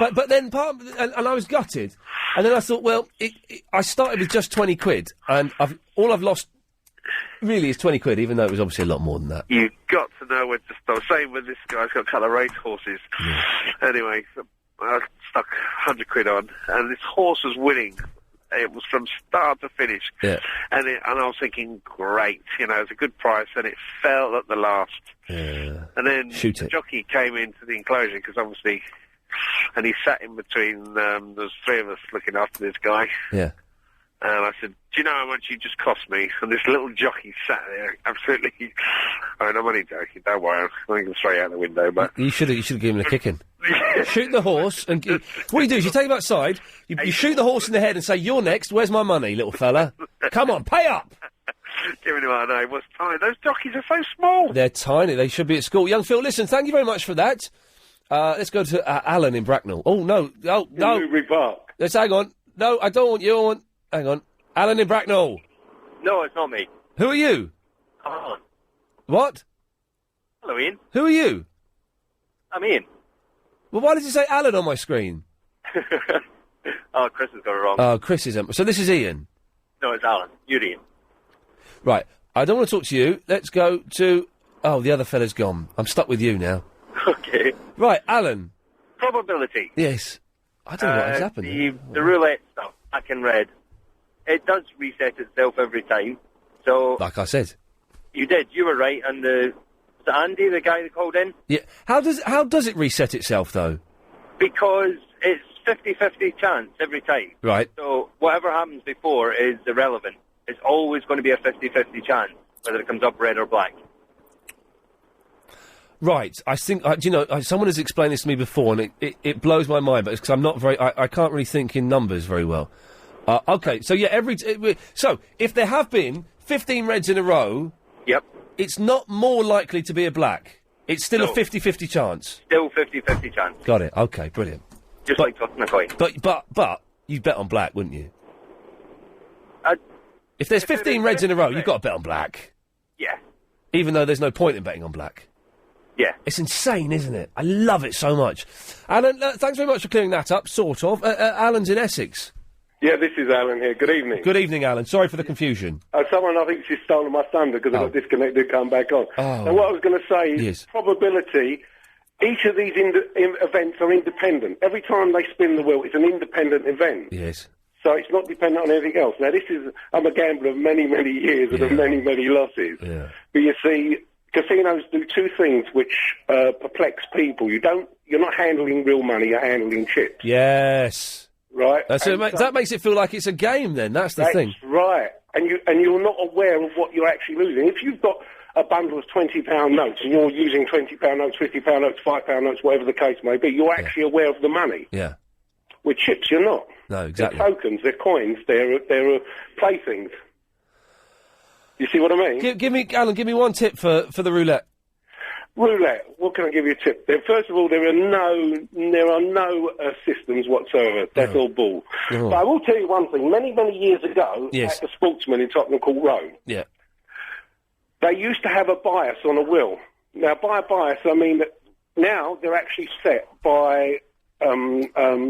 But then and I was gutted. And then I thought, well, I started with just 20 quid, and all I've lost really is 20 quid, even though it was obviously a lot more than that. You've got to know when to stop. Same with this guy's got a couple of race horses. Yeah. Anyway, so I stuck 100 quid on, and this horse was winning. It was from start to finish. Yeah. And I was thinking, great, it's a good price, and it fell at the last. Yeah. And then Shoot the it. jockey came into the enclosure, because obviously, and he sat in between, there's 3 of us looking after this guy. Yeah. And I said, do you know how much you just cost me? And this little jockey sat there, absolutely... I'm only joking, don't worry, I'm going to throw you out the window, but... You should have given him a kicking. Shoot the horse, and what you do is you take him outside, you shoot the horse in the head and say, you're next, where's my money, little fella? Come on, pay up! Giving him our name, what's tiny? Those jockeys are so small! They're tiny, they should be at school. Young Phil, listen, thank you very much for that. Let's go to Alan in Bracknell. Oh, no. Newbury Park. Let's hang on. No, I don't want you. Hang on. Alan in Bracknell. No, it's not me. Who are you? Come on. What? Hello, Ian. Who are you? I'm Ian. Well, why did you say Alan on my screen? Oh, Chris has got it wrong. Oh, Chris is... So this is Ian? No, it's Alan. You're Ian. Right. I don't want to talk to you. Let's go to... Oh, the other fella's gone. I'm stuck with you now. Okay. Right, Alan. Probability. Yes. I don't know what has happened. The roulette stuff, black and red, it does reset itself every time. So... Like I said. You did. You were right. And was it Andy, the guy that called in? Yeah. How does it reset itself, though? Because it's 50-50 chance every time. Right. So whatever happens before is irrelevant. It's always going to be a 50-50 chance, whether it comes up red or black. Right, I think, someone has explained this to me before, and it blows my mind, but it's because I'm not I can't really think in numbers very well. Okay, so yeah, so if there have been 15 reds in a row... Yep. It's not more likely to be a black. It's still a 50-50 chance. Still 50-50 chance. Got it. Okay, brilliant. Just like tossing a coin. But you'd bet on black, wouldn't you? If there's 15 reds in a row, you've got to bet on black. Yeah. Even though there's no point in betting on black. Yeah. It's insane, isn't it? I love it so much. Alan, thanks very much for clearing that up, sort of. Alan's in Essex. Yeah, this is Alan here. Good evening. Good evening, Alan. Sorry for the confusion. Someone, I think she's stolen my thunder because I got disconnected, come back on. Oh. And what I was going to say is probability, each of these events are independent. Every time they spin the wheel, it's an independent event. Yes. So it's not dependent on anything else. Now, I'm a gambler of many, many years and of many, many losses. Yeah. But you see, casinos do two things which perplex people. You're not handling real money, you're handling chips. Yes. Right? That makes it feel like it's a game, then. That's the thing. That's right. And you're not aware of what you're actually losing. If you've got a bundle of £20 notes and you're using £20 notes, £50 notes, £5 notes, whatever the case may be, you're actually aware of the money. Yeah. With chips, you're not. No, exactly. They're tokens, they're coins, they're playthings. You see what I mean? Give me, Alan, give me one tip for the roulette. Roulette. What can I give you a tip? First of all, there are no systems whatsoever. That's all bull. Oh. But I will tell you one thing. Many, many years ago, Yes. at the Sportsman in Tottenham Court Road, Yeah. they used to have a bias on a wheel. Now, by a bias, I mean that now they're actually set by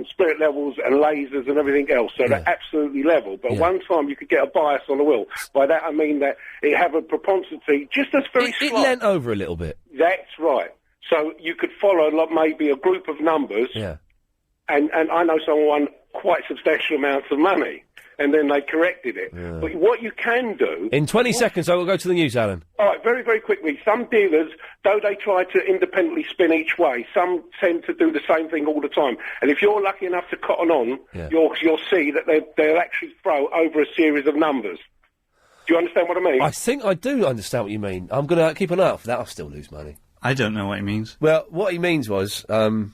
spirit levels and lasers and everything else, so they're absolutely level. But one time you could get a bias on a wheel. By that I mean that it had a propensity, just as very It slight. leant over a little bit. That's right. So you could follow maybe a group of numbers, Yeah. and I know someone won quite substantial amounts of money, and then they corrected it. Yeah. But what you can do... In 20 seconds, I will go to the news, Alan. All right, very, very quickly. Some dealers, though they try to independently spin each way, some tend to do the same thing all the time. And if you're lucky enough to cotton on, you'll see that they'll actually throw over a series of numbers. Do you understand what I mean? I think I do understand what you mean. I'm going to keep an eye out for that. I'll still lose money. I don't know what he means. Well, what he means was that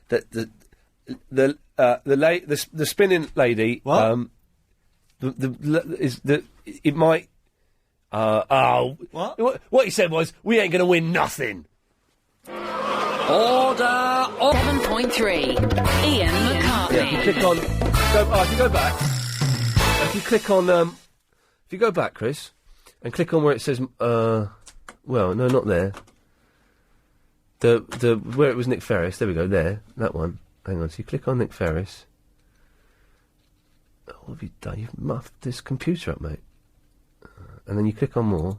the spinning lady. What? It might. What he said was, we ain't going to win nothing. Order 7.3. Iain McCartney. Yeah, if you click on. If you go back. If you click on. If you go back, Chris, and click on where it says. Well, no, not there. The where it was Nick Ferris. There we go. There, that one. Hang on. So you click on Nick Ferris. Oh, what have you done? You've muffed this computer up, mate. And then you click on more.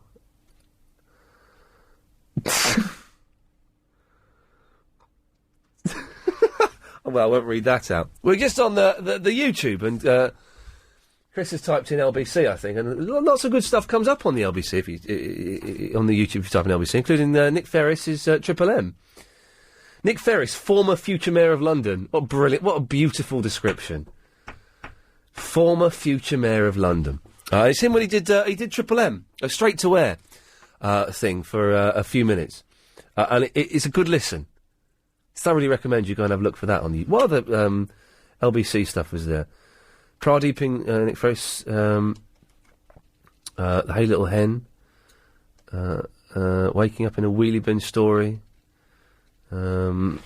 Well, I won't read that out. We're just on the YouTube, and Chris has typed in LBC, I think, and lots of good stuff comes up on the LBC if you on the YouTube if you type in LBC, including Nick Ferris's Triple M. Nick Ferris, former future mayor of London. What brilliant! What a beautiful description. Former future mayor of London. It's him when he did Triple M, a straight to air thing for a few minutes, and it's a good listen. Thoroughly recommend you go and have a look for that on the. What other LBC stuff was there? Pradeeping, Nick Ferris, the Hey Little Hen, waking up in a wheelie bin story. No,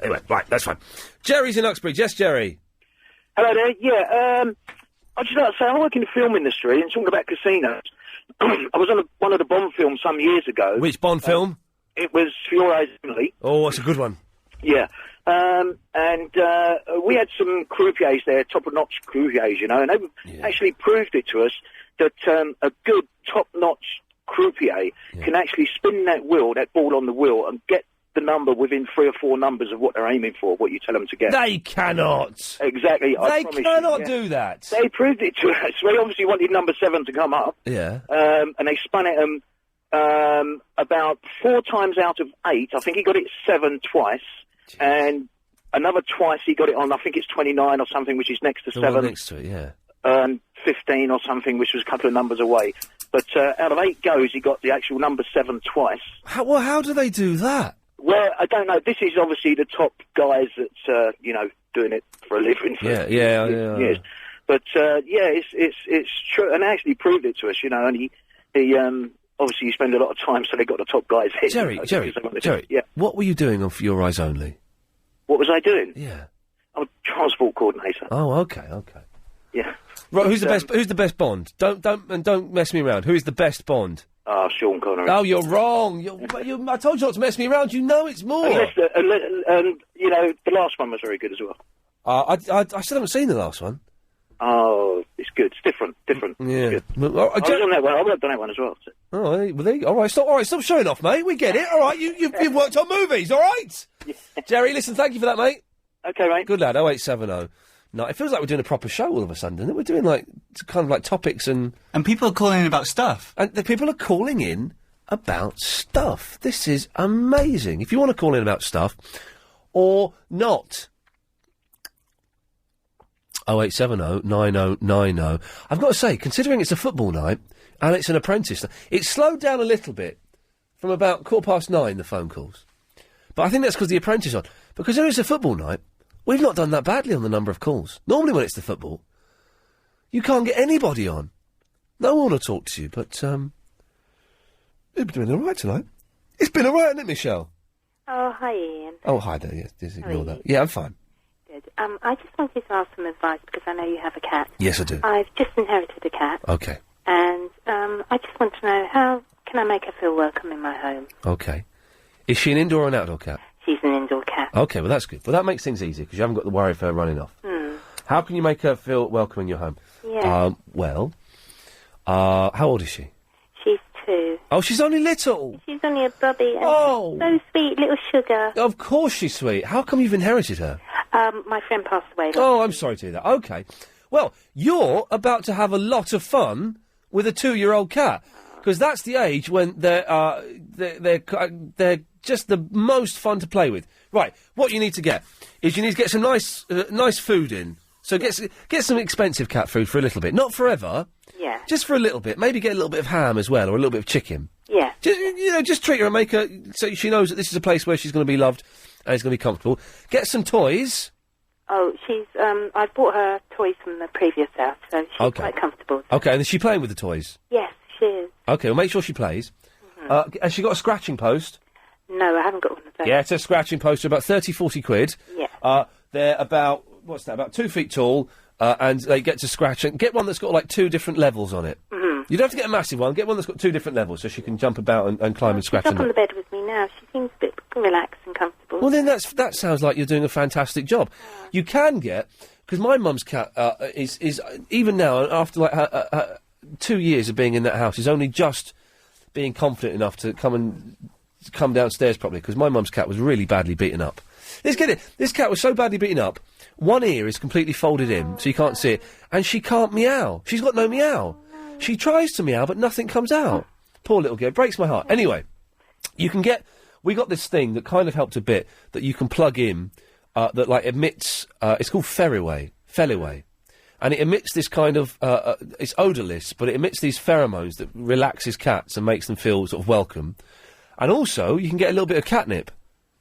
anyway, right, that's fine. Jerry's in Uxbridge. Yes, Jerry. Hello there. Yeah, I'd just like to say I work in the film industry and talking about casinos. I was on one of the Bond films some years ago. Which Bond film? It was For Your Eyes Only. Oh, that's a good one. Yeah. And we had some croupiers there, top-notch croupiers, you know, and they actually proved it to us that a good top-notch croupier can actually spin that wheel, that ball on the wheel, and get the number within 3 or 4 numbers of what they're aiming for, what you tell them to get. They cannot. Exactly. I They promise cannot you, do that. They proved it to us. We obviously wanted number 7 to come up. Yeah. And they spun it about 4 times out of 8. I think he got it 7 twice. Jeez. And another twice he got it on, I think it's 29 or something, which is next to 7. Next to it, yeah. 15 or something, which was a couple of numbers away. But out of 8 goes, he got the actual number 7 twice. How do they do that? Well, I don't know. This is obviously the top guys that's, doing it for a living for years. But it's true, and they actually proved it to us, And he obviously you spend a lot of time, so they got the top guys in. Jerry, yeah. What were you doing on For Your Eyes Only? What was I doing? Yeah. I'm a transport coordinator. Oh, okay. Yeah. Right, who's the best Bond? Don't mess me around. Who is the best Bond? Sean Connery. Oh, you're wrong. I told you not to mess me around. You know it's more. And the last one was very good as well. I still haven't seen the last one. Oh, it's good. It's different. Yeah. It's good. I was on that one. I worked on that one as well. So. Oh, well, there you go. All right, stop showing off, mate. We get it. All right, you've worked on movies. All right. Yeah. Jerry, listen, thank you for that, mate. Okay, mate. Good lad. 0870. No, it feels like we're doing a proper show all of a sudden, doesn't it? We're doing like kind of like topics and people are calling in about stuff. And the people are calling in about stuff. This is amazing. If you want to call in about stuff or not. 0870 9090. I've got to say, considering it's a football night and it's an apprentice, it's slowed down a little bit from about 9:15, the phone calls. But I think that's because the apprentice on. Because there is a football night, we've not done that badly on the number of calls. Normally when it's the football, you can't get anybody on. No one will talk to you, but, it's been doing all right tonight. It's been all right, hasn't it, Michelle? Oh, hi, Ian. Oh, hi there, yes, just ignore How are that. Yeah, I'm fine. Good. I just wanted to ask some advice because I know you have a cat. Yes, I do. I've just inherited a cat. Okay. And I just want to know, how can I make her feel welcome in my home? Okay. Is she an indoor or an outdoor cat? She's an indoor cat. Okay, well, that's good. Well, that makes things easy because you haven't got the worry of her running off. How can you make her feel welcome in your home? Yeah. How old is she? She's 2. Oh, she's only little. She's only a bubby. And Oh. she's so sweet, little sugar. Of course she's sweet. How come you've inherited her? My friend passed away. Oh, I'm sorry to hear that. Okay. Well, you're about to have a lot of fun with a 2-year-old cat because that's the age when they're just the most fun to play with. Right. What you need to get is you need to get some nice food in. So get some expensive cat food for a little bit, not forever. Yeah. Just for a little bit. Maybe get a little bit of ham as well, or a little bit of chicken. Yeah. Just treat her and make her so she knows that this is a place where she's going to be loved and it's going to be comfortable. Get some toys. Oh, she's, I bought her toys from the previous house, so she's quite comfortable. Okay, and is she playing with the toys? Yes, she is. Okay, well, make sure she plays. Has she got a scratching post? No, I haven't got one of those. Yeah, it's a scratching post. They're about 30, 40 quid. Yeah. They're about, what's that, about 2 feet tall, and they get to scratch. And get one that's got, like, 2 different levels on it. Mm-hmm. You don't have to get a massive one. Get one that's got 2 different levels so she can jump about and climb and scratch. She's up on the bed with me now. She seems a bit relaxed and comfortable. Well, then that sounds like you're doing a fantastic job. You can get, because my mum's cat is even now, after like her 2 years of being in that house, is only just being confident enough to come downstairs properly, because my mum's cat was really badly beaten up. Let's get it. This cat was so badly beaten up, one ear is completely folded in, so you can't see it, and she can't meow. She's got no meow. She tries to meow, but nothing comes out. Poor little girl. It breaks my heart. Anyway, you can get... We got this thing that kind of helped a bit that you can plug in that, like, emits... it's called Feliway. And it emits this kind of... it's odourless, but it emits these pheromones that relaxes cats and makes them feel sort of welcome. And also, you can get a little bit of catnip.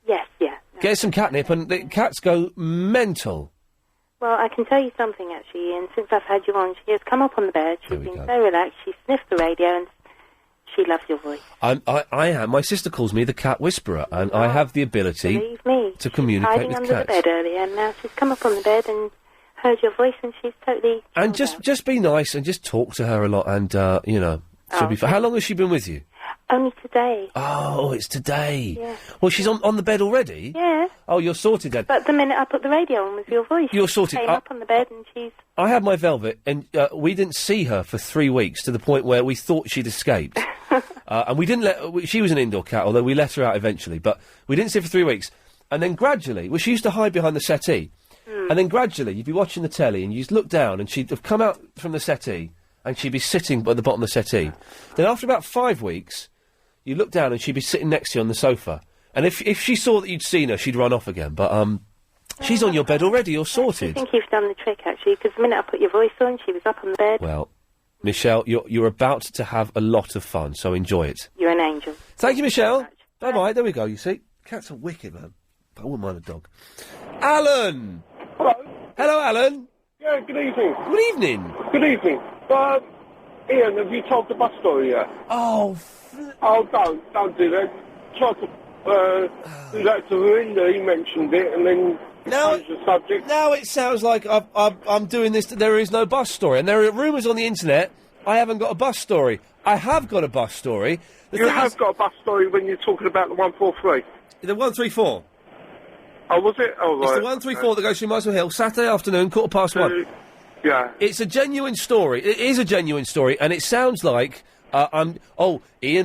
Yes, yeah. Get some catnip and the cats go mental. Well, I can tell you something, actually, and since I've had you on, she has come up on the bed, she's been so relaxed, she sniffed the radio, and she loves your voice. I am. My sister calls me the cat whisperer, and I have the ability Believe me. to communicate Hiding with under cats. the bed earlier, and now she's come up on the bed and heard your voice, and she's totally... And just be nice and just talk to her a lot, and, she'll be fine. How long has she been with you? Only today. Oh, it's today. Yeah. Well, she's on the bed already? Yeah. Oh, you're sorted then. But the minute I put the radio on with your voice, You're she sorted. came up on the bed and she's... I had my Velvet, and we didn't see her for 3 weeks, to the point where we thought she'd escaped. And we didn't she was an indoor cat, although we let her out eventually, but we didn't see her for 3 weeks. And then gradually, she used to hide behind the settee, and then gradually you'd be watching the telly and you'd look down and she'd have come out from the settee and she'd be sitting at the bottom of the settee. Then after about 5 weeks, you look down and she'd be sitting next to you on the sofa. And if she saw that you'd seen her, she'd run off again. But, she's on your bed already, you're sorted. I think you've done the trick, actually, because the minute I put your voice on, she was up on the bed. Well, Michelle, you're about to have a lot of fun, so enjoy it. You're an angel. Thank you, Michelle. Bye-bye. There we go, you see. Cats are wicked, man. I wouldn't mind a dog. Alan! Hello. Hello, Alan. Yeah, good evening. Good evening. Good evening. Ian, have you told the bus story yet? Oh, don't do that. Try to do that to Verinda. He mentioned it, and then change the subject. Now it sounds like I'm doing this. There is no bus story, and there are rumours on the internet. I haven't got a bus story. I have got a bus story. You have got a bus story when you're talking about the 143. The 134. Oh, was it? Oh, right. It's the 134 that goes through Muswell Hill, Saturday afternoon, 1:15. Yeah. It's a genuine story. It is a genuine story, and it sounds like Ian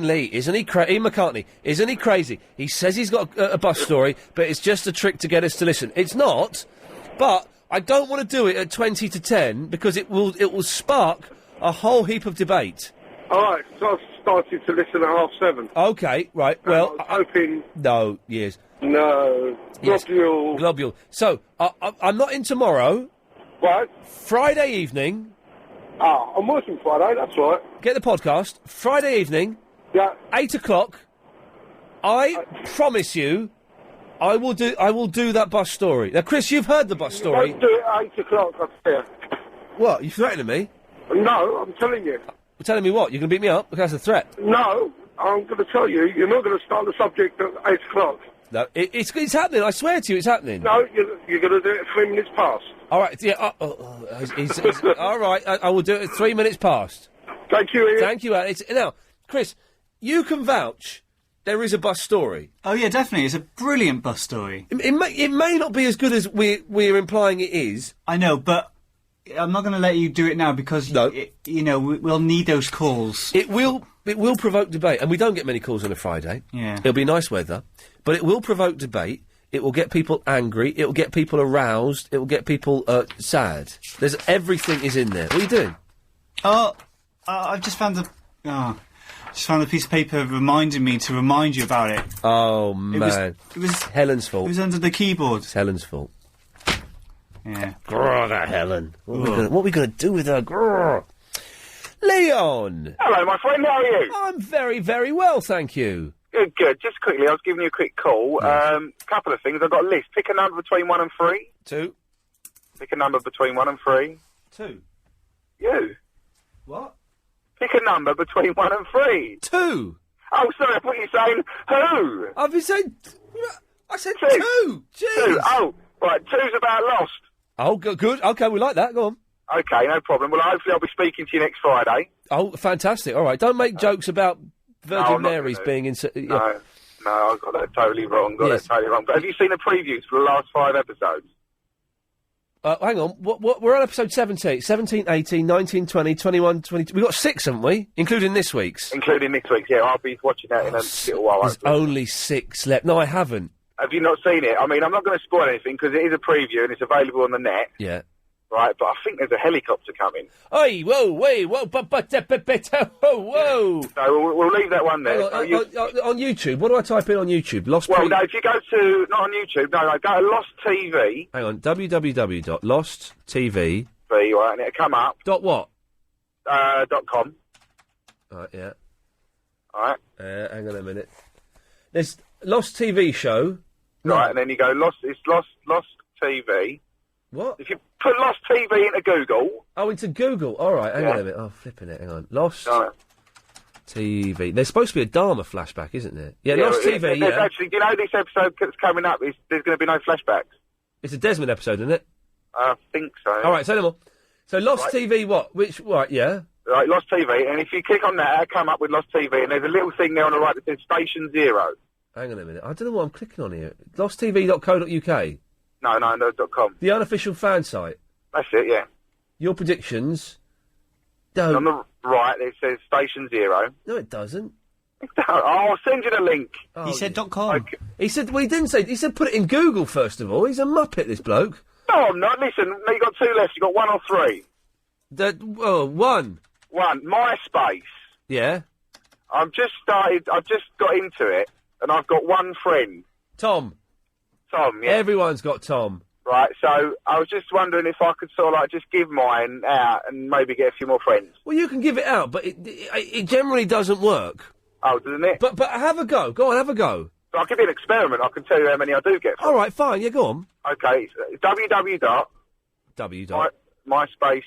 Lee, isn't he? Ian McCartney, isn't he crazy? He says he's got a bus story, but it's just a trick to get us to listen. It's not, but I don't want to do it at 20 to 10 because it will spark a whole heap of debate. All right, so I started to listen at 7:30. Okay, right. Well, I was hoping. No, yes. No, globule. Globule. So I'm not in tomorrow. Right. Friday evening. I'm working Friday. That's right. Get the podcast. Friday evening. Yeah. 8 o'clock. I promise you, I will do that bus story. Now, Chris, you've heard the bus story. Don't do it at 8 o'clock. I fear. What? You threatening me? No, I'm telling you. You're telling me what? You're going to beat me up? Because that's a threat. No, I'm going to tell you. You're not going to start the subject at 8 o'clock. No, it's happening. I swear to you, it's happening. No, you're going to do it at 3 minutes past. All right. Yeah. He's all right. I will do it at 3 minutes past. Thank you, Ian. Thank you, Alan. Now, Chris, you can vouch. There is a bus story. Oh yeah, definitely. It's a brilliant bus story. It may not be as good as we're implying it is. I know, but I'm not going to let you do it now because we'll need those calls. It will provoke debate, and we don't get many calls on a Friday. Yeah. It'll be nice weather, but it will provoke debate. It will get people angry. It will get people aroused. It will get people sad. There's everything is in there. What are you doing? Oh, I've just found a piece of paper reminding me to remind you about it. Oh man, it was Helen's fault. It was under the keyboard. It's Helen's fault. Yeah. Grrr, that Helen. What are we going to do with her? Grrr. Leon! Hello, my friend, how are you? I'm very, very well, thank you. Good, good. Just quickly, I was giving you a quick call. Couple of things. I've got a list. Pick a number between 1 and 3. 2. Pick a number between 1 and 3. 2. You. What? Pick a number between 1 and 3. 2. Oh, sorry, I thought you were saying who? I've been saying... I said 2. Jeez. 2. Oh, right, 2's about Lost. Oh, good. Okay, we like that. Go on. Okay, no problem. Well, hopefully I'll be speaking to you next Friday. Oh, fantastic. All right. Don't make jokes about Virgin Mary's being in... No, I got that totally wrong. But have you seen the previews for the last 5 episodes? Hang on. We're on episode 17. 17, 18, 19, 20, 21, 22... We've got 6, haven't we? Including this week's. Including this week's, yeah. I'll be watching that in a little while. There's only 6 left. No, I haven't. Have you not seen it? I mean, I'm not going to spoil anything because it is a preview and it's available on the net. Yeah. Right, but I think there's a helicopter coming. Oi, whoa, whoa, whoa. So we'll leave that one there. On YouTube, what do I type in on YouTube? No, if you go to, not on YouTube, no, go to Lost TV. Hang on, www.losttv. Right, and it'll come up. .what? .com. Right, yeah. Alright. Hang on a minute. There's Lost TV show. Right, and then you go it's Lost TV. What? If you put Lost TV into Google... Oh, into Google. All right, hang on a minute. Oh, flipping it. Hang on. Lost TV. There's supposed to be a Dharma flashback, isn't there? Yeah, Lost TV, yeah. Actually, do you know this episode that's coming up, there's going to be no flashbacks? It's a Desmond episode, isn't it? I think so. All right, say no more. So Lost TV, what? Right, yeah. Right, Lost TV, and if you click on that, it'll come up with Lost TV, and there's a little thing there on the right that says Station 0. Hang on a minute. I don't know what I'm clicking on here. LostTV.co.uk? No, .com. The unofficial fan site? That's it, yeah. Your predictions? Don't. On the right, it says Station 0. No, it doesn't. I'll send you the link. Oh, he said .com. Okay. He said, well, he didn't say, he said put it in Google first of all. He's a muppet, this bloke. No, I'm not. Listen, you got 2 left. You got 1 or 3. 1. 1. MySpace. Yeah. I've just got into it, and I've got 1 friend. Tom, yeah. Everyone's got Tom. Right, so I was just wondering if I could sort of just give mine out and maybe get a few more friends. Well, you can give it out, but it generally doesn't work. Oh, doesn't it? But have a go. Go on, have a go. I'll give you an experiment. I can tell you how many I do get. All right, fine. Yeah, go on. Okay, it's www. MySpace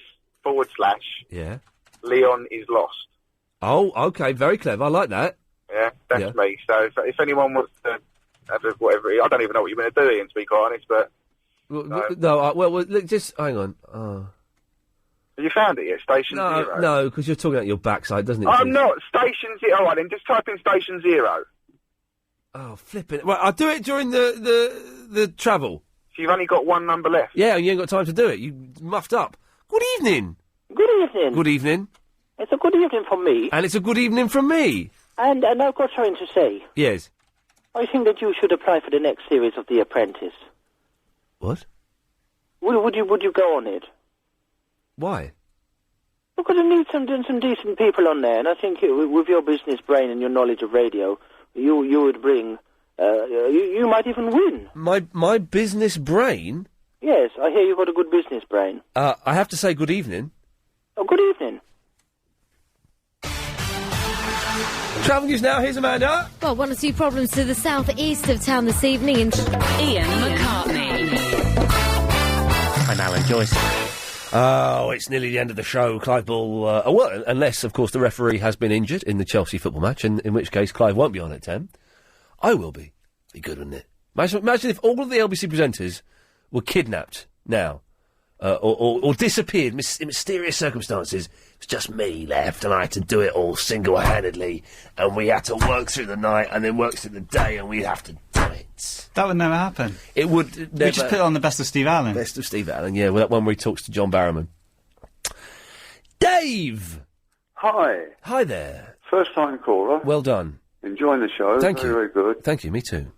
/ Yeah. Leon is lost. Oh, okay, very clever. I like that. Yeah, that's me. So if anyone wants to have whatever, I don't even know what you're going to do, Ian, to be quite honest, but... Well, look, just hang on. Oh. Have you found it yet? Station Zero? No, because you're talking out your backside, doesn't it? I'm not. Station Zero. All right, then just type in Station Zero. Oh, flipping it. Right, I'll do it during the travel. So you've only got one number left? Yeah, and you ain't got time to do it. You muffed up. Good evening. Good evening. Good evening. It's a good evening from me. And it's a good evening from me. And I've got something to say. Yes. I think that you should apply for the next series of The Apprentice. What? Would you go on it? Why? Because I need some decent people on there, and I think with your business brain and your knowledge of radio, you would bring. You might even win. My business brain? Yes, I hear you've got a good business brain. I have to say good evening. Oh, good evening. Travel news now. Here's Amanda. Well, 1 or 2 problems to the south-east of town this evening in Ian McCartney. I'm Alan Joyce. Oh, it's nearly the end of the show. Clive Ball, well, unless, of course, the referee has been injured in the Chelsea football match, in which case Clive won't be on at 10. I will be. Be good, wouldn't it? Imagine if all of the LBC presenters were kidnapped now, or disappeared in mysterious circumstances. It's just me left, and I had to do it all single-handedly, and we had to work through the night, and then work through the day, and we'd have to do it. That would never happen. It would never. We just put it on the Best of Steve Allen. Best of Steve Allen, yeah, with that one where he talks to John Barrowman. Dave! Hi. Hi there. First time caller. Well done. Enjoying the show. Thank you. Very good. Thank you, me too.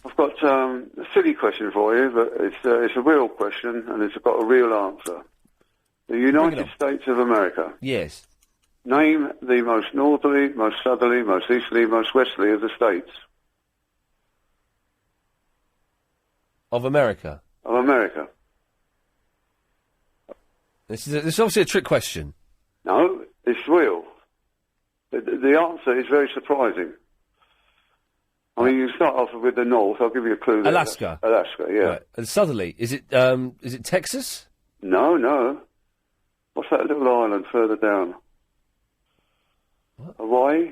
I've got a silly question for you, but it's a real question, and it's got a real answer. The United States of America. Yes. Name the most northerly, most southerly, most easterly, most westerly of the states. Of America? Of America. This is obviously a trick question. No, it's real. The answer is very surprising. I mean, you start off with the north. I'll give you a clue. There. Alaska. Alaska, yeah. Right. And southerly, is it Texas? No. What's that little island further down? What? Hawaii?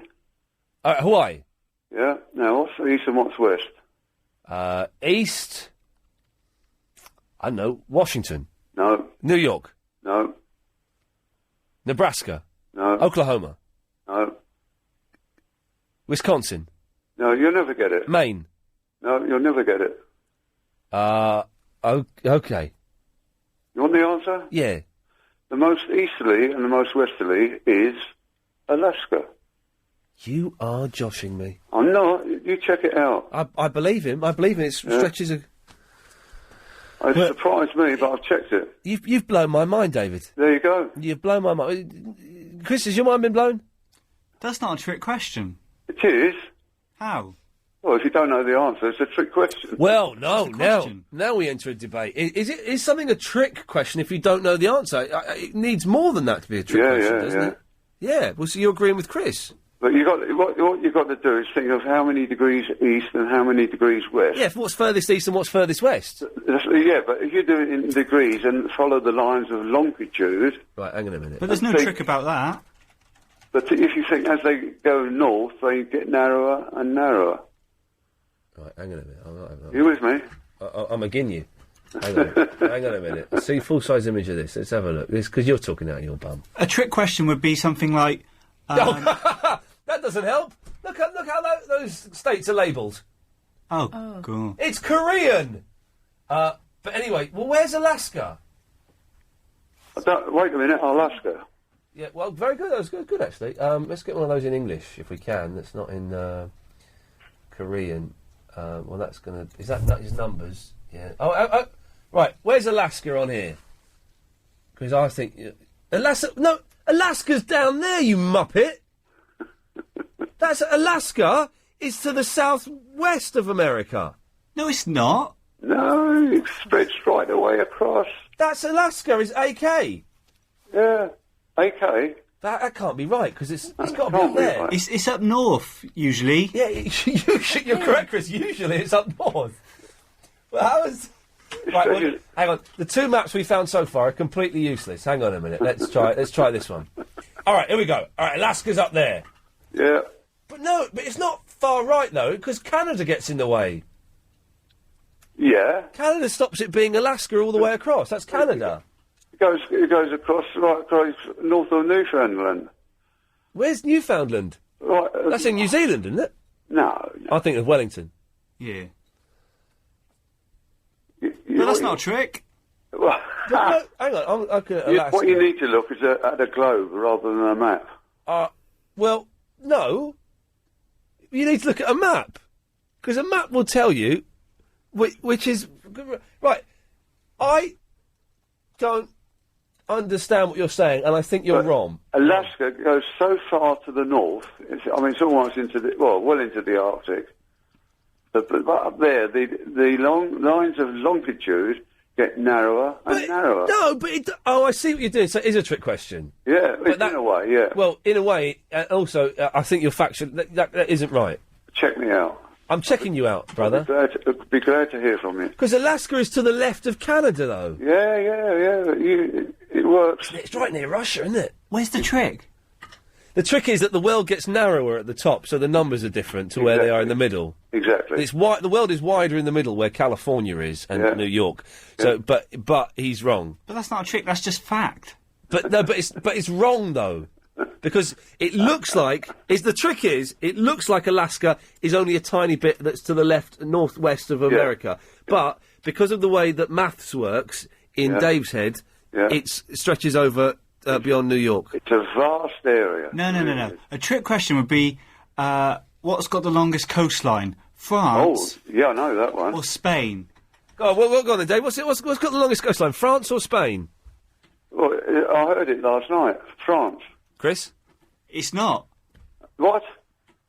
Hawaii. Yeah. Now, what's east and what's west? East. I don't know. Washington. No. New York. No. Nebraska. No. Oklahoma. No. Wisconsin. No, you'll never get it. Maine. No, you'll never get it. Okay. You want the answer? Yeah. The most easterly and the most westerly is Alaska. You are joshing me. I'm not. You check it out. I believe him. I believe him. It stretches a... It surprised me, but I've checked it. You've blown my mind, David. There you go. You've blown my mind. Chris, has your mind been blown? That's not a trick question. It is. How? Well, if you don't know the answer, it's a trick question. Well, no, now we enter a debate. Is something a trick question if you don't know the answer? It needs more than that to be a trick question, doesn't it? Yeah, well, so you're agreeing with Chris. But what you've got to do is think of how many degrees east and how many degrees west. Yeah, what's furthest east and what's furthest west? Yeah, but if you do it in degrees and follow the lines of longitude... Right, hang on a minute. But there's no trick about that. But if you think as they go north, they get narrower and narrower. Right, hang on a minute. You with me? I'm again you. Hang on. Hang on a minute. See full-size image of this. Let's have a look. This because you're talking out of your bum. A trick question would be something like... That doesn't help. Look how those states are labelled. Oh, cool. It's Korean! But anyway, well, where's Alaska? Wait a minute, Alaska. Yeah, well, very good. That was good actually. Let's get one of those in English, if we can. That's not in Korean. Well, that's going to... Is that his numbers? Yeah. Oh, right. Where's Alaska on here? Because I think... Alaska's down there, you muppet! That's Alaska is to the southwest of America. No, it's not. No, it spreads right away across. That's Alaska, is AK. Yeah, AK. That can't be right, because it's got to be up there. Right. It's up north, usually. Yeah, you're correct, Chris. Usually it's up north. Well, how is... Right, well, hang on. The two maps we found so far are completely useless. Hang on a minute. Let's try this one. All right, here we go. All right, Alaska's up there. Yeah. But it's not far right, though, because Canada gets in the way. Yeah. Canada stops it being Alaska all the way across. That's Canada. It goes across north of Newfoundland. Where's Newfoundland? Right. That's in New Zealand, isn't it? No. I think of Wellington. Yeah. But that's not a trick. Well, no, hang on. Alaska. What you need to look is at a globe rather than a map. Well, no. You need to look at a map. Because a map will tell you which is... Right. I don't understand what you're saying, and I think you're wrong. Alaska goes so far to the north. It's almost into well into the Arctic. But up there, the long lines of longitude get narrower and narrower. No, but I see what you're doing. So it is a trick question. Yeah, in a way, yeah. Well, in a way, also, I think your faction that isn't right. Check me out. I'm checking you out, brother. Be glad to hear from you. Because Alaska is to the left of Canada, though. Yeah. It works. It's right near Russia, isn't it? Where's the trick? The trick is that the world gets narrower at the top, so the numbers are different to where they are in the middle. Exactly. It's the world is wider in the middle, where California is and New York. So, but he's wrong. But that's not a trick. That's just fact. But it's wrong though, because it looks like the trick is it looks like Alaska is only a tiny bit that's to the left, northwest of America. But because of the way that maths works in Dave's head, it stretches over. Beyond New York. It's a vast area. No. A trick question would be, what's got the longest coastline? France? Oh, yeah, I know that one. Or Spain? Go on then, Dave. What's got the longest coastline? France or Spain? Well, I heard it last night. France. Chris? It's not. What?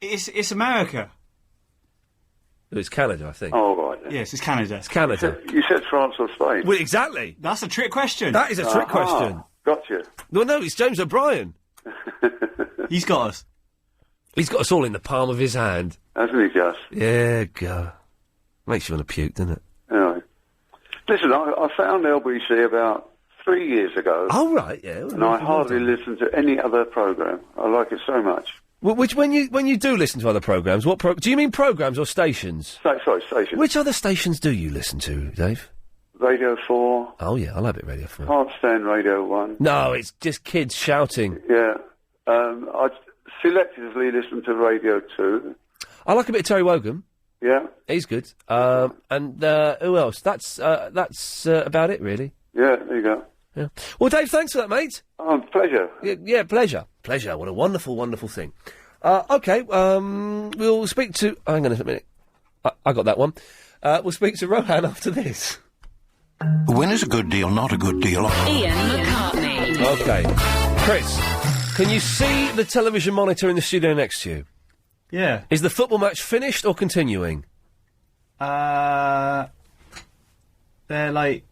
It's America. It's Canada, I think. Oh, right. Then. Yes, it's Canada. It's Canada. You said France or Spain? Well, exactly. That's a trick question. That is a trick question. Gotcha. No, it's James O'Brien. He's got us. He's got us all in the palm of his hand. Hasn't he just? Yeah, go. Makes you want to puke, doesn't it? Anyway. Listen, I found LBC about 3 years ago. Oh, right, yeah. And I hardly listen to any other programme. I like it so much. Well, when you do listen to other programmes, do you mean programmes or stations? Sorry, stations. Which other stations do you listen to, Dave? Radio 4. Oh, yeah, I love it, Radio 4. Can't stand Radio 1. No, it's just kids shouting. Yeah. I selectively listen to Radio 2. I like a bit of Terry Wogan. Yeah. He's good. And who else? That's about it, really. Yeah, there you go. Yeah. Well, Dave, thanks for that, mate. Pleasure. Yeah, pleasure. Pleasure. What a wonderful, wonderful thing. Okay, we'll speak to... hang on a minute. I got that one. We'll speak to Rohan after this. When is a good deal not a good deal? Ian McCartney. Okay. Chris, can you see the television monitor in the studio next to you? Yeah. Is the football match finished or continuing? They're like...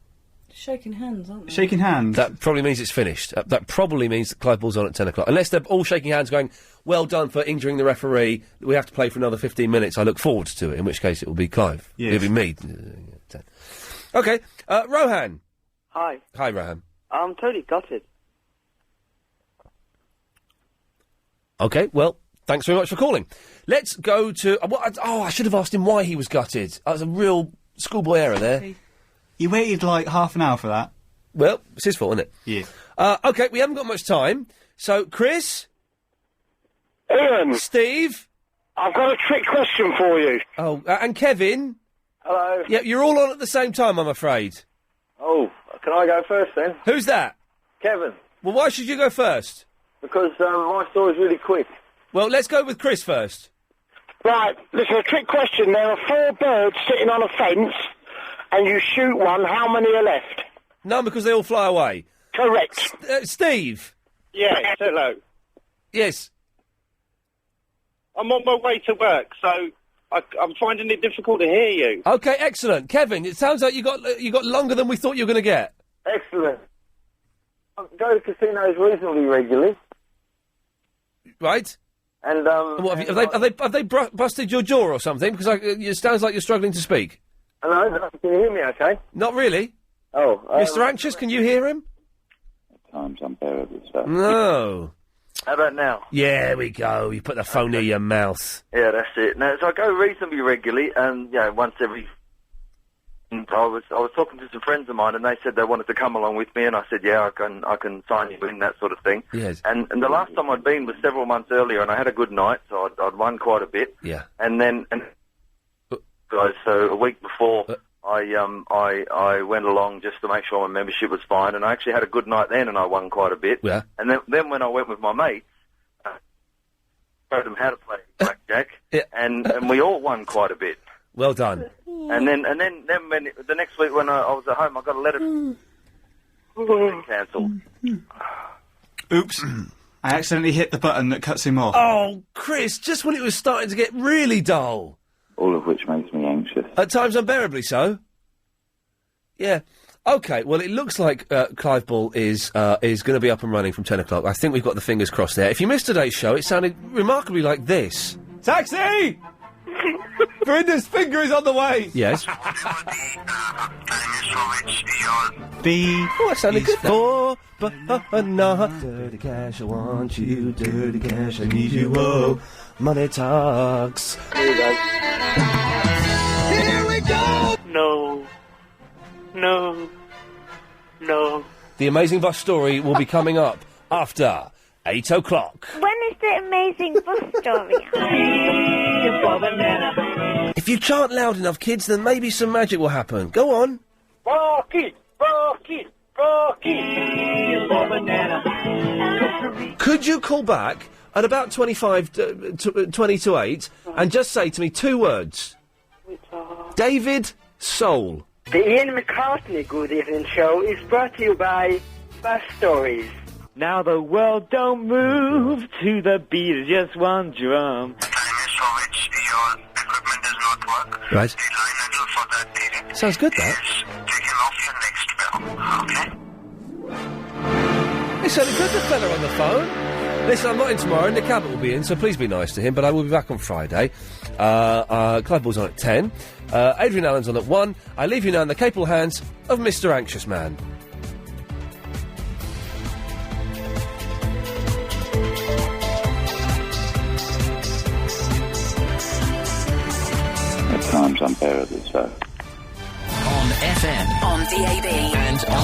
Shaking hands, aren't they? Shaking hands. That probably means it's finished. That probably means that Clive Ball's on at 10 o'clock. Unless they're all shaking hands going, well done for injuring the referee. We have to play for another 15 minutes. I look forward to it, in which case it will be Clive. Yes. It'll be me. 10. Okay. Rohan. Hi. Hi, Rohan. I'm totally gutted. Okay, well, thanks very much for calling. Let's go to... I should have asked him why he was gutted. That was a real schoolboy error there. You waited like half an hour for that. Well, it's his fault, isn't it? Yeah. Okay, we haven't got much time. So, Chris? Ian? Steve? I've got a trick question for you. Oh, and Kevin? Hello. Yeah, you're all on at the same time, I'm afraid. Oh, can I go first then? Who's that? Kevin. Well, why should you go first? Because my story's really quick. Well, let's go with Chris first. Right, listen, a trick question. There are 4 birds sitting on a fence, and you shoot one, how many are left? None, because they all fly away. Correct. Steve? Yeah, hello. Yes. I'm on my way to work, so I'm finding it difficult to hear you. Okay, excellent. Kevin, it sounds like you got longer than we thought you were going to get. Excellent. I go to casinos reasonably regularly. Right. And what, have they busted your jaw or something? Because it sounds like you're struggling to speak. Hello, can you hear me okay? Not really. Oh. Mr. Anxious, can you hear him? At times unbearable stuff. No. How about now? Yeah, there we go. You put the phone near your mouth. Yeah, that's it. Now, so I go reasonably regularly, and once every. And I was talking to some friends of mine, and they said they wanted to come along with me, and I said, yeah, I can sign you in, that sort of thing. Yes. And the last time I'd been was several months earlier, and I had a good night, so I'd won quite a bit. Yeah. And then, guys, so a week before, I went along just to make sure my membership was fine, and I actually had a good night then, and I won quite a bit. Yeah. And then when I went with my mates, showed them how to play blackjack, and we all won quite a bit. Well done. And then when the next week when I was at home, I got a letter cancelled. Oops. I accidentally hit the button that cuts him off. Oh, Chris, just when it was starting to get really dull. All of which makes me anxious. At times unbearably so. Yeah. OK, well, it looks like Clive Ball is going to be up and running from 10 o'clock. I think we've got the fingers crossed there. If you missed today's show, it sounded remarkably like this. Taxi! Verinda's finger is on the way! Yes. B. Oh, that sounded good. For, but not dirty cash, I want you. Dirty cash, I need you. Whoa, money talks. Here we go. Here we go! No. The Amazing Bus story will be coming up after 8 o'clock. When is the amazing bus story? If you chant loud enough, kids, then maybe some magic will happen. Go on. Rocky. Could you call back at about 20 to 8 and just say to me 2 words? David Soul. The Ian McCartney Good Evening Show is brought to you by Bus Stories. Now the world don't move to the beat of just one drum. Right. Sounds good, that. It sounded good, the fella on the phone. Listen, I'm not in tomorrow, Nick Abbott will be in, so please be nice to him, but I will be back on Friday. Clive Ball's on at 10. Adrian Allen's on at 1. I leave you now in the capable hands of Mr. Anxious Man. At times unbearably so. On FM, on DAB, and on